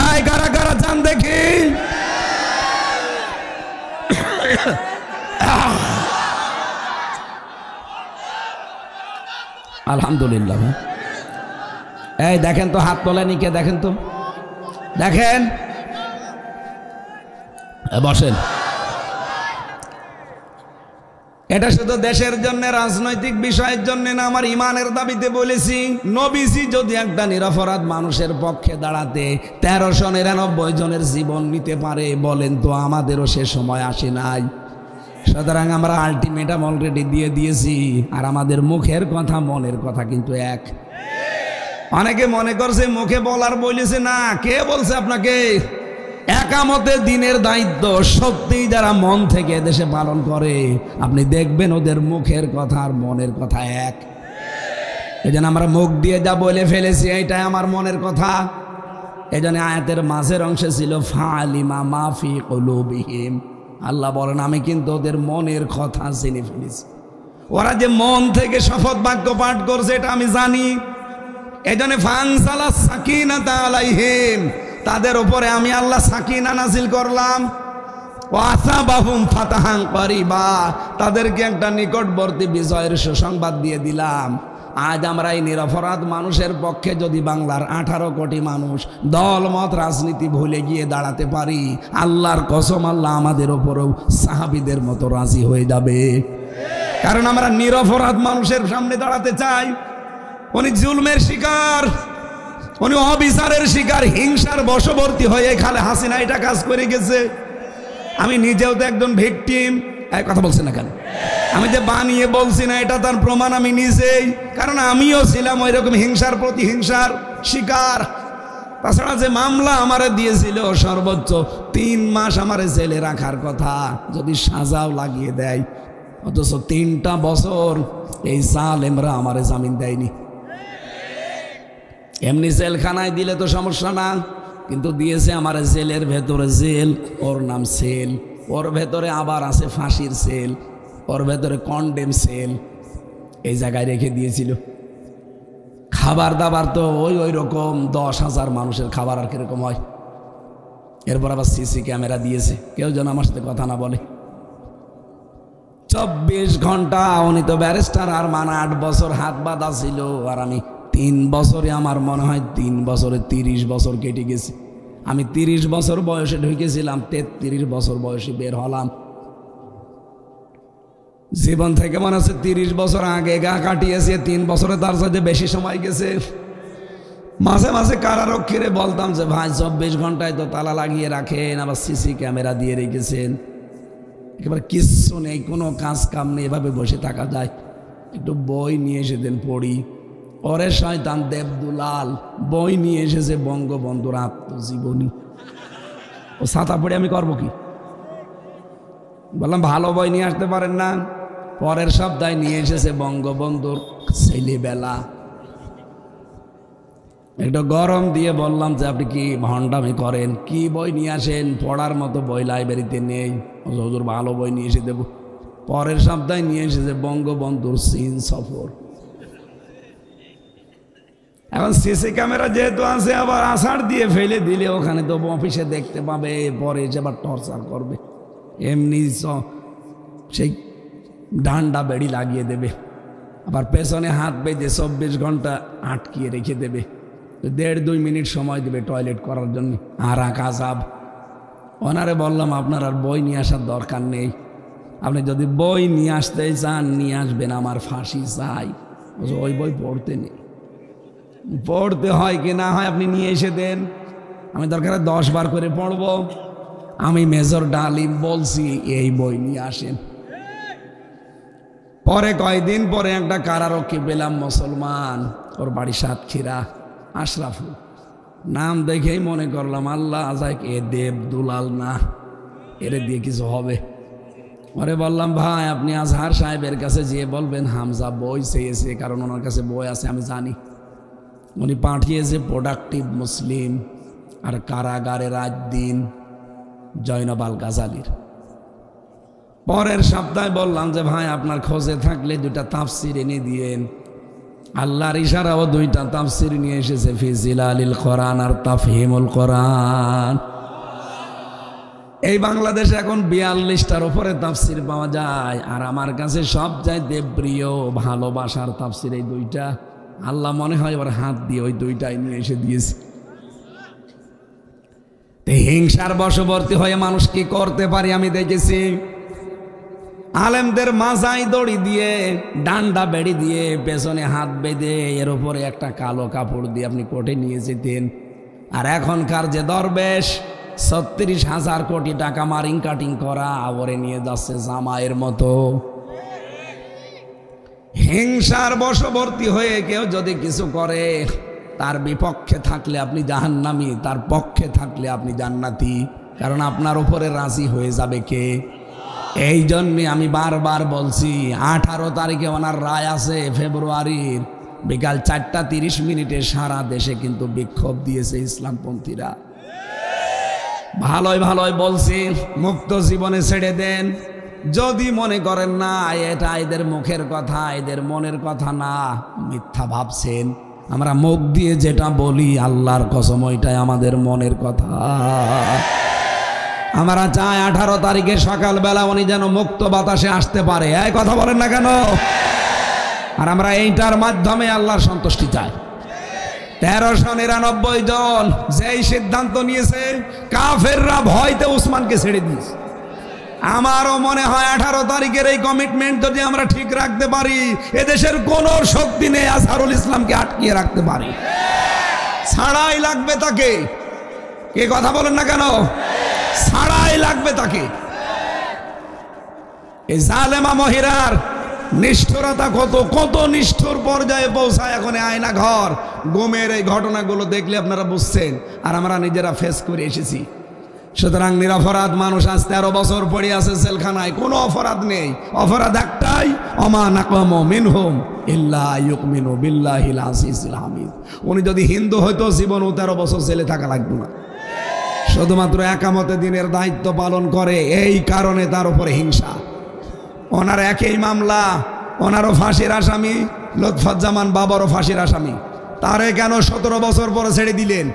এই কারা কারা চান দেখি? আলহামদুলিল্লাহ। এই দেখেন তো হাত তোলেনি কে, দেখেন তো, দেখেন, বসেন। এটা শুধু দেশের জন্য, রাজনৈতিক বিষয়ের জন্য না, আমার ইমানের দাবিতে বলেছি। নবীজি যদি একটা নিরপরাধ মানুষের পক্ষে দাঁড়াতে 1399 জনের জীবন নিতে পারে, বলেন তো আমাদেরও সে সময় আসে নাই। সুতরাং আমরা আলটিমেটাম অলরেডি দিয়ে দিয়েছি, আর আমাদের মুখের কথা মনের কথা কিন্তু এক। অনেকে মনে করছে মুখে বলার বলেছে, না, কে বলছে আপনাকে? একামতে দিনের দায়িত্ব সত্যিই যারা মন থেকে দেশে পালন করে, আপনি দেখবেন ওদের মুখের কথা আর মনের কথা এক। এই জন্য আমরা মুখ দিয়ে যা বলে ফেলেছি এইটাই আমার মনের কথা। এই জন্য আয়াতের মাঝের অংশে ছিল ফালিমা মাফি কুলুবিহিম, আল্লাহ বলেন আমি কিন্তু ওদের মনের কথা জেনে ফেলেছি। ওরা যে মন থেকে শপথ বাক্য পাঠ করছে এটা আমি জানি। এই জন্য ফানজালা সাকিনাতা আলাইহিম, তাদের উপরে আমি আল্লাহ সাকিনা নাজিল করলাম। ওয়াসাবাহুম ফাতাহান করিবা, তাদেরকে একটা নিকটবর্তী বিজয়ের সুসংবাদ দিয়ে দিলাম। আজ আমরা এই নিরপরাধ মানুষের পক্ষে যদি বাংলার 18 কোটি মানুষ দলমত রাজনীতি ভুলে গিয়ে দাঁড়াতে পারি, আল্লাহর কসম আল্লাহ আমাদের ওপরেও সাহাবীদের মতো রাজি হয়ে যাবে। কারণ আমরা নিরপরাধ মানুষের সামনে দাঁড়াতে চাই। উনি জুলমের শিকার, উনি অবিচারের শিকার, হিংসার বশবর্তী হয়ে খালে হাসিনা এটা কাজ করে গেছে। আমি নিজেও তো একজন ভিকটিম। এক কথা বলছি না কেন? আমি যে বানিয়ে বলছি না, এটা তার প্রমাণ আমি নিজেই। কারণ আমিও ছিলাম ওই রকম হিংসার প্রতিহিংসার শিকার। তাছাড়া যে মামলা আমারে দিয়েছিল সর্বোচ্চ 3 মাস আমারে জেলে রাখার কথা, যদি সাজাও লাগিয়ে দেয়, অথচ 3টা বছর এই জালেমরা আমারে জামিন দেয়নি। এমনি জেলখানায় দিলে তো সমস্যা না, কিন্তু দিয়েছে আমার জেলের ভেতরে জেল, ওর নাম সেল, ওর ভেতরে আবার আছে ফাঁসির সেল, ওর ভেতরে কন্ডেম সেল, এই জায়গায় রেখে দিয়েছিল। খাবার দাবার তো ওই রকম 10,000 মানুষের খাবার আর কিরকম হয়। এরপর আবার সিসি ক্যামেরা দিয়েছে, কেউ যেন আমার সাথে কথা না বলে। 24 ঘন্টা। উনি তো ব্যারিস্টার, আর মানে 8 বছর হাত বাঁধা ছিল, আর আমি 3 বছরে, আমার মনে হয় 3 বছরে 30 বছর কেটে গেছে। আমি 30 বছর বয়সে ঢুকেছিলাম, 33 বছর বয়সে বের হলাম। জীবন থেকে মনে হচ্ছে 30 বছর আগে গা কাটিয়েছে, 3 বছরে তার সাথে বেশি সময় গেছে। মাঝে মাঝে কারারক্ষীরে বলতাম যে ভাই 24 ঘন্টায় তো তালা লাগিয়ে রাখেন, আবার সিসি ক্যামেরা দিয়ে রেখেছেন, একেবারে কিচ্ছু নেই, কোনো কাজ কাম নেই, এভাবে বসে থাকা যায়, একটু বই নিয়ে এসে দেন পড়ি। ওরে শয়তান দেবদুলাল বই নিয়ে এসেছে বঙ্গবন্ধুর আত্মজীবনী, ও ছাতা পড়ে আমি করবো কি? বললাম ভালো বই নিয়ে আসতে পারেন না? পরের সপ্তাহে নিয়ে এসেছে বঙ্গবন্ধুর ছেলেবেলা। একটু গরম দিয়ে বললাম যে আপনি কি ভণ্ডামি করেন, কি বই নিয়ে আসেন? পড়ার মতো বই লাইব্রেরিতে নেই। হুজুর ভালো বই নিয়ে এসে দেবো। পরের সপ্তাহে নিয়ে এসেছে বঙ্গবন্ধুর চীন সফর। এখন সিসি ক্যামেরা যেহেতু আছে, আবার আষাঢ় দিয়ে ফেলে দিলে ওখানে তো অফিসে দেখতে পাবে, পরে এসে আবার টর্চার করবে। এমনি সেই ডান্ডা বেড়ি লাগিয়ে দেবে, আবার পেছনে হাত বেঁধে 24 ঘন্টা আটকিয়ে রেখে দেবে, 1.5-2 মিনিট সময় দেবে টয়লেট করার জন্য। আর আকাজাব। ওনারে বললাম আপনার আর বই নিয়ে আসার দরকার নেই, আপনি যদি বই নিয়ে আসতে চান নিয়ে আসবেন, আমার ফাঁসি চাই। ওই বই পড়তে নেই, পড়তে হয় কি না হয় আপনি নিয়ে এসে দেন, আমি দরকারে 10 বার করে পড়ব। আমি মেজর ডালিম বলছি এই বই নিয়ে আসেন। পরে কয়দিন পরে একটা কারারক্ষী পেলাম, মুসলমান, ওর বাড়ি সাতক্ষীরা, আশরাফুল নাম দেখেই মনে করলাম আল্লাহ আজাক এ দেব দুলাল না, এরে দিয়ে কিছু হবে। পরে বললাম ভাই আপনি আজহার সাহেবের কাছে যেয়ে বলবেন হামজা বই চেয়েছে, কারণ ওনার কাছে বই আছে আমি জানি। উনি পাঠিয়েছে প্রোডাক্টিভ মুসলিম আর কারাগারে রাত দিন জয়নব আল গাজালির। পরের সপ্তাহে বললাম যে ভাই আপনার খোঁজে থাকলে 2টা তাফসির এনে দিয়েন। আল্লাহর ইশারাও 2টা তাফসির নিয়ে এসেছে, ফি জিলালিল কোরআন আর তাফহিমুল কোরআন। এই বাংলাদেশে এখন 42টার উপরে তাফসির পাওয়া যায়, আর আমার কাছে সবচাইতে প্রিয় ভালোবাসার তাফসির এই 2টা। আল্লাহ মনে হয় ওর হাত দিয়ে ওই 2টাই নিয়ে এসে দিয়েছে। হিংসার বশবর্তী হয়ে মানুষ কি করতে পারে আমি দেখেছি। আলেমদের মাজায় দড়ি দিয়ে, ডান্ডা বেড়ি দিয়ে, পেছনে হাত বেঁধে, এর উপরে একটা কালো কাপড় দিয়ে আপনি কোর্টে নিয়ে যেতেন। আর এখনকার যে দরবেশ 36,000 কোটি টাকা মারিং কাটিং করা, ওরে নিয়ে যাচ্ছে জামাইয়ের মতো। হিংসার বশবর্তী হয়ে কেউ যদি কিছু করে, তার বিপক্ষে থাকলে আপনি জাহান্নামী, তার পক্ষে থাকলে আপনি জান্নাতি, কারণ আপনার উপরে রাজি হয়ে যাবে কে? এই জন্যে আমি বারবার বলছি 18 তারিখে ওনার রায় আছে ফেব্রুয়ারির, বিকাল 4:30 সারা দেশে কিন্তু বিক্ষোভ দিয়েছে ইসলামপন্থীরা। ভালোই ভালোই বলছি, মুক্ত জীবনে ছেড়ে দেন। যদি মনে করেন না এটা এদের মুখের কথা, এদের মনের কথা না, মিথ্যা ভাবছেন। আমরা মুখ দিয়ে যেটা বলি আল্লাহর কসম ওইটাই আমাদের মনের কথা। আমরা চাই 18 তারিখে সকালবেলা উনি যেন মুক্ত বাতাসে আসতে পারে। এই কথা বলেন না কেন? আর আমরা এইটার মাধ্যমে আল্লাহর সন্তুষ্টি চাই। 1399 জন যেই সিদ্ধান্ত নিয়েছে, কাফেররা ভয়তে উসমানকে ছেড়ে দিয়েছে। আমারও মনে হয় 18 তারিখের এই কমিটমেন্ট যদি আমরা ঠিক রাখতে পারি, এদেশের কোনো শক্তি নেই আজহারুল ইসলামকে আটকিয়ে রাখতে পারে। ছাড়াই লাগবে তাকে। কে কথা বলেন না কেন? ছাড়াই লাগবে তাকে। এই জালেমা মহিলার নিষ্ঠুরতা কত কত নিষ্ঠুর পর্যায়ে পৌঁছায়। এখন আয়না ঘর গোমের এই ঘটনাগুলো দেখলে আপনারা বুঝছেন, আর আমরা নিজেরা ফেস করে এসেছি। সুতরাং নিরপরাধ মানুষ আজ 13 বছর পড়ে আছে জেলখানায়, কোনো অপরাধ নেই। অপরাধ একটাই, অমা নাকামু মিনহুম ইল্লা ইউমিনু বিল্লাহিল আজিজিল হামিদ। উনি যদি হিন্দু হইতো জীবনও 13 বছর জেলে থাকা লাগতো না। শুধুমাত্র একামতে দিনের দায়িত্ব পালন করে, এই কারণে তার উপরে হিংসা। ওনার একই মামলা, ওনারও ফাঁসির আসামি, লুৎফুজ্জামান বাবারও ফাঁসির আসামি। তারে কেন 17 বছর পরে ছেড়ে দিলেন?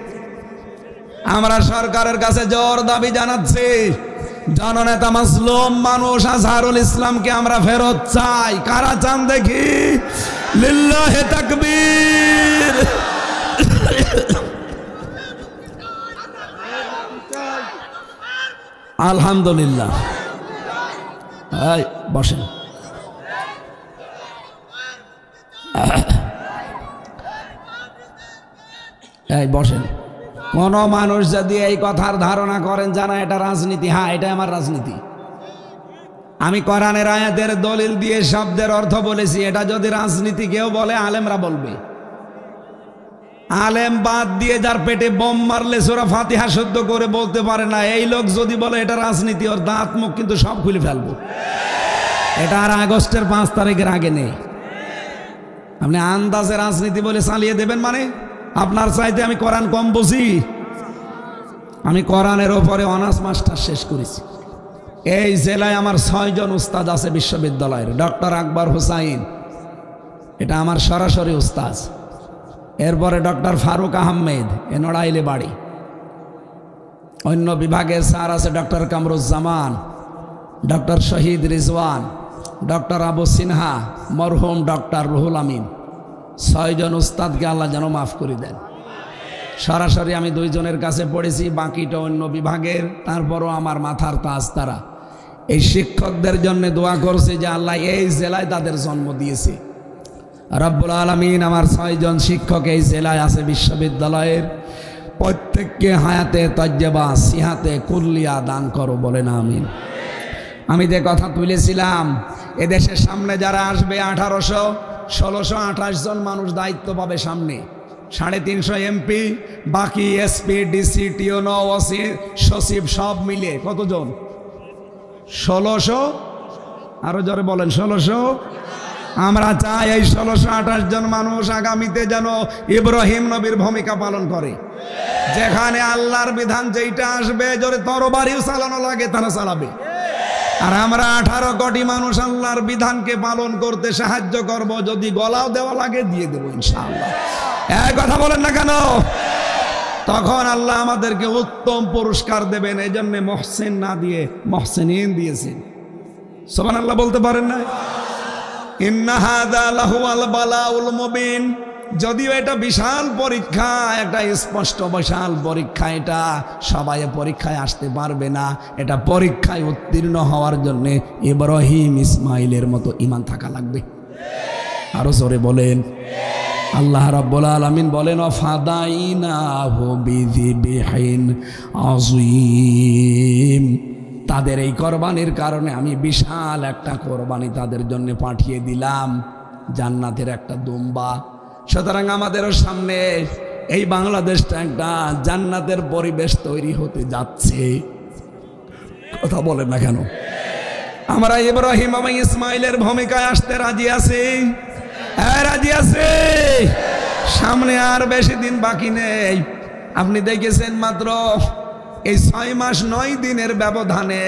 আমরা সরকারের কাছে জোর দাবি জানাচ্ছি, জননেতা মাজলুম মানুষ আজহারুল ইসলামকে আমরা ফেরত চাই। কারা চান দেখি? লিল্লাহি তাকবীর। আলহামদুলিল্লাহ। বসেন। এই বসেন। কোন মানুষ যদি এই কথার ধারণা করেন জানা এটা রাজনীতি, হ্যাঁ এটা আমার রাজনীতি। আমি কোরআনের আয়াতের দলিল দিয়ে শব্দের অর্থ বলেছি। এটা যদি রাজনীতি কেউ বলে, আলেমরা বলবে। আলেম বাদ দিয়ে যার পেটে বোম মারলে সূরা ফাতিহা শুদ্ধ করে বলতে পারে না, এই লোক যদি বলে এটা রাজনীতি, ওর দাঁত মুখ কিন্তু সব খুলে ফেলবো। এটা আর আগস্টের 5 তারিখের আগে নেই। আপনি আন্দাজে রাজনীতি বলে চালিয়ে দেবেন মানে? আপনার চাইতে আমি কোরআন কম বুঝি? আমি কোরআনের ওপরে অনার্স মাস্টার শেষ করেছি। এই জেলায় আমার 6 জন উস্তাদ আছে বিশ্ববিদ্যালয়ের। ডক্টর আকবর হুসাইন, এটা আমার সরাসরি উস্তাদ। এরপরে ডক্টর ফারুক আহমেদ, এ নড়াইলে বাড়ি। অন্য বিভাগের স্যার আছে ডক্টর কামরুজ্জামান, ডক্টর শহীদ রিজওয়ান, ডক্টর আবু সিনহা, মরহুম ডক্টর রুহুল আমিন। 6 জন উস্তাদকে আল্লাহ যেন মাফ করে দেন। সরাসরি আমি 2 জনের কাছে পড়েছি, বাকিটা অন্য বিভাগের। তারপরও আমার মাথার তাজ তারা। এই শিক্ষকদের জন্য দোয়া করছে যে আল্লাহ এই জেলায় তাদের জন্ম দিয়েছে। রব্বুল আলামিন আমার 6 জন শিক্ষক এই জেলায় আছে বিশ্ববিদ্যালয়ের, প্রত্যেককে হায়াতে তজ্জবা সিহাতে কুল্লিয়া দান করো, বলেন আমিন। আমি যে কথা তুলেছিলাম, এদেশের সামনে যারা আসবে 1628 জন মানুষ দায়িত্ব পাবে সামনে। 350 এমপি, বাকি এসপি, ডিসি, টিওনো, ওসি, সচিব সব মিলে কতজন? 1600। আরো জোরে বলেন 1600। আমরা চাই এই 1628 জন মানুষ আগামীতে যেন ইব্রাহিম নবীর ভূমিকা পালন করে। যেখানে আল্লাহর বিধান যেইটা আসবে, জোরে তরবারিও চালানো লাগে তারা চালাবে। আর আমরা 18 কোটি মানুষ আল্লাহর বিধানকে পালন করতে সাহায্য করব। যদি গলাও দেওয়া লাগে দিয়ে দেবো ইনশাআল্লাহ। এই কথা বলেন না কেন? তখন আল্লাহ আমাদেরকে উত্তম পুরস্কার দেবেন। এই জন্য মহসিন না দিয়ে মহসিনিন দিয়েছেন। সুবহানাল্লাহ বলতে পারেন না? ইন্না হাযা লাহুয়াল বালাউল মুবিন। যদিও এটা বিশাল পরীক্ষা, একটা স্পষ্ট বিশাল পরীক্ষা, এটা সবাই পরীক্ষায় আসতে পারবে না। এটা পরীক্ষায় উত্তীর্ণ হওয়ার জন্য ইব্রাহিম ইসমাইলের মতো ঈমান থাকা লাগবে। আরো জোরে বলেন। আল্লাহ রাব্বুল আলামিন বলেন, ফাদাইনাহু বিযিবহিন আযীম। তাদের এই কোরবানির কারণে আমি বিশাল একটা কোরবানি তাদের জন্য পাঠিয়ে দিলাম, জান্নাতের একটা দুম্বা। সুতরাং আমাদেরও সামনে এই বাংলাদেশটা একটা জান্নাতের পরিবেশ তৈরি হতে যাচ্ছে। কথা বলেন না কেন? আমরা ইব্রাহিম এবং ইসমাইলের ভূমিকায় আসতে রাজি আছি। রাজি আছে? সামনে আর বেশি দিন বাকি নেই। আপনি দেখেছেন মাত্র এই 6 মাস 9 দিনের ব্যবধানে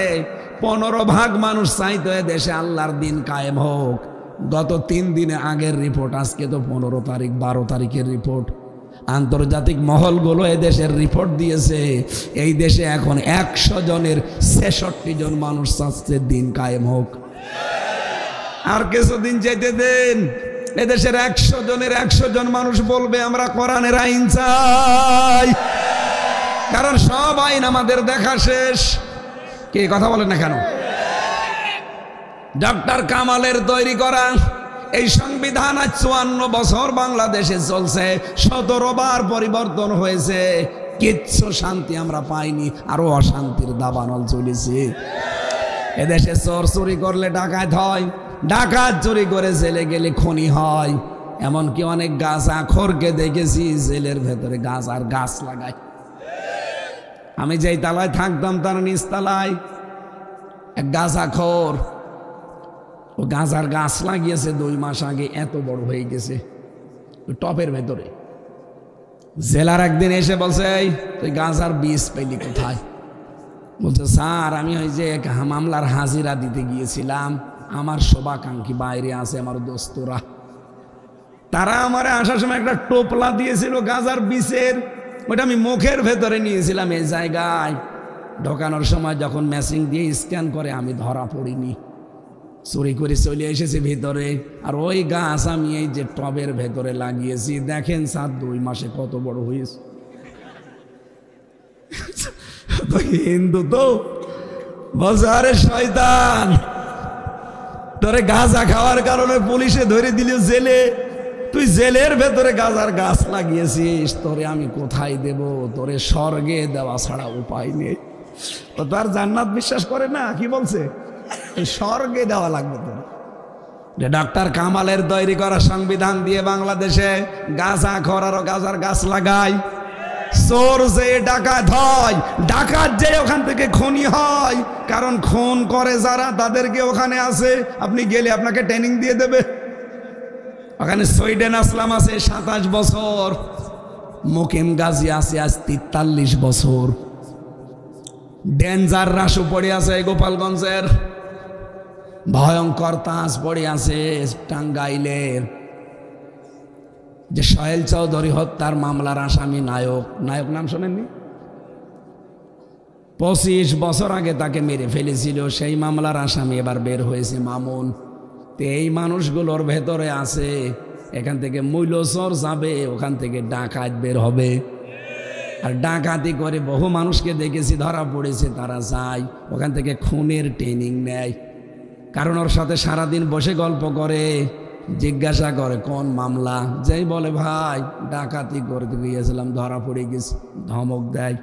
15% মানুষ চাইতো দেশে আল্লাহর দিন কায়েম হোক। গত 3 দিনে আগের রিপোর্ট, আজকে তো 15 তারিখ 12 তারিখের রিপোর্ট, আন্তর্জাতিক মহলগুলো এদেশের রিপোর্ট দিয়েছে এই দেশে এখন 100 জনের 66 জন মানুষ চাচ্ছে দিন কায়েম হোক। আর কিছুদিন যেতে দেন, এদেশের 100 জনের 100 জন মানুষ বলবে আমরা কোরআনের আইন চাই। কারণ সব আইন আমাদের দেখা শেষ। কে কথা বলেন না কেন? ডক্টর কামালের তৈরি করা এই সংবিধান আজ 54 বছর বাংলাদেশে চলছে, 17 বার পরিবর্তন হয়েছে, কিচ্ছু শান্তি আমরা পাইনি, আরো অশান্তির দাবানল চলেছে। এদেশে চোর চুরি করলে ডাকাত হয়, ডাকাত চুরি করে জেলে গেলে খনি হয়। এমনকি অনেক গাঁজাখোরকে দেখেছি জেলের ভেতরে গাঁজার গাছ লাগায়। আমি যেই তালায় থাকতাম তার নিচ তালায় এক গাঁজাখোর, ও গাঁজার গাছ লাগিয়েছে 2 মাস আগে, এত বড় হয়ে গেছে টপের ভেতরে। জেলার একদিন এসে বলছে, এই তুই গাঁজার বীজ পেলি কোথায়? বলছে স্যার আমি ওই যে মামলার হাজিরা দিতে গিয়েছিলাম, আমার শোভাকাঙ্ক্ষী বাইরে আছে, আমার দোস্তরা, তারা আমার আসার সময় একটা টোপলা দিয়েছিল গাঁজার বীজের, ওটা আমি মুখের ভেতরে নিয়েছিলাম। এই জায়গায় ঢোকানোর সময় যখন ম্যাচিং দিয়ে স্ক্যান করে আমি ধরা পড়িনি, চুরি করে চলে এসেছি ভিতরে। আর ওই গাছ আমি এই যে টবের ভেতরে লাগিয়েছি, দেখেন স্যার 2 মাসে কত বড় হয়েছে। হিন্দু তো বলছে আরে শয়তান, তোরে গাঁজা খাওয়ার কারণে পুলিশে ধরে দিল জেলে, তুই জেলের ভেতরে গাঁজার গাছ লাগিয়েছিস, তোরে আমি কোথায় দেব? তোরে স্বর্গে দেওয়া ছাড়া উপায় নেই। তো তার জান্নাত বিশ্বাস করে না, কি বলছে? স্বর্গে দেওয়া লাগবে তোর। যে ডক্টর কামালের তৈরি করা সংবিধান দিয়ে বাংলাদেশে গাঁজাখোর আরো গাঁজার গাছ লাগায়, চোর যে ডাকাত হয়, ডাকাত যে ওখান থেকে খনি হয়। কারণ খুন করে যারা তাদেরকে ওখানে আছে, আপনি গেলে আপনাকে ট্রেনিং দিয়ে দেবে। ওখানে সৈয়দ আসলাম আছে 27 বছর, মুকিম গাজী আছে আজ 43 বছর, ডেঞ্জার রাসু পড়ে আছে গোপালগঞ্জের, ভয়ঙ্কর তাজ পড়ে আছে টাঙ্গাইলের। যে সোহেল চৌধুরী হত্যার মামলার আসামি নায়ক, নায়ক নাম শোনেননি? 25 বছর আগে তাকে মেরে ফেলেছিল, সেই মামলার আসামি এবার বের হয়েছে মামুন। তো এই মানুষগুলোর ভেতরে আছে, এখান থেকে মূল্যচর যাবে, ওখান থেকে ডাকাত বের হবে। আর ডাকাতি করে বহু মানুষকে দেখেছি ধরা পড়েছে, তারা যায় ওখান থেকে খুনের ট্রেনিং নেয়। কারণ ওর সাথে সারাদিন বসে গল্প করে, জিজ্ঞাসা করে কোন মামলা, যেই বলে ভাই ডাকাতি করতে গিয়েছিলাম ধরা পড়ে গেছি, ধমক দেয়।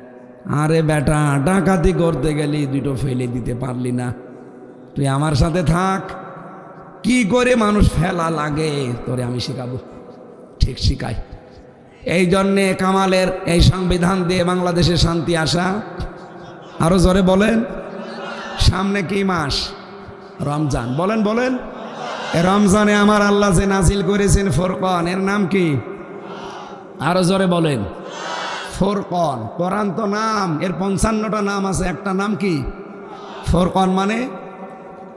আরে বেটা, ডাকাতি করতে গেলি 2টো ফেলে দিতে পারলি না, তুই আমার সাথে থাক, কি করে মানুষ ফেলা লাগে তোরে আমি শেখাবো। ঠিক শিখাই। এই জন্যে কামালের এই সংবিধান দিয়ে বাংলাদেশে শান্তি আসা। আরো জোরে বলেন। সামনে কি মাস? রমজান। বলেন বলেন। রমজানে আমার আল্লাহ যে নাজিল করেছেন ফুরকান, এর নাম কি? আরো জোরে বলেন। ফুরকান। কোরআন তো নাম, এর 55টা নাম আছে, একটা নাম কি? ফুরকান মানে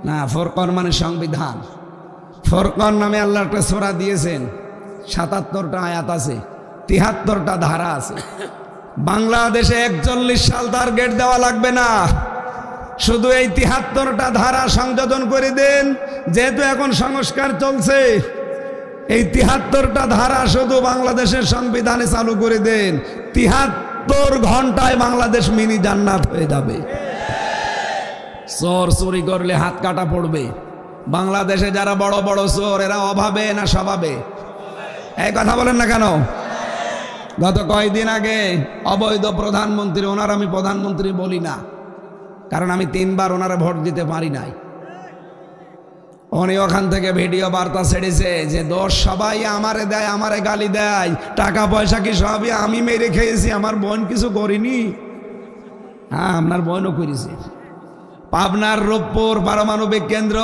না, ফুরকান মানে সংবিধান। ফুরকান নামে আল্লাহ একটা সূরা দিয়েছেন, 77টা আয়াত আছে, 73টা ধারা আছে। বাংলাদেশে 41 সাল টার্গেট দেওয়া লাগবে না, শুধু এই 73টা ধারা সংযোজন করে দেন। যেহেতু এখন সংস্কার চলছে, এই 73টা ধারা শুধু বাংলাদেশের সংবিধানে চালু করে দেন, 73 ঘন্টায় বাংলাদেশ মিনি জান্নাত হয়ে যাবে। চোর চুরি করলে হাত কাটা পড়বে। বাংলাদেশে যারা বড় বড় চোর, এরা অভাবে না স্বভাবে? এই কথা বলেন না কেন? গত কয়েকদিন আগে অবৈধ প্রধানমন্ত্রী, ওনার আমি প্রধানমন্ত্রী বলি না, কারণ আমি 3 বার ওনারা ভোট দিতে পারি নাই। উনি ওখান থেকে ভিডিও বার্তা ছেড়েছে যে দোষ সবাই আমারে দেয়, আমারে গালি দেয়, টাকা পয়সা কি সবই আমি মেরে খেয়েছি, আমার বোন কিছু করিনি। হ্যাঁ, আপনার বোনও করেছে। পাবনার রূপপুর পারমাণবিক কেন্দ্র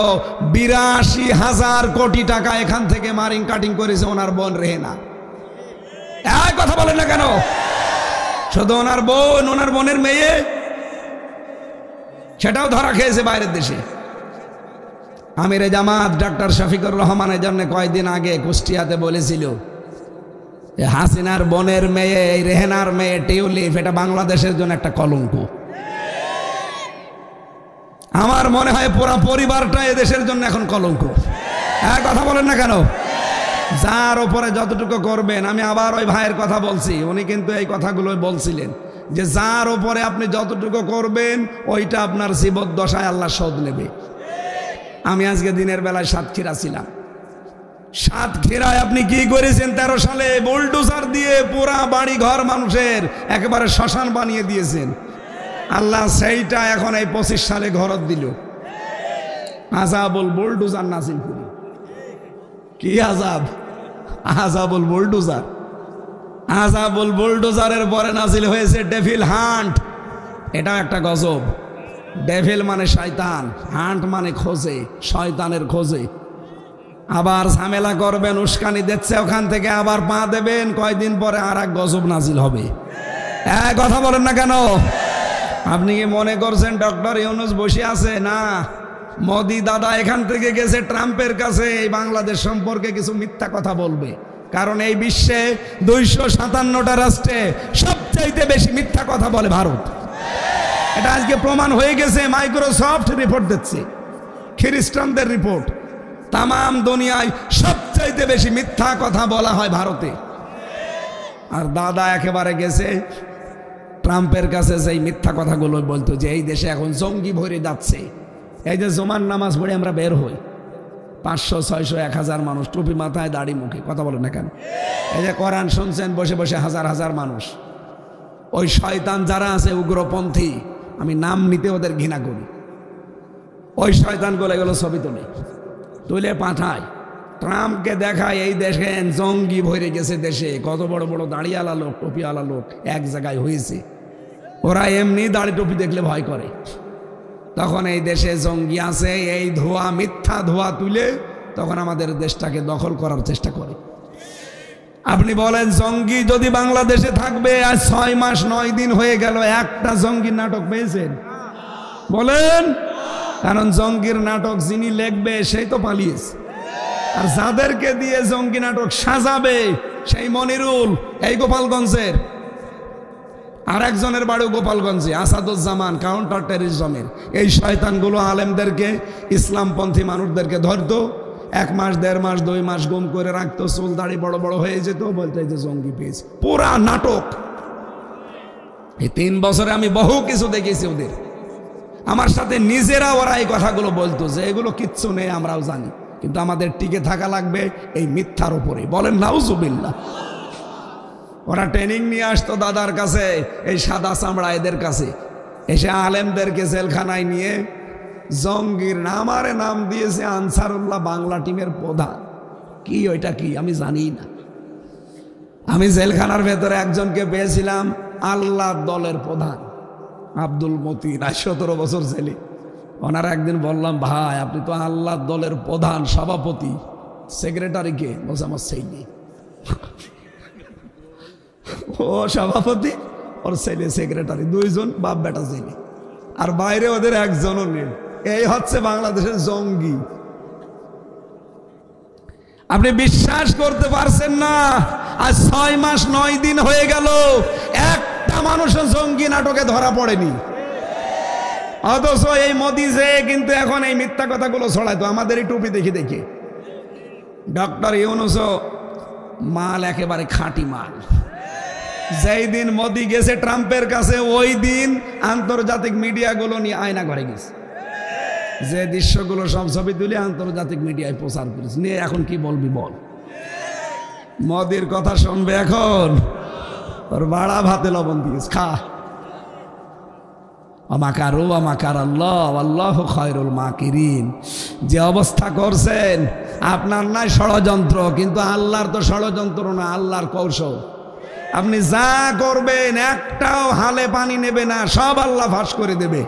৮২,০০০ কোটি টাকা এখান থেকে মারিং কাটিং করেছে ওনার বোন রেহেনা। এই কথা বলেন না কেন? শুধু ওনার বোন, ওনার বোনের মেয়ে, সেটাও ধরা খেয়েছে বাইরের দেশে। আমিরে জামাত ডাক্তার শফিকুর রহমানের জন্য কয়েকদিন আগে কুষ্টিয়াতে বলেছিল হাসিনার বোনের মেয়ে, এই রেহেনার মেয়ে টিউলিপ, এটা বাংলাদেশের জন্য একটা কলঙ্ক। আমার মনে হয় পুরো পরিবারটা এদেশের জন্য এখন কলঙ্ক। হ্যাঁ, কথা বলেন না কেন? যার ওপরে যতটুকু করবেন, আমি আবার ওই ভাইয়ের কথা বলছি, উনি কিন্তু এই কথাগুলো বলছিলেন যে যার ওপরে আপনি যতটুকু করবেন ওইটা আপনার জীবদ্দশায় আল্লাহ শোধ নেবে। আমি আজকে দিনের বেলায় সাতক্ষীরা ছিলাম। সাতক্ষীরায় আপনি কি করেছেন 13 সালে? বুলডোজার দিয়ে পুরা বাড়ি ঘর মানুষের একেবারে শ্মশান বানিয়ে দিয়েছেন। আল্লাহ সেইটা এখন এই 25 সালে ঘরত দিল। আজাবুল বুলডোজার নাজিল করি। কি আজাব? আজাবুল বুলডোজার। আজাবুল বুলডোজারের পরে নাজিল হয়েছে ডেভিল হান্ট। এটাও একটা গজব। ডেভিল মানে শয়তান, হান্ট মানে খোঁজে, শয়তানের খোঁজে। আবার ঝামেলা করবেন, উস্কানি দিচ্ছে, ওখান থেকে আবার পা দেবেন, কয়দিন পরে আর এক গজব নাজিল হবে। কথা বলেন না কেন? আপনি কি মনে করছেন ডক্টর ইউনূস বসে আছে? না, মোদি দাদা এখান থেকে গেছে ট্রাম্পের কাছে এই বাংলাদেশ সম্পর্কে কিছু মিথ্যা কথা বলবে। কারণ এই বিশ্বে 257টা রাষ্ট্রে সবচাইতে বেশি মিথ্যা কথা বলে ভারত। এটা আজকে প্রমাণ হয়ে গেছে। মাইক্রোসফট রিপোর্ট দিচ্ছে, খ্রিস্টানদের রিপোর্ট। তামাম দুনিয়ায় সবচাইতে বেশি মিথ্যা কথা বলা হয় ভারতে। আর দাদা একেবারে গেছে ট্রাম্পের কাছে, সেই মিথ্যা কথাগুলো বলতো যে এই দেশে এখন জঙ্গি ভরে যাচ্ছে। এই যে জুমার নামাজ পড়ে আমরা বের হই, 500, 600, 1000 মানুষ টুপি মাথায়, দাড়ি মুখে, কথা বলেন না কেন? এই যে কোরআন শুনছেন বসে বসে হাজার হাজার মানুষ। ওই শয়তান যারা আছে উগ্রপন্থী, আমি নাম নিতে ওদের ঘৃণা করি। ওই শয়তানগুলো এগুলো ছবি তুলে পাঠায়, ট্রাম্পকে দেখায় এই দেশে জঙ্গি ভরে গেছে। দেশে কত বড় বড় দাড়িওয়ালা লোক, টুপিওয়ালা লোক এক জায়গায় হয়েছে। ওরা এমনি দাড়ি টুপি দেখলে ভয় করে। তখন এই দেশে জঙ্গি আছে, এই ধোয়া, মিথ্যা ধোয়া তুলে তখন আমাদের দেশটাকে দখল করার চেষ্টা করে। আপনি বলেন জঙ্গি যদি বাংলাদেশে থাকবে, আজ 6 মাস 9 দিন হয়ে গেল, একটা জঙ্গির নাটক পেয়েছেন? বলেন। কারণ জঙ্গির নাটক যিনি লিখবে সেই তো পালিয়েছে, আর যাদেরকে দিয়ে জঙ্গি নাটক সাজাবে সেই মনিরুল, এই গোপালগঞ্জের, আর একজনের বাড়ি গোপালগঞ্জে, আসাদুজ্জামান, কাউন্টার টেররিজমের। এই শয়তানগুলো আলেমদেরকে, ইসলামপন্থী মানুষদেরকে ধরতো, 1 মাস 1.5 মাস 2 মাস গুম করে রাখতো, চুল দাড়ি বড় বড় হয়ে যেত, বলতে যে জঙ্গি পেয়েছে। পুরা নাটক। এই 3 বছরে আমি বহু কিছু দেখেছি ওদের। আমার সাথে নিজেরা ওরা এই কথাগুলো বলতো যে এগুলো কিচ্ছু নেই, আমরাও জানি, কিন্তু আমাদের টিকে থাকা লাগবে এই মিথ্যার উপরে। বলেন নাউজুবিল্লাহ। ওরা ট্রেনিং নিয়ে আসতো দাদার কাছে, এই সাদা চামড়া এদের কাছে, এসে আলেমদেরকে জেলখানায় নিয়ে জঙ্গির নামারে নাম দিয়েছে আনসারুল্লাহ বাংলা টিমের প্রধান। কি ওইটা কি আমি জানি না। আমি জেলখানার ভেতরে একজনকে পেয়েছিলাম, আল্লাহ দলের প্রধান আব্দুল মতিন, 17 বছর জেলে। ওনারা একদিন বললাম, ভাই আপনি তো আল্লাহ দলের প্রধান, সভাপতি, সেক্রেটারিকে? বলছে আমার সেই নেই। ও সভাপতি, ওর ছেলে সেক্রেটারি, 2 জন বাপ বেটা জেলে, আর বাইরে ওদের একজনও নেই। এই হচ্ছে বাংলাদেশের জঙ্গি। আপনি বিশ্বাস করতে পারছেন না, আজ 6 মাস 9 দিন হয়ে গেল, একটা মানুষও জঙ্গি নাটকে ধরা পড়েনি। অথচ এই মোদি যে কিন্তু এখন এই মিথ্যা কথাগুলো ছড়াইতো আমাদের এই টুপি দেখে দেখে। ডক্টর ইউনূস মাল একেবারে খাঁটি মাল। যেই দিন মোদি গেছে ট্রাম্পের কাছে, ওই দিন আন্তর্জাতিক মিডিয়াগুলো নিয়ে আয়না ঘরে গেছে, যে দৃশ্যগুলো সব ছবি তুলে আন্তর্জাতিক মিডিয়ায় প্রচার করেছে। নিয়ে এখন কি বলবি বল? মোদির কথা শুনবে এখন? ওর বাড়া ভাতে লবণ দিয়েছে, খা। আমাকারু আমাকার আল্লাহ আল্লাহু খায়রুল মাকিরিন। যে অবস্থা করছেন, আপনার নাই ষড়যন্ত্র, কিন্তু আল্লাহর তো ষড়যন্ত্র না, আল্লাহর কৌশল। আপনি যা করবেন একটাও হালে পানি নেবে না, সব আল্লাহ ফাঁস করে দেবে।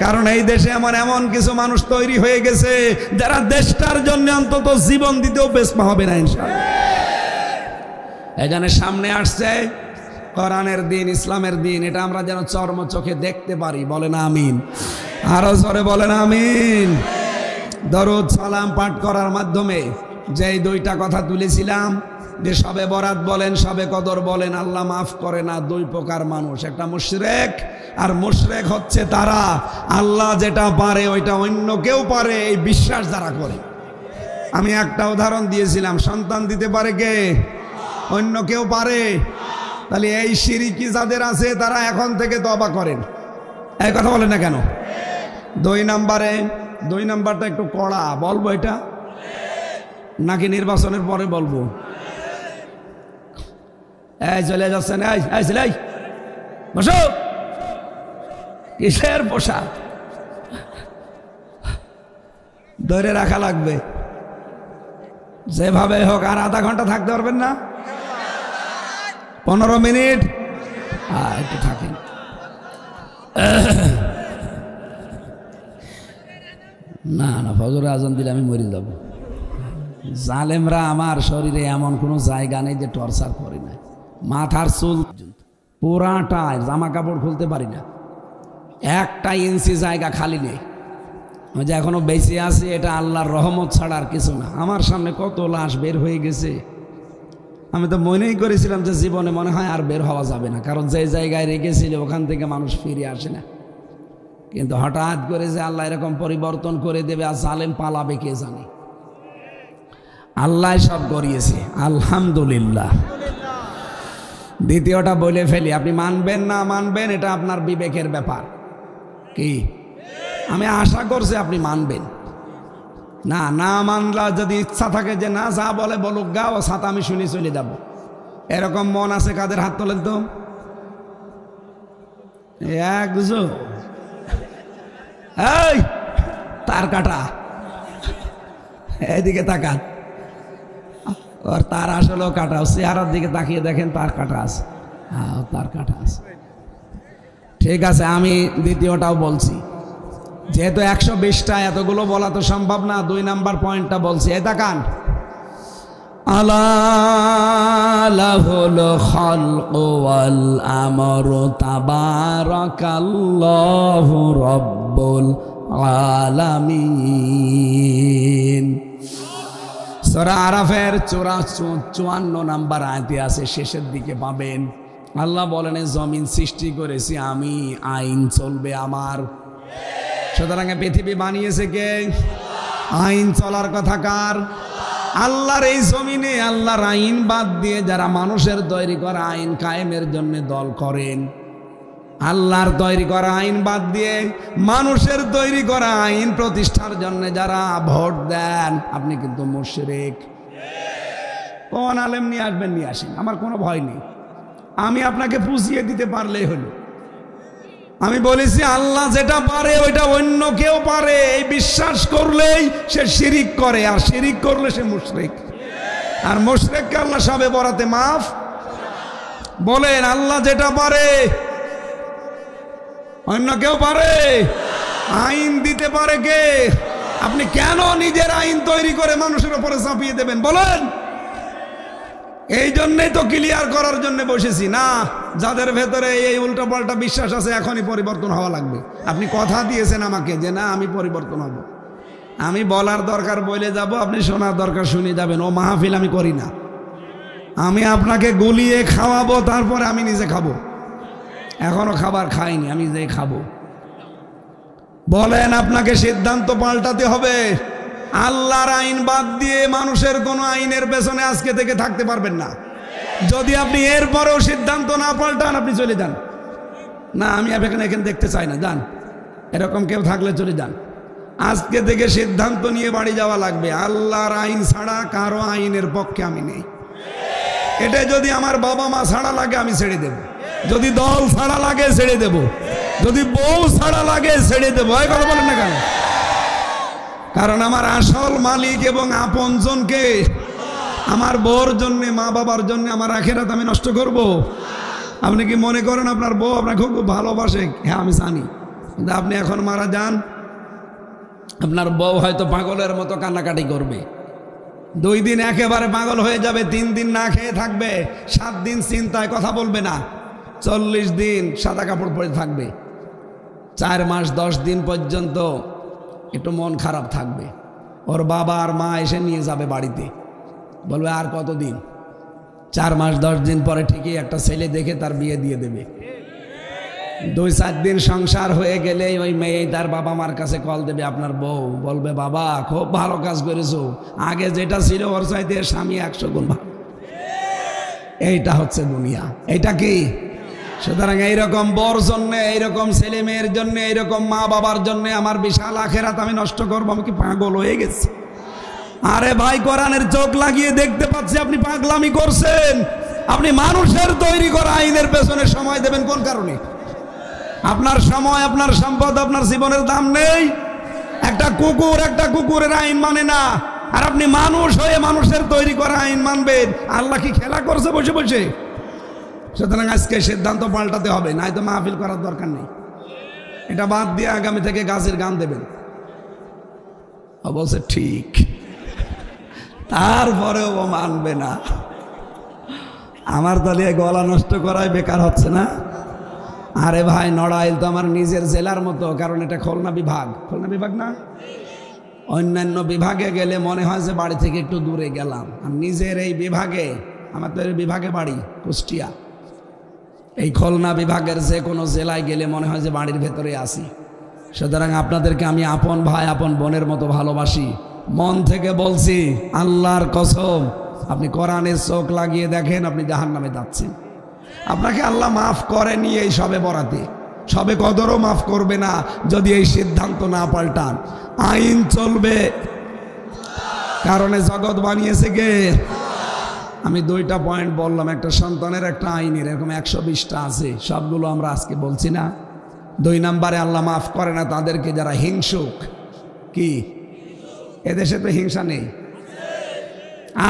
কারণ এই দেশে এমন এমন কিছু মানুষ তৈরি হয়ে গেছে যারা দেশটার জন্য অন্তত জীবন দিতেও পেছপা হবে না ইনশাআল্লাহ। এই জন্য সামনে আসছে কোরআনের দিন, ইসলামের দিন, এটা আমরা যেন চর্ম চোখে দেখতে পারি। বলেন আমিন, আরো জোরে বলেন আমিন। দরুদ সালাম পাঠ করার মাধ্যমে যেই দুইটা কথা তুলেছিলাম যে সবে বরাত বলেন, সবে কদর বলেন, আল্লাহ মাফ করে না দুই প্রকার মানুষ, একটা মুশরিক, আর মুশরিক হচ্ছে তারা আল্লাহ যেটা পারে ওইটা অন্য কেউ পারে এই বিশ্বাস যারা করে। আমি একটা উদাহরণ দিয়েছিলাম, সন্তান দিতে পারে কে? অন্য কেউ পারে? তাহলে এই শিরকি যাদের আছে তারা এখন থেকে তওবা করেন। এই কথা বলেন না কেন? দুই নাম্বারটা একটু কড়া, বলবো এটা নাকি নির্বাচনের পরে বলবো? এই চলে যাচ্ছেন, এই বসো, কিসের পোশাক ধরে রাখা লাগবে যেভাবে হোক। আর আধা ঘন্টা থাকতে পারবেন না? 15 মিনিট একটু থাকেন। না না, ফজরের আজান দিলে আমি মরে যাব। জালেমরা আমার শরীরে এমন কোনো জায়গা নেই যে টর্চার করে না। মাথার চুল পুরাটায়, জামা কাপড় খুলতে পারি না, একটা ইঞ্চি জায়গা খালি নেই। আমি যে এখনো বেঁচে আছি এটা আল্লাহর রহমত ছাড়া আর কিছু না। আমার সামনে কত লাশ বের হয়ে গেছে, আমি তো মনেই করেছিলাম যে জীবনে মনে হয় আর বের হওয়া যাবে না, কারণ যে জায়গায় রেখেছিল ওখান থেকে মানুষ ফিরে আসে না। কিন্তু হঠাৎ করে যে আল্লাহ এরকম পরিবর্তন করে দেবে আর জালেম পালাবে কে জানে। আল্লাহ সব করিয়েছে, আলহামদুলিল্লাহ। দ্বিতীয়টা বলে ফেলি, আপনি মানবেন না মানবেন এটা আপনার বিবেকের ব্যাপার। কি আমি আশা করছি আপনি মানবেন। না মানলা যদি ইচ্ছা থাকে যে না যা বলে বলুক গা, ও সাথে আমি শুনে চলে যাব, এরকম মন আছে কাদের? হাত তোলেন তো। এই তার কাটা, এইদিকে তাকান, ওর তার আসলেও কাটা, চেহারার দিকে তাকিয়ে দেখেন তার কাটা আছে। হ্যাঁ, তার কাটা আছে। ঠিক আছে, আমি দ্বিতীয়টাও বলছি, যেহেতু 120টা এতগুলো বলা তো সম্ভব না। 2 নাম্বার পয়েন্টটা বলছি, এই তাকান। আলা লাহুল খালকু ওয়াল আমরু তাবারাকাল্লাহু রাব্বুল আলামিন। সূরা আরাফের 54 নাম্বার আয়াতে আছে, শেষের দিকে পাবেন। আল্লাহ বলেন জমিন সৃষ্টি করেছি আমি, আইন চলবে আমার। সুতরাং পৃথিবী বানিয়েছে কে? আইন চলার কথা কার? আল্লাহর। এই জমিনে আল্লাহর আইন বাদ দিয়ে যারা মানুষের তৈরি করা আইন কায়েমের জন্য দল করেন, আল্লাহর তৈরি করা আইন বাদ দিয়ে মানুষের তৈরি করা আইন প্রতিষ্ঠার জন্য যারা ভোট দেন, আপনি কিন্তু মুশরিক। কোন আলেম নিয়ে আসবেন, নিয়ে আসেন, আমার কোনো ভয় নেই। আমি আপনাকে বুঝিয়ে দিতে পারলেই হলো। আমি বলেছি আল্লাহ যেটা পারে ওইটা অন্য কেউ পারে, এই বিশ্বাস করলেই সে শিরিক করে, আর শিরিক করলে সে মুশরিক। আর মুশরিককে আল্লাহ সবে বরাতে মাফ। বলেন আল্লাহ যেটা পারে অন্য কেউ পারে? আইন দিতে পারে কে? আপনি কেন নিজের আইন তৈরি করে মানুষের উপরে চাপিয়ে দেবেন বলেন? এই জন্যই তো ক্লিয়ার করার জন্য বসেছি। না, যাদের ভেতরে এই উল্টোপাল্টা বিশ্বাস আছে এখনই পরিবর্তন হওয়া লাগবে। আপনি কথা দিয়েছেন আমাকে যে না আমি পরিবর্তন হব, আমি বলার দরকার বলে যাব, আপনি শোনার দরকার শুনে যাবেন। ও মাহফিল আমি করি না, আমি আপনাকে গুলিয়ে খাওয়াবো, তারপরে আমি নিজে খাবো। এখনো খাবার খাইনি, আমি যে খাবো। বলেন আপনাকে সিদ্ধান্ত পাল্টাতে হবে। আল্লাহর আইন বাদ দিয়ে মানুষের কোনো আইনের পেছনে আজকে থেকে থাকতে পারবেন না। যদি আপনি এরপরেও সিদ্ধান্ত না পাল্টান আপনি চলে যান। না আমি এখানে দেখতে চাই না, যান। এরকম কেউ থাকলে চলে যান। আজকে থেকে সিদ্ধান্ত নিয়ে বাড়ি যাওয়া লাগবে। আল্লাহর আইন ছাড়া কারো আইনের পক্ষে আমি নেই। এটা যদি আমার বাবা মা ছাড়া লাগে আমি ছেড়ে দেব, যদি দল ছাড়া লাগে ছেড়ে দেব, যদি বউ ছাড়া লাগে ছেড়ে দেবো। এই কথা বলেন না কেন? কারণ আমার আসল মালিক এবং আপনজনকে। আমার বউর জন্য, মা বাবার জন্য আমার আখিরাত আমি নষ্ট করব? আপনি কি মনে করেন আপনার বউ আপনাকে খুব ভালোবাসে? হ্যাঁ আমি জানি, কিন্তু আপনি এখন মারা যান, আপনার বউ হয়তো পাগলের মতো কান্নাকাটি করবে, 2 দিন একেবারে পাগল হয়ে যাবে, 3 দিন না খেয়ে থাকবে, 7 দিন চিন্তায় কথা বলবে না, 40 দিন সাদা কাপড় পরে থাকবে, 4 মাস 10 দিন পর্যন্ত একটু মন খারাপ থাকবে। ওর বাবা আর মা এসে নিয়ে যাবে বাড়িতে, বলবে আর কতদিন, 4 মাস 10 দিন পরে ঠিকই একটা ছেলে দেখে তার বিয়ে দিয়ে দেবে। 2-4 দিন সংসার হয়ে গেলে ওই মেয়ে তার বাবা মার কাছে কল দেবে, আপনার বউ বলবে বাবা খুব ভালো কাজ করেছো, আগে যেটা ছিল ওর চাইতে স্বামী 100 গুণ ভালো। এইটা হচ্ছে দুনিয়া, এইটা কি? সুতরাং এইরকম বর জন্য, এইরকম ছেলে মেয়ের জন্য, এইরকম মা বাবার জন্য আমার বিশাল আখেরাত আমি নষ্ট করবো? আমি কি পাগল হয়ে গেছি? আরে ভাই, কোরআনের চোখ লাগিয়ে দেখতে পাচ্ছি আপনি পাগলামি করছেন। আপনি মানুষের তৈরি করা আইনের পেছনে সময় দেবেন কোন কারণে? আপনার সময়, আপনার সম্পদ, আপনার জীবনের দাম নেই। একটা কুকুরের আইন মানে না, আর আপনি মানুষ হয়ে মানুষের তৈরি করা আইন মানবেন? আল্লাহ কি খেলা করছে বসে বসে? সুতরাং আজকে সিদ্ধান্ত পাল্টাতে হবে, নাই তো মাহফিল করার দরকার নেই। এটা বাদ দিয়ে আগামী থেকে গাছের গান দেবেন। বলছে ঠিক, তারপরেও ও মানবে না। আমার তাহলে গলা নষ্ট করাই বেকার হচ্ছে না? আরে ভাই, নড়াইল তো আমার নিজের জেলার মতো, কারণ এটা খুলনা বিভাগ না। অন্যান্য বিভাগে গেলে মনে হয় যে বাড়ি থেকে একটু দূরে গেলাম, আর নিজের এই বিভাগে, আমার তো এই বিভাগে বাড়ি কুষ্টিয়া, এই খুলনা বিভাগের যে কোনো জেলায় গেলে মনে হয় যে বাড়ির ভেতরে আসি। সুতরাং আপনাদেরকে আমি আপন ভাই আপন বোনের মতো ভালোবাসি, মন থেকে বলছি, আল্লাহর কসম, আপনি কোরআনের চোখ লাগিয়ে দেখেন আপনি জাহান্নামে যাচ্ছেন। আপনাকে আল্লাহ মাফ করেনি এই সবে বরাতে, সবে কদরও মাফ করবে না যদি এই সিদ্ধান্ত না পাল্টান। আইন চলবে, কারণে জগৎ বানিয়েছে কে? আমি 2টা পয়েন্ট বললাম, একটা সন্তানের, একটা আইনের, এরকম 120টা আছে, সবগুলো আমরা আজকে বলছি না। 2 নম্বরে আল্লাহ মাফ করে না তাদেরকে যারা হিংসুক। কি এদেশে তো হিংসা নেই,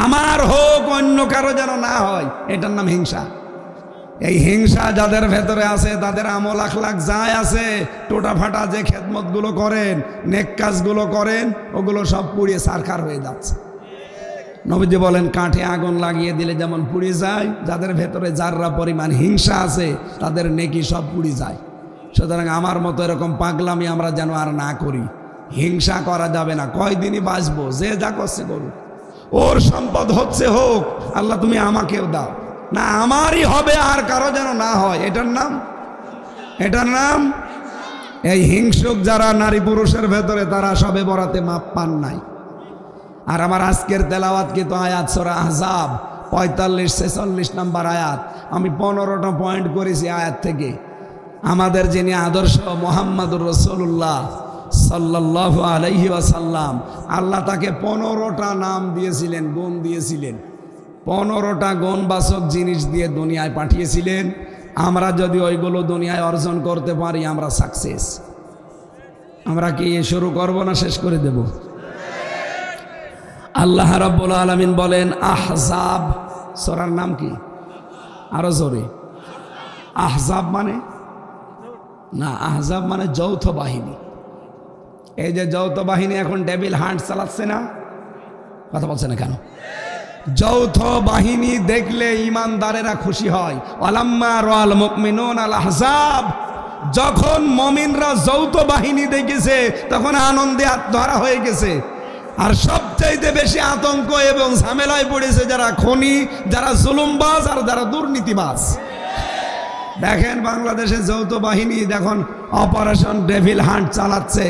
আমার হোক অন্য কারো যেন না হয়, এটার নাম হিংসা। এই হিংসা যাদের ভেতরে আছে তাদের আমল আখলাক যায় আছে, টোটা ফাটা যে খেদমতগুলো করেন, নেক কাজগুলো করেন, ওগুলো সব পুড়িয়ে ছারখার হয়ে যাচ্ছে। নবীজি বলেন কাঠে আগুন লাগিয়ে দিলে যেমন পুড়ে যায়, যাদের ভেতরে যাররা পরিমাণ হিংসা আছে তাদের নেকি সব পুড়ে যায়। সুতরাং আমার মতো এরকম পাগলামি আমরা যেন আর না করি। হিংসা করা যাবে না, কয়দিনই বাঁচবো, যে যা করছে করুক, ওর সম্পদ হচ্ছে হোক, আল্লাহ তুমি আমাকেও দাও না, আমারই হবে, আর কারো যেন না হয়। এটার নাম এই হিংসুক যারা নারী পুরুষের ভেতরে, তারা সবে বরাতে মাপ পান নাই। আর আমার আজকের তেলাওয়াত কিন্তু আয়াত সূরা আহজাব 45-46 নম্বর আয়াত, আমি 15টা পয়েন্ট করেছি আয়াত থেকে। আমাদের যিনি আদর্শ মুহাম্মদুর রাসূলুল্লাহ সাল্লাল্লাহু আলাইহি ওয়াসাল্লাম, আল্লাহ তাকে 15টা নাম দিয়েছিলেন, গুণ দিয়েছিলেন, 15টা গুণবাচক জিনিস দিয়ে দুনিয়ায় পাঠিয়েছিলেন। আমরা যদি ওইগুলো দুনিয়ায় অর্জন করতে পারি আমরা সাকসেস। আমরা কি শুরু করব না শেষ করে দেব? আল্লাহ রাব্বুল আলামিন বলেন আহজাব, সূরার নাম কি? আরো জোরে। আহজাব মানে না, আহজাব মানে যৌথ বাহিনী। এই যে যৌথ বাহিনী এখন ডেভিল হান্ট চালাচ্ছে না, কথা বলছে না কেন? যৌথ বাহিনী দেখলে ইমানদারেরা খুশি হয়। ওয়ালাম্মা রাআল মুমিনুনা আল আহজাব, যখন মুমিনরা যৌথ বাহিনী দেখেছে তখন আনন্দে আত্মহারা হয়ে গেছে। আর সবচাইতে বেশি আতঙ্ক এবং ঝামেলায় পড়েছে যারা খনি, যারা জুলুমবাজ, আর যারা দুর্নীতিবাজ। দেখেন বাংলাদেশের যৌথ বাহিনী এখন অপারেশন ডেভিল হান্ট চালাচ্ছে।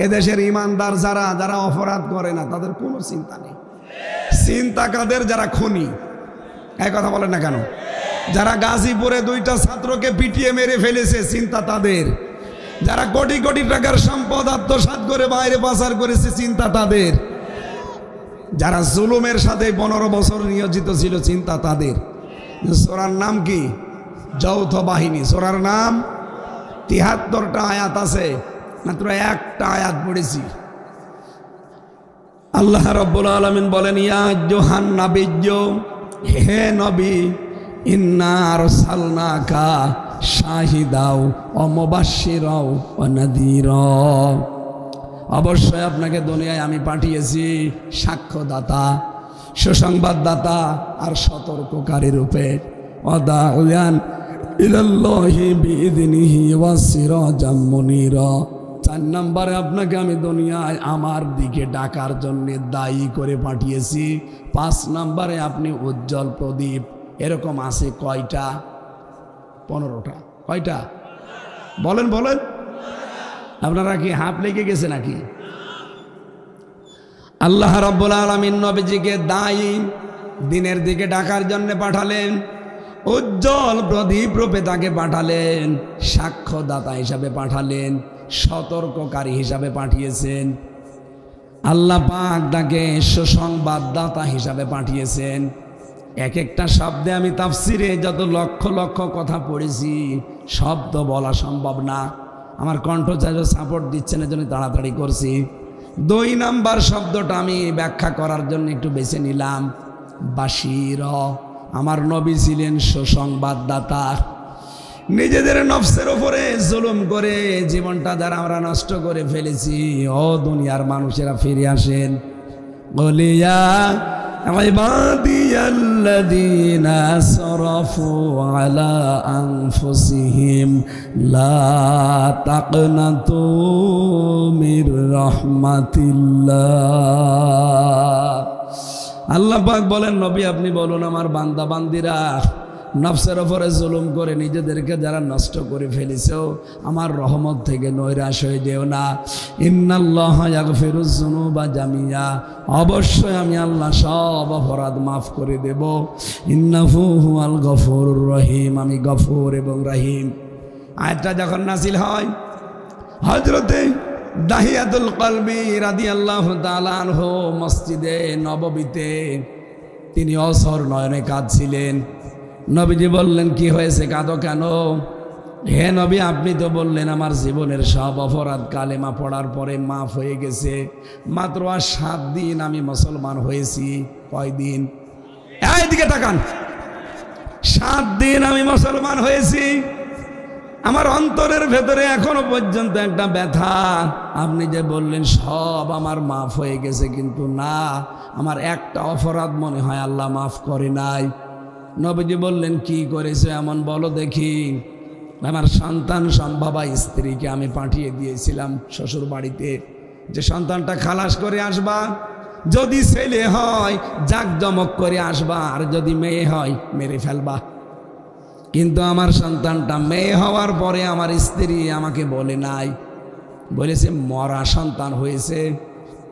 এদেশের ইমানদার যারা অপরাধ করে না তাদের কোনো চিন্তা নেই। চিন্তা কাদের? যারা খনি। এই কথা বলেন না কেন? যারা গাজীপুরে 2টা ছাত্রকে পিটিয়ে মেরে ফেলেছে, চিন্তা তাদের। যারা কোটি কোটি টাকার সম্পদ আত্মসাৎ করে বাইরে পাচার করেছে, চিন্তা তাদের। যারা জুলুমের সাথে 15 বছর নিয়োজিত ছিল, চিন্তা তাদের। সূরার নাম কি? যৌথ বাহিনী। সূরার নাম 73টা আয়াত আছে, মাত্র একটা আয়াত পড়েছি। আল্লাহ রাব্বুল আলামিন বলেন ইয়া আইয়ুহান নাবিয়্যু, হে নবী, ইন্না আরসালনাকা শাহিদাও ও মুবাশশিরাও ও নাযীরা। অবশ্যই আপনাকে দুনিয়ায় আমি পাঠিয়েছি সাক্ষ্যদাতা, সুসংবাদদাতা আর সতর্ককারী রূপে। ওয়াদাউয়ান ইলাল্লাহি বিইযনিহি ওয়াসিরাজাম মুনীরা। 4 নম্বরে আপনাকে আমি দুনিয়ায় আমার দিকে ডাকার জন্য দায়ী করে পাঠিয়েছি। 5 নম্বরে আপনি উজ্জ্বল প্রদীপ। এরকম আছে কয়টা? 15টা। কয়টা বলেন বলেন? আপনারা কি হাঁপ লেগে গেছে নাকি? আল্লাহ রাব্বুল আলামিন নবীজিকে দায়ী দিনের দিকে ডাকার জন্য পাঠালেন, উজ্জ্বল প্রদীপ রূপে তাকে পাঠালেন, সাক্ষ্যদাতা হিসাবে পাঠালেন, সতর্ককারী হিসাবে পাঠিয়েছেন। আল্লাহ পাক তাকে সুসংবাদদাতা হিসাবে পাঠিয়েছেন। এক একটা শব্দে আমি তাফসিরে যত লক্ষ লক্ষ কথা পড়েছি সব তো বলা সম্ভব না। আমার কণ্ঠ সাপোর্ট দিচ্ছেন, এজন্য তাড়াতাড়ি করছি। 2 নাম্বার শব্দটা আমি ব্যাখ্যা করার জন্য একটু বেছে নিলাম, বাশির। আমার নবী ছিলেন সুসংবাদদাতা। নিজেদের নফসের উপরে জুলুম করে জীবনটা যারা আমরা নষ্ট করে ফেলেছি, ও দুনিয়ার মানুষেরা ফিরে আসেন। বলিয়া ইবাদিয়াল্লাযীনা আসরাফু আলা আনফুসিহিম লা তাকনাতু মির রাহমাতিল্লাহ। আল্লাহ পাক বলেন, নবী আপনি বলুন আমার বান্দা বান্দিরা নফসের ওপরে জুলুম করে নিজেদেরকে যারা নষ্ট করে ফেলেছো, আমার রহমত থেকে নৈরাশ হয়ে যেও না। ইন্নাল্লাহা ইয়াগফিরুয যুনুবা জামিয়া, অবশ্যই আমি আল্লাহ সব অপরাধ মাফ করে দেব। ইন্নাহু হুয়াল গফুরুর রহিম, আমি গফুর এবং রহিম। আয়াতটা যখন নাযিল হয়, হযরতে দাহিয়াতুল কলবি রাদিয়াল্লাহু তাআলা আনহু মসজিদে নববীতে তিনি অঝর নয়নে কাঁদছিলেন। নবীজি বললেন, কি হয়েছে, কাঁদো কেন? হে নবী, আপনি তো বললেন আমার জীবনের সব অপরাধ কালেমা পড়ার পরে মাফ হয়ে গেছে। মাত্র আর 7 দিন আমি মুসলমান হয়েছি। কয়দিন? এইদিকে তাকান। 7 দিন আমি মুসলমান হয়েছি। আমার অন্তরের ভেতরে এখনো পর্যন্ত একটা ব্যথা। আপনি যে বললেন সব আমার মাফ হয়ে গেছে, কিন্তু না, আমার একটা অপরাধ মনে হয় আল্লাহ মাফ করে নাই। নবীজি বললেন, কি করেছে এমন বলো দেখি। আমার সন্তান সম্ভবা স্ত্রীকে আমি পাঠিয়ে দিয়েছিলাম শ্বশুর বাড়িতে, যে সন্তানটা খালাস করে আসবা, যদি ছেলে হয় জাকজমক করে আসবা, আর যদি মেয়ে হয় মেরে ফেলবা। কিন্তু আমার সন্তানটা মেয়ে হওয়ার পরে আমার স্ত্রী আমাকে বলে নাই, বলেছে মরা সন্তান হয়েছে,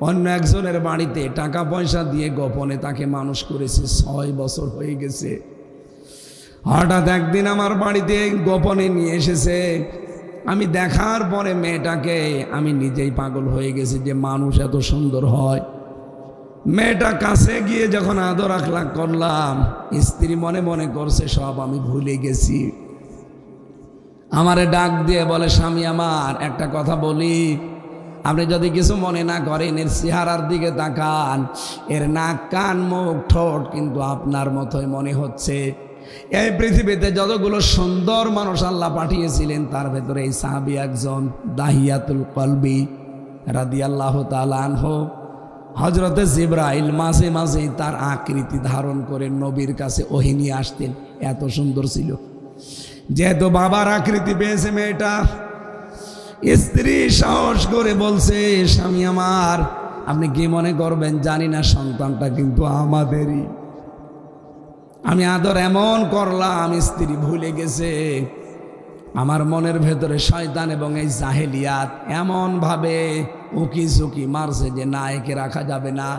অন্য একজনের বাড়িতে টাকা পয়সা দিয়ে গোপনে তাকে মানুষ করেছে, 6 বছর হয়ে গেছে। হঠাৎ একদিন আমার বাড়িতে গোপনে নিয়ে এসেছে। আমি দেখার পরে মেয়েটাকে আমি নিজেই পাগল হয়ে গেছি যে মানুষ এত সুন্দর হয়। মেয়েটা কাছে গিয়ে যখন আদর আখলাক করলাম, স্ত্রী মনে মনে করছে সব আমি ভুলে গেছি। আমারে ডাক দিয়ে বলে, স্বামী আমার একটা কথা বলি, আপনি যদি কিছু মনে না করেন, এর চেহারার দিকে তাকান, এর নাক কান মুখ ঠোঁট কিন্তু আপনার মতোই মনে হচ্ছে। এই পৃথিবীতে যতগুলো সুন্দর মানুষ আল্লাহ পাঠিয়েছিলেন তার ভেতরে এই সাহাবী একজন, দাহিয়াতুল কলবি রাদিয়াল্লাহু তাআলা আনহু। হযরতে জিবরাইল মাঝে মাঝে তার আকৃতি ধারণ করে নবীর কাছে ওহী নিয়ে আসতেন, এত সুন্দর ছিল। যেহেতু বাবার আকৃতি পেয়েছে মেয়েটা, স্ত্রী সাহস করে বলছে, স্বামী আমার আপনি কি মনে করবেন জানি না, সন্তানটা কিন্তু আমাদেরই। আমি আদর এমন করলাম, স্ত্রী ভুলে গেছে। আমার মনের ভেতরে শয়তান এবং এই জাহেলিয়াত এমন ভাবে উকি ঝুঁকি মারছে যে না, একে রাখা যাবে না।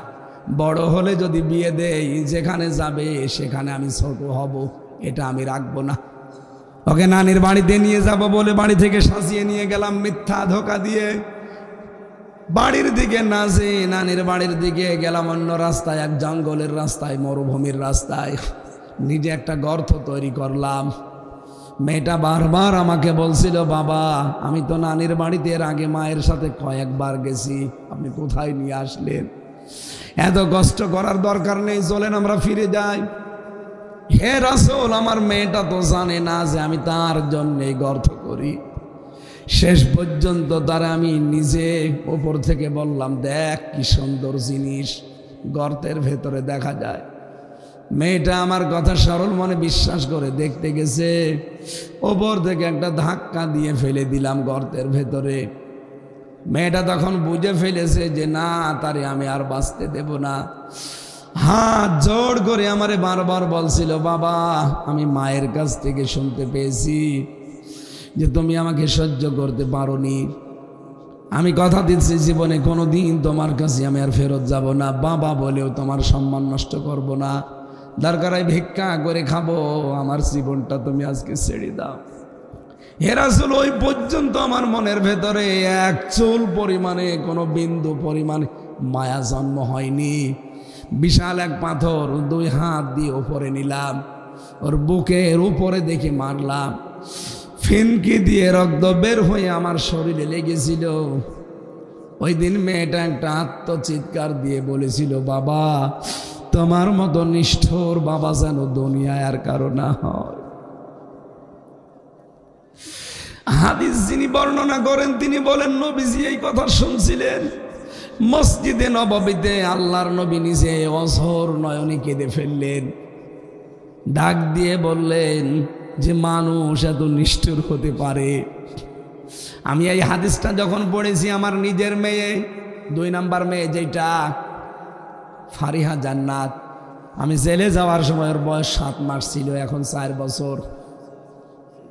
বড় হলে যদি বিয়ে দেই, যেখানে যাবে সেখানে আমি ছোট হব, এটা আমি রাখবো না। ওকে নানির বাড়িতে নিয়ে যাব বলে বাড়ি থেকে সাজিয়ে নিয়ে গেলাম মিথ্যা ধোকা দিয়ে। বাড়ির দিকে না যে নানির বাড়ির দিকে গেলাম অন্য রাস্তায়, এক জঙ্গলের রাস্তায়, মরুভূমির রাস্তায়। নিজে একটা গর্ত তৈরি করলাম। মেয়েটা বারবার আমাকে বলছিল, বাবা আমি তো নানির বাড়িতে এর আগে মায়ের সাথে কয়েকবার গেছি, আপনি কোথায় নিয়ে আসলেন? এত কষ্ট করার দরকার নেই, চলেন আমরা ফিরে যাই। হে রাসূল, আমার মেয়েটা তো জানে না যে আমি তার জন্য গর্ত করি। শেষ পর্যন্ত তারা আমি নিজে ওপর থেকে বললাম, দেখ কি সুন্দর জিনিস গর্তের ভেতরে দেখা যায়। মেয়েটা আমার কথা সরল মনে বিশ্বাস করে দেখতে গেছে। ওপর থেকে একটা ধাক্কা দিয়ে ফেলে দিলাম গর্তের ভেতরে। মেয়েটা তখন বুঝে ফেলেছে যে না, তারে আমি আর বাঁচতে দেব না। হাত জোর করে আমারে বারবার বলছিল, বাবা আমি মায়ের কাছ থেকে শুনতে পেয়েছি যে তুমি আমাকে সহ্য করতে পারোনি। আমি কথা দিচ্ছি জীবনে কোনোদিন তোমার কাছে আমি আর ফেরত যাব না। বাবা বলেও তোমার সম্মান নষ্ট করব না। দরকার হয় ভিক্ষা করে খাবো, আমার জীবনটা তুমি আজকে ছেড়ে দাও। হে রাসূল, ওই পর্যন্ত আমার মনের ভেতরে এক চুল পরিমাণে কোনো বিন্দু পরিমাণে মায়া জন্ম হয়নি। বিশাল এক পাথর 2 হাত দিয়ে উপরে নিলাম, ওর বুকের উপরে দেখে মারলাম। ফিনকি দিয়ে রক্ত বের হয়ে আমার শরীরে লেগেছিল। ওই দিন মেয়েটা একটা আত্মচিৎকার দিয়ে বলেছিল, বাবা তোমার মতো নিষ্ঠুর বাবা যেন দুনিয়ায় আর কারো না হয়। হাদিস যিনি বর্ণনা করেন তিনি বলেন, নবীজি এই কথা শুনছিলেন মসজিদে নববীতে। আল্লাহর নবী নিজে অঝোর নয়নে কেঁদে ফেললেন। ডাক দিয়ে বললেন যে মানুষ এত নিষ্ঠুর হতে পারে। আমি এই হাদিসটা যখন পড়েছি, আমার নিজের মেয়ে 2 নাম্বার মেয়ে যেটা ফারিহা জান্নাত, আমি জেলে যাওয়ার সময় ওর বয়স 7 মাস ছিল, এখন 4 বছর।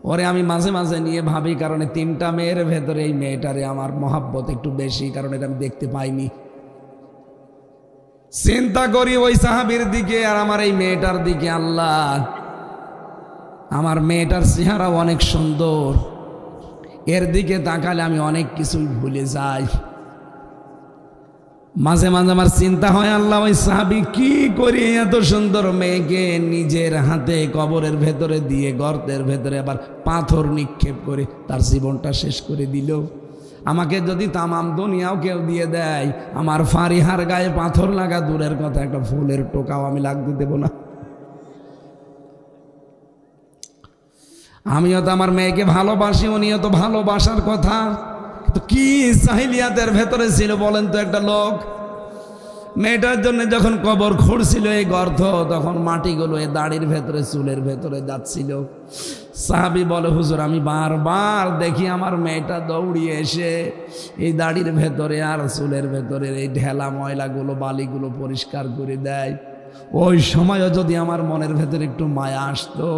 ওরে আমি মাঝে মাঝে নিয়ে ভাবি, কারণ 3টা মেয়ের ভেতরে এই মেয়েটারে আমার মহাব্বত একটু বেশি, কারণ এটা আমি দেখতে পাইনি। চিন্তা করি ওই সাহাবীর দিকে আর আমার এই মেয়েটার দিকে। আল্লাহ, আমার মেয়েটার চেহারা অনেক সুন্দর, এর দিকে তাকালে আমি অনেক কিছুই ভুলে যাই। মাঝে মাঝে আমার চিন্তা হয়, আল্লাহ ওই সাহাবী কি করে এত সুন্দর মেয়েকে নিজের হাতে কবরের ভেতরে দিয়ে গর্তের ভেতরে আবার পাথর নিক্ষেপ করে তার জীবনটা শেষ করে দিল। আমাকে যদি তামাম দুনিয়াও কেউ দিয়ে দেয়, আমার ফারিহার গায়ে পাথর লাগা দূরের কথা, একটা ফুলের টোকাও আমি লাগতে দেব না। আমিও তো আমার মেয়েকে ভালোবাসি, উনিও তো ভালোবাসার কথা। তো কি জাহিলিয়াতের ভেতরে ছিল বলেন তো একটা লোক। মেয়েটার জন্য যখন কবর খুঁড়ছিল এই গর্ত, তখন মাটিগুলো এই দাড়ির ভেতরে চুলের ভেতরে যাচ্ছিল। সাহাবী বলে, হুজুর আমি বারবার দেখি আমার মেয়েটা দৌড়িয়ে এসে এই দাড়ির ভেতরে আর চুলের ভেতরে এই ঢেলা ময়লাগুলো বালিগুলো পরিষ্কার করে দেয়। ওই সময়ও যদি আমার মনের ভেতরে একটু মায়া আসতো,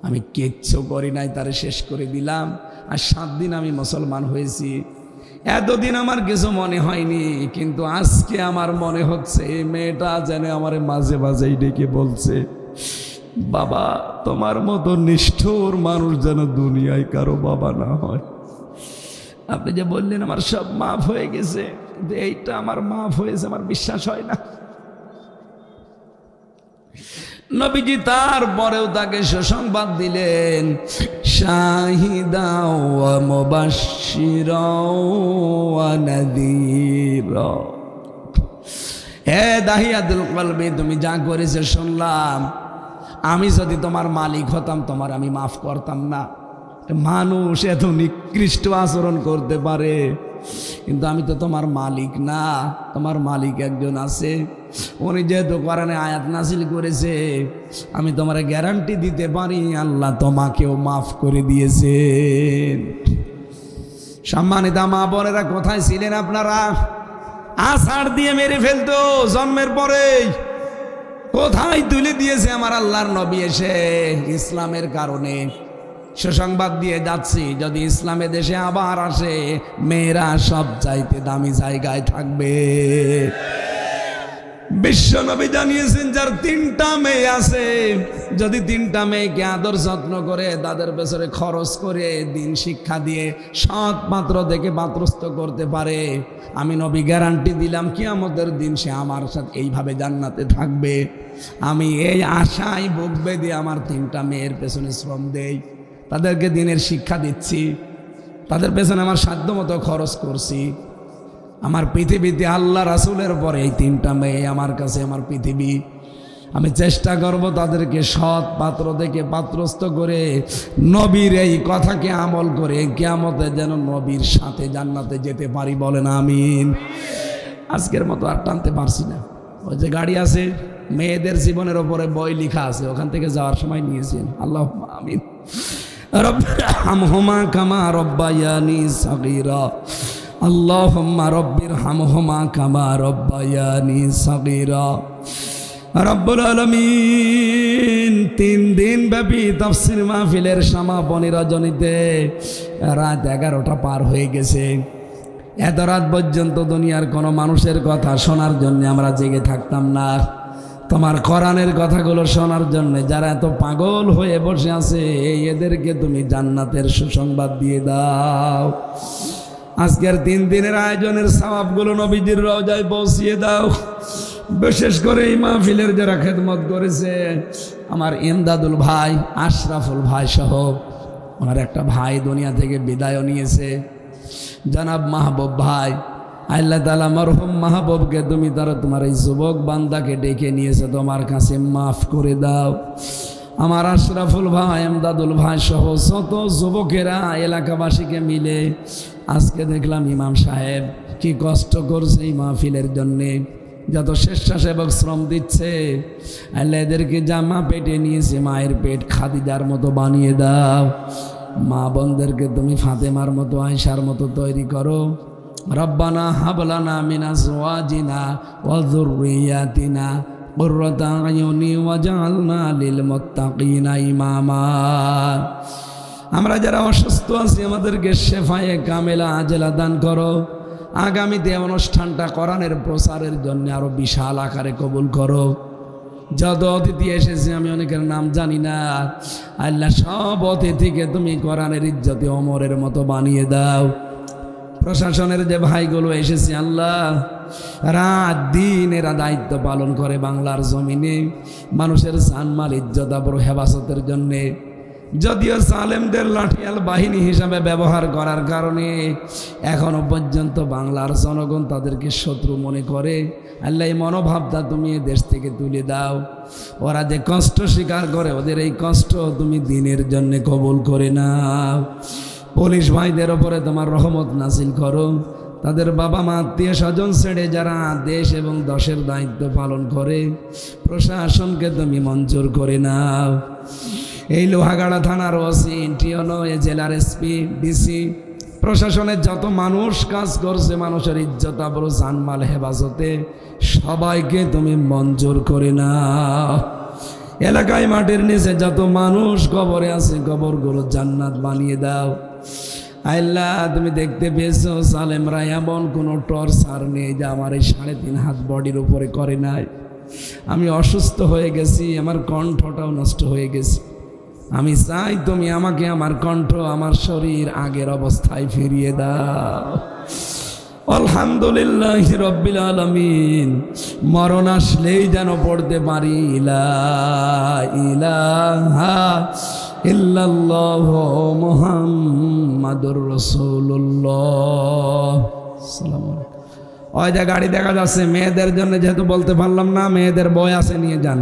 আমি কিচ্ছু করি নাই, তারে শেষ করে দিলাম। আর 7 দিন আমি মুসলমান হয়েছি। এতদিন আমার কিছু মনে হয়নি, কিন্তু আজকে আমার মনে হচ্ছে এই মেয়েটা যেন আমার মাঝে মাঝেই ডেকে বলছে, বাবা তোমার মতো নিষ্ঠুর মানুষ যেন দুনিয়ায় কারো বাবা না হয়। আপনি যে বললেন আমার সব মাফ হয়ে গেছে, কিন্তু এইটা আমার মাফ হয়েছে আমার বিশ্বাস হয় না। নবীজি তারপরেও তাকে সুসংবাদ দিলেন, শাহিদাও ওয়া মুবাশশিরাও ওয়া নাযীরা। হে দাহিয়াতুল কলবি, তুমি যা করেছো শুনলাম। আমি যদি তোমার মালিক হতাম, তোমার আমি মাফ করতাম না। মানুষ এত নিকৃষ্ট আচরণ করতে পারে, কিন্তু আমি তো তোমার মালিক না। তোমার মালিক একজন আছে, উনি যেহেতু কোরআনে আয়াত নাযিল করেছে, আমি তোমার গ্যারান্টি দিতে পারি আল্লাহ তোমাকেও মাফ করে দিয়েছেন। সম্মানিত মা বোনেরা, কোথায় ছিলেন আপনারা? আছাড় দিয়ে মেরে ফেলতো জন্মের পরেই। কোথায় তুলে দিয়েছে আমার আল্লাহর নবী এসে ইসলামের কারণে সুসংবাদ দিয়ে যাচ্ছি, যদি ইসলামের দেশে আবার আসে, মেয়েরা সব চাইতে দামি জায়গায় থাকবে। বিশ্ব নবী জানিয়েছেন, যার 3টা মেয়ে আছে, যদি 3টা মেয়েকে আদর যত্ন করে, তাদের পেছনে খরচ করে, দিন শিক্ষা দিয়ে, সৎ পাত্র দেখে পাত্রস্থ করতে পারে, আমি নবী গ্যারান্টি দিলাম কিয়ামতের দিন সে আমার সাথে এইভাবে জান্নাতে থাকবে। আমি এই আশায় বুক বেঁধে আমার 3টা মেয়ের পেছনে শ্রম দেই, তাদেরকে দিনের শিক্ষা দিচ্ছি, তাদের পেছনে আমার সাধ্য মতো খরচ করছি। আমার পৃথিবীতে আল্লাহ রাসূলের পরে এই 3টা মেয়ে আমার কাছে আমার পৃথিবী। আমি চেষ্টা করব তাদেরকে সৎ পাত্র দেখে পাত্রস্থ করে নবীর এই কথাকে আমল করে কিয়ামতে যেন নবীর সাথে জান্নাতে যেতে পারি, বলেন আমিন। আজকের মতো আর টানতে পারছি না। ওই যে গাড়ি আছে, মেয়েদের জীবনের ওপরে বই লেখা আছে, ওখান থেকে যাওয়ার সময় নিয়েছেন। আল্লাহুম্মা আমিন। রব্বিরহামহুমা কামা রব্বায়ানি সাগীরা। আল্লাহুম্মা রব্বিরহামহুমা কামা রব্বায়ানি সাগীরা। রব্বুল আলামিন 3 দিন ব্যাপী তাফসীর মাহফিলের সমাপনী রজনীতে রাত 11টা পার হয়ে গেছে। এত রাত পর্যন্ত দুনিয়ার কোনো মানুষের কথা শোনার জন্য আমরা জেগে থাকতাম না, তোমার কোরআনের কথাগুলো শোনার জন্য যারা এত পাগল হয়ে বসে আছে এদেরকে তুমি জান্নাতের সুসংবাদ দিয়ে দাও। আজকের 3 দিনের আয়োজনের সওয়াবগুলো নবীজির রওজায় পৌঁছিয়ে দাও। বিশেষ করে এই মাহফিলের যারা খেদমত করেছে, আমার ইমদাদুল ভাই, আশরাফুল ভাই সহ ওনার একটা ভাই দুনিয়া থেকে বিদায় নিয়েছে, জনাব মাহবুব ভাই। আল্লাহ তাআলা মরহুম মাহবুবকে তুমি তোমার এই যুবক বান্দাকে ডেকে নিয়েছে, তোমার কাছে মাফ করে দাও। আমার আশরাফুল ভাই, ইমদাদুল ভাই সহ শত যুবকেরা এলাকাবাসীকে মিলে আজকে দেখলাম ইমাম সাহেব কি কষ্ট করছে এই মাহফিলের জন্যে, যত স্বেচ্ছাসেবক শ্রম দিচ্ছে। আল্লাহ এদেরকে জামা পেটে নিয়েছে, মায়ের পেট খাদিজার মতো বানিয়ে দাও। মা বোনদেরকে তুমি ফাতেমার মতো, আয়েশার মতো তৈরি করো। রব্বানা হাবলানা মিন আজওয়াজিনা ওয়া যুররিয়াতিনা কুররাতা আয়ুনি ওয়াজআলনা লিল মুত্তাকিনা ইমামা। আমরা যারা অসুস্থ আছি আমাদেরকে শেফায়ে কামেলা আজেলা দান করো। আগামীতে অনুষ্ঠানটা কোরআনের প্রচারের জন্য আরো বিশাল আকারে কবুল করো। যত অতিথি এসেছে আমি অনেকের নাম জানি না, আল্লাহ সব অতিথিকে তুমি কোরআনের ইজ্জতে ওমরের মতো বানিয়ে দাও। প্রশাসনের যে ভাইগুলো এসেছে আল্লাহ রাত দিন এরা দায়িত্ব পালন করে বাংলার জমিনে মানুষের জানমাল ইজ্জত আবরু হেফাজতের জন্যে। যদিও জালেমদের লাঠিয়াল বাহিনী হিসাবে ব্যবহার করার কারণে এখনো পর্যন্ত বাংলার জনগণ তাদেরকে শত্রু মনে করে, আল্লাহ এই মনোভাবটা তুমি দেশ থেকে তুলে দাও। ওরা যে কষ্ট স্বীকার করে ওদের এই কষ্ট তুমি দিনের জন্য কবুল করে নাও। পুলিশ ভাইদের ওপরে তোমার রহমত নাজিল করো। তাদের বাবা মা আত্মীয় স্বজন ছেড়ে যারা দেশ এবং দশের দায়িত্ব পালন করে প্রশাসনকে তুমি মঞ্জুর করে নাও। এই লোহাগাড়া থানার ওসি, টিওনো, জেলার এসপি, ডিসি, প্রশাসনের যত মানুষ কাজ করছে মানুষের ইজ্জত আবরু জানমাল হেফাজতে সবাইকে তুমি মঞ্জুর করে নাও। এলাকায় মাটির নিচে যত মানুষ কবরে আছে কবরগুলো জান্নাত বানিয়ে দাও। আল্লাহ তুমি দেখতে পেয়েছো সালেমরা এমন কোনো টর্চার নেই যা আমার এই 3.5 হাত বডির উপরে করে নাই। আমি অসুস্থ হয়ে গেছি, আমার কণ্ঠটাও নষ্ট হয়ে গেছে। আমি চাই তুমি আমাকে আমার কণ্ঠ আমার শরীর আগের অবস্থায় ফিরিয়ে দাও। আলহামদুলিল্লাহ রাব্বিল আলামিন। মরণ আসলেই যেন পড়তে পারি লা ইলাহা ইল্লাল্লাহু মুহাম্মাদুর রাসূলুল্লাহ। আসসালামু আলাইকুম। ওই যে গাড়ি দেখা যাচ্ছে মেয়েদের জন্য, যেহেতু বলতে পারলাম না, মেয়েদের বই আছে নিয়ে যান।